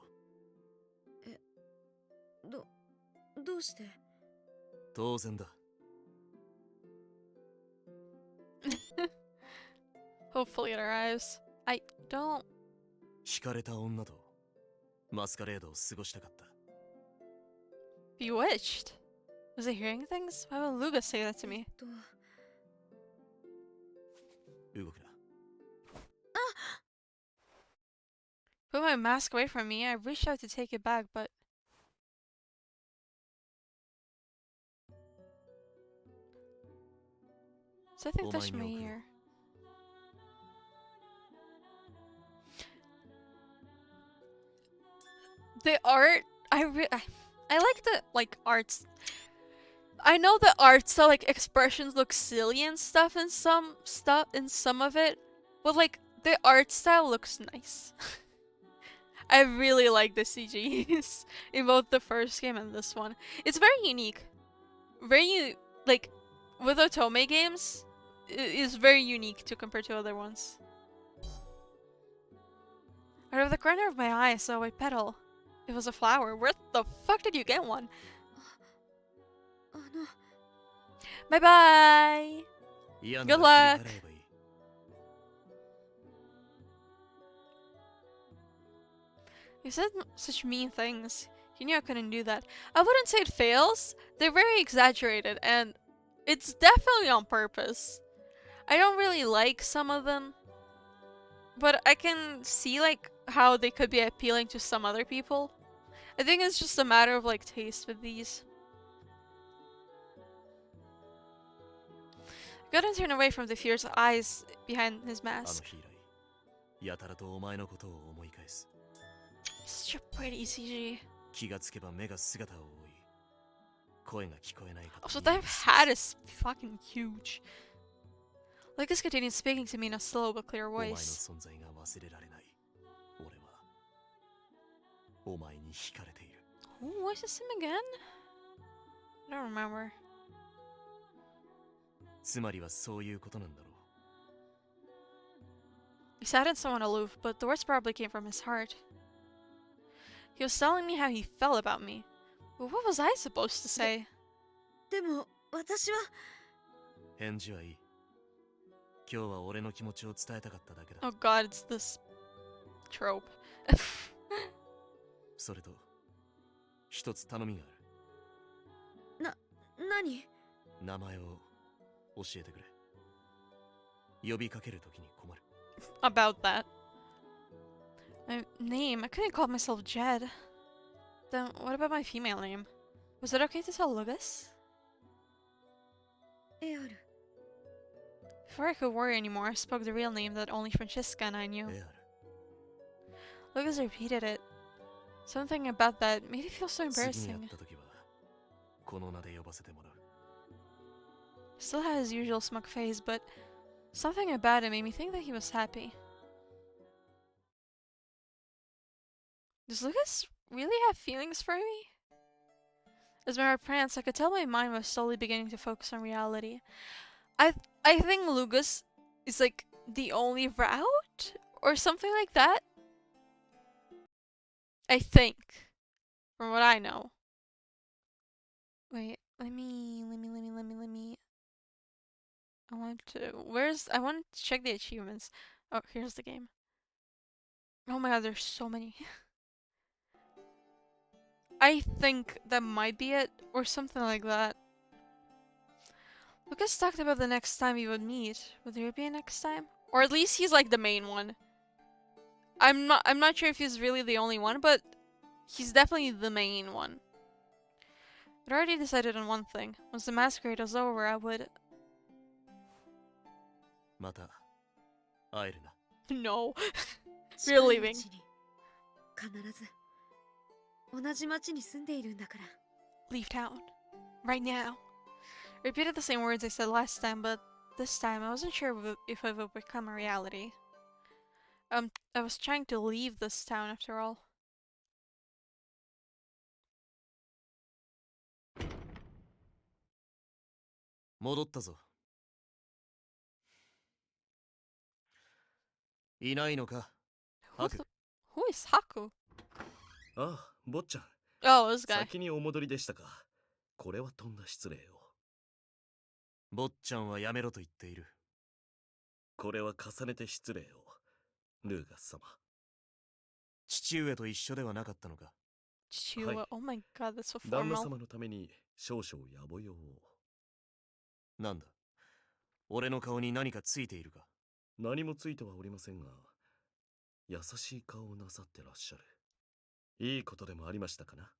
どうして？当然だ。Hopefully it arrives. I don't... 惹かれた女とマスカレードを過ごしたかった。Bewitched? Was I hearing things? Why would Lugas say that to me? 動くな。 Put my mask away from me. I reached out to take it back, but... Something touched my ear. The art, I like the arts. I know the art style, expressions look silly and stuff in some of it, but the art style looks nice. I really like the CGs in both the first game and this one. It's very unique. With Otome games, it's very unique to compare to other ones. Out of the corner of my eye, I saw a white petal. It was a flower. Where the fuck did you get one? Bye bye! Good luck! You said such mean things. You knew I couldn't do that. I wouldn't say it fails. They're very exaggerated, and it's definitely on purpose. I don't really like some of them, but I can see how they could be appealing to some other people. I think it's just a matter of taste with these. I couldn't turn away from the fierce eyes behind his mask. Such a pretty CG. Also, that hat is fucking huge. Lucas continued speaking to me in a slow but clear voice. Who voices him again? I don't remember. He sounded somewhat aloof, but the words probably came from his heart. He was telling me how he felt about me. What was I supposed to say? でも私は返事はいい。今日は俺の気持ちを伝えたかっただけだ。 Oh god, it's this trope. それと一つ頼みがある。何？名前を教えてくれ。呼びかけるときに困る。 About that. My name? I couldn't call myself Jed. Then what about my female name? Was it okay to tell Lucas? エアル。 Before I could worry anymore, I spoke the real name that only Francesca and I knew. Lucas repeated it. Something about that made it feel so 次に会っ embarrassing. たときはこの名で呼ばせてもらう。 Still had his usual smug face, but something about it made me think that he was happy. Does Lucas really have feelings for me? As my heart pranced, I could tell my mind was slowly beginning to focus on reality. I think Lucas is like the only route or something like that. I think, from what I know. Wait, let me. I want to check the achievements. Oh, here's the game. Oh my god, there's so many. I think that might be it, or something like that. Lucas talked about the next time we would meet. Would there be a next time? Or at least he's like the main one. I'm not sure if he's really the only one, but he's definitely the main one. I'd already decided on one thing. Once the masquerade was over, I would... また会えるな。 No. You're leaving. 必ず同じ町に住んでいるんだから。 Leave town. Right now. I repeated the same words I said last time, but this time I wasn't sure if it would become a reality. I was trying to leave this town after all. 戻ったぞ。いないのか？ハク。 Who is Haku? ああ、坊ちゃん。 Oh, this guy. 先にお戻りでしたか。これはとんだ失礼を。坊ちゃんはやめろと言っている。これは重ねて失礼を。ルーガス様。父上と一緒ではなかったのか。父上、Oh my god, that's so formal. 旦那様のために少々やぼよを。なんだ、俺の顔に何かついているか。何もついてはおりませんが、優しい顔をなさってらっしゃる。いいことでもありましたかな。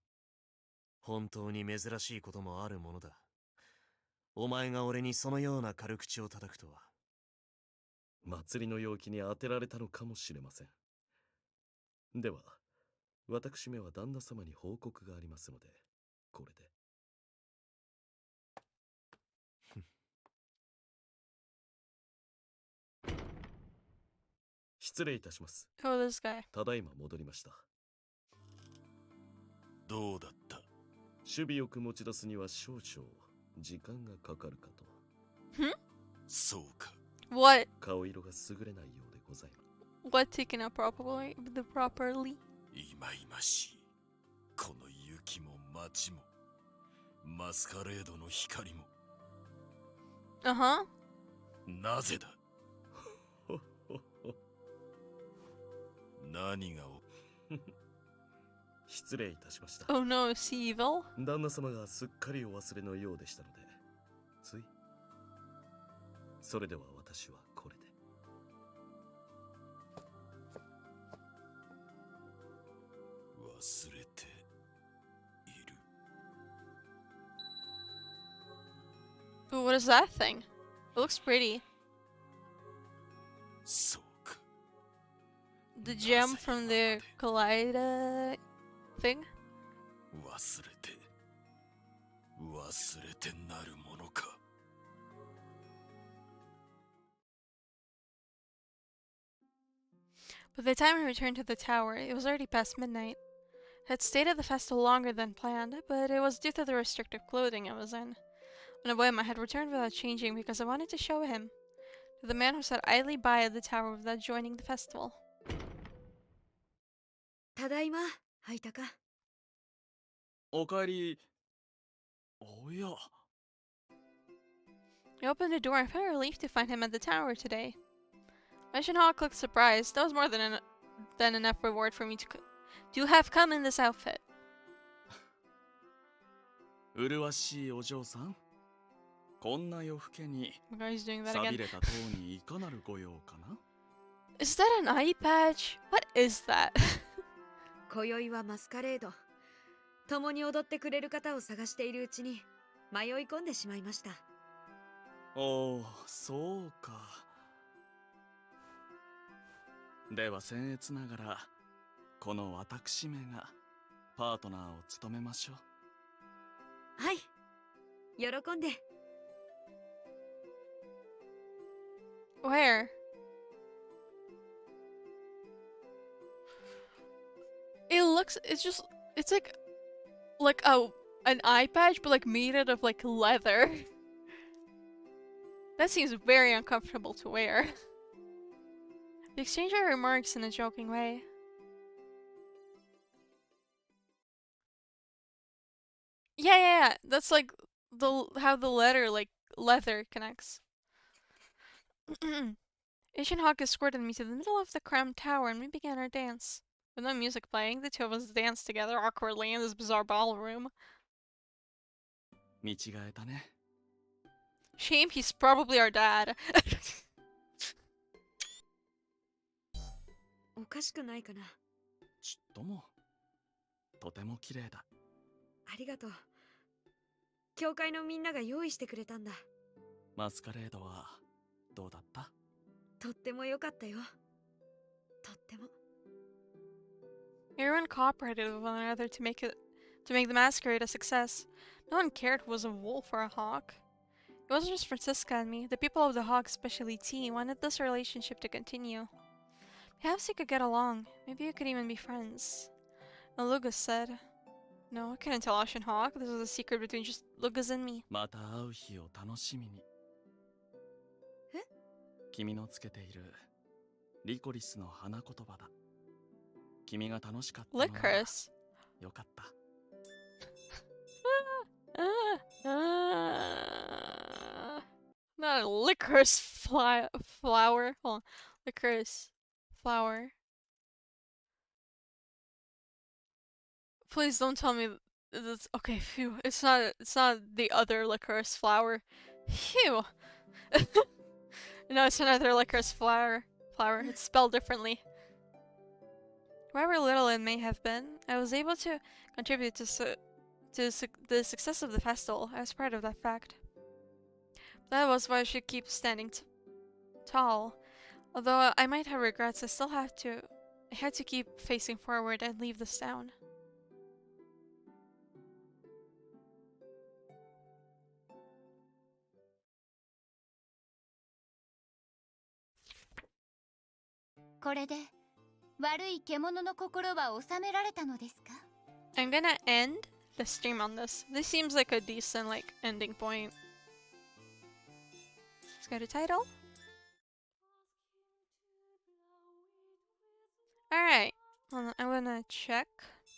本当に珍しいこともあるものだ。お前が俺にそのような軽口を叩くとは。祭りの陽気に当てられたのかもしれません。では、私めは旦那様に報告がありますので、これで。失礼いたします。Oh, this guy. ただいま戻りました。どうだった？守備よく持ち出すには少々時間がかかるかと。そうか。What? 顔色が優れないようでございます。What taken up properly? いまいましい。この雪も街も、マスカレードの光も。Uh-huh. なぜだ？何が失礼いたしました。Oh no, is he evil? 旦那様がすっかりお忘れのようでしたので、つい。それでは私はこれで。忘れている。Ooh, what is that thing? It looks pretty. そうか。The gem from the Collider thing? 忘れてなるものか。By the time I returned to the tower, it was already past midnight. I had stayed at the festival longer than planned, but it was due to the restrictive clothing I was in. On a whim, I had returned without changing because I wanted to show him, to the man who sat idly by at the tower without joining the festival. ただいま、はいたか。おかえり。おや。I opened the door and felt relieved to find him at the tower today. Ashen Hawk looked surprised. That was more than enough reward for me to have come in this outfit. 麗しいお嬢さん。こんな夜更けに Oh my God, he's doing that 錆 again. びれた塔にいかなる御用かな Is that an eye patch? What is that? 今宵はマスカレード。共に踊ってくれる方を探しているうちに迷い込んでしまいました。おお、そうか。では僭越ながらこの私めがパートナーを務めましょう。はい、喜んで。Where? It's like an eye patch, but like made out of like leather. That seems very uncomfortable to wear. They exchange our remarks in a joking way. Yeah. That's like how the leather connects. Ashen Hawk escorted me to the middle of the cramped tower and we began our dance. With no music playing, the two of us danced together awkwardly in this bizarre ballroom. 見違えたね。 Shame he's probably our dad. おかしくないかな。ちっともとても綺麗だ。ありがとう。教会のみんなが用意してくれたんだ。マスカレードはどうだった？とっても良かったよ。とっても。Everyone cooperated with one another to make the masquerade a success. No one cared who was a wolf or a hawk. It wasn't just Francisca and me. The people of the Hawk, especially T, wanted this relationship to continue. Perhaps we could get along. Maybe we could even be friends. And Lugas said, "No, I couldn't tell Ashen Hawk. This was a secret between just Lugas and me." また会う日を楽しみに。え？君のつけているリコリスの花言葉だ。君が楽しかったのは Licorice? よかった。Not a licorice flower. Hold on. Licorice flower. Please don't tell me this. Okay, phew. It's not the other licorice flower. Phew. No, it's another licorice flower. It's spelled differently. However little it may have been, I was able to contribute to the success of the festival. I was proud of that fact. That was why I should keep standing tall. Although I might have regrets, I had to keep facing forward and leave this town. I'm gonna end the stream on this. This seems like a decent ending point. Let's go to title. Alright, I'm gonna check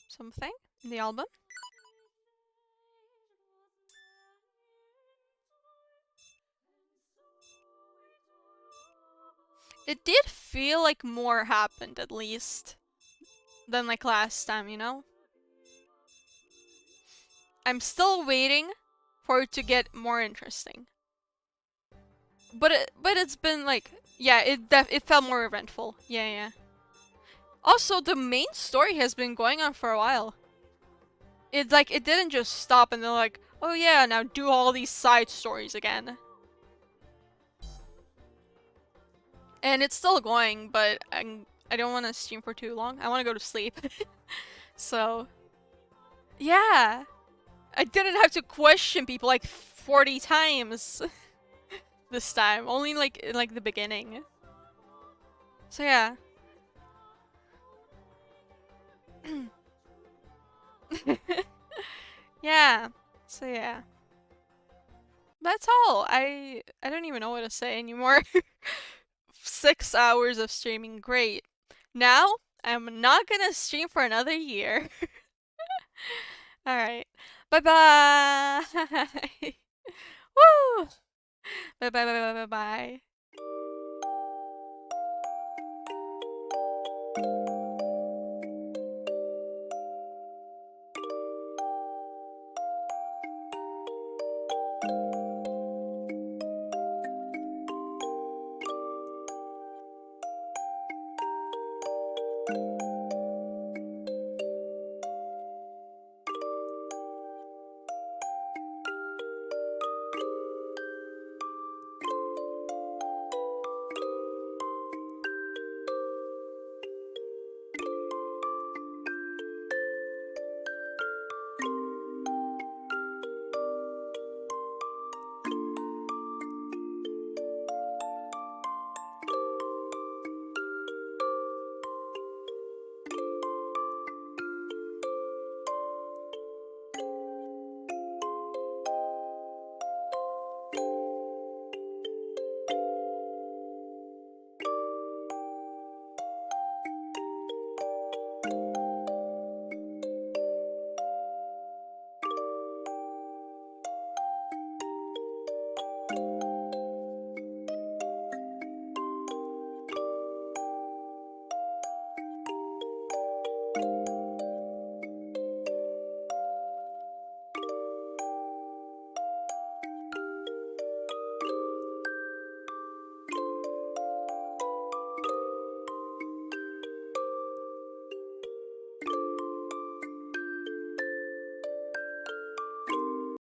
something in the album. It did feel like more happened, at least, than last time, you know? I'm still waiting for it to get more interesting. But it's been yeah, it felt more eventful. Yeah. Also, the main story has been going on for a while. It didn't just stop and they're like, oh yeah, now do all these side stories again. And it's still going, but I don't want to stream for too long. I want to go to sleep. So, yeah. I didn't have to question people 40 times this time. Only in the beginning. So yeah. Yeah. So yeah. That's all. I don't even know what to say anymore. 6 hours of streaming, great. Now, I'm not gonna stream for another year. Alright. Bye-bye! Woo! Bye-bye.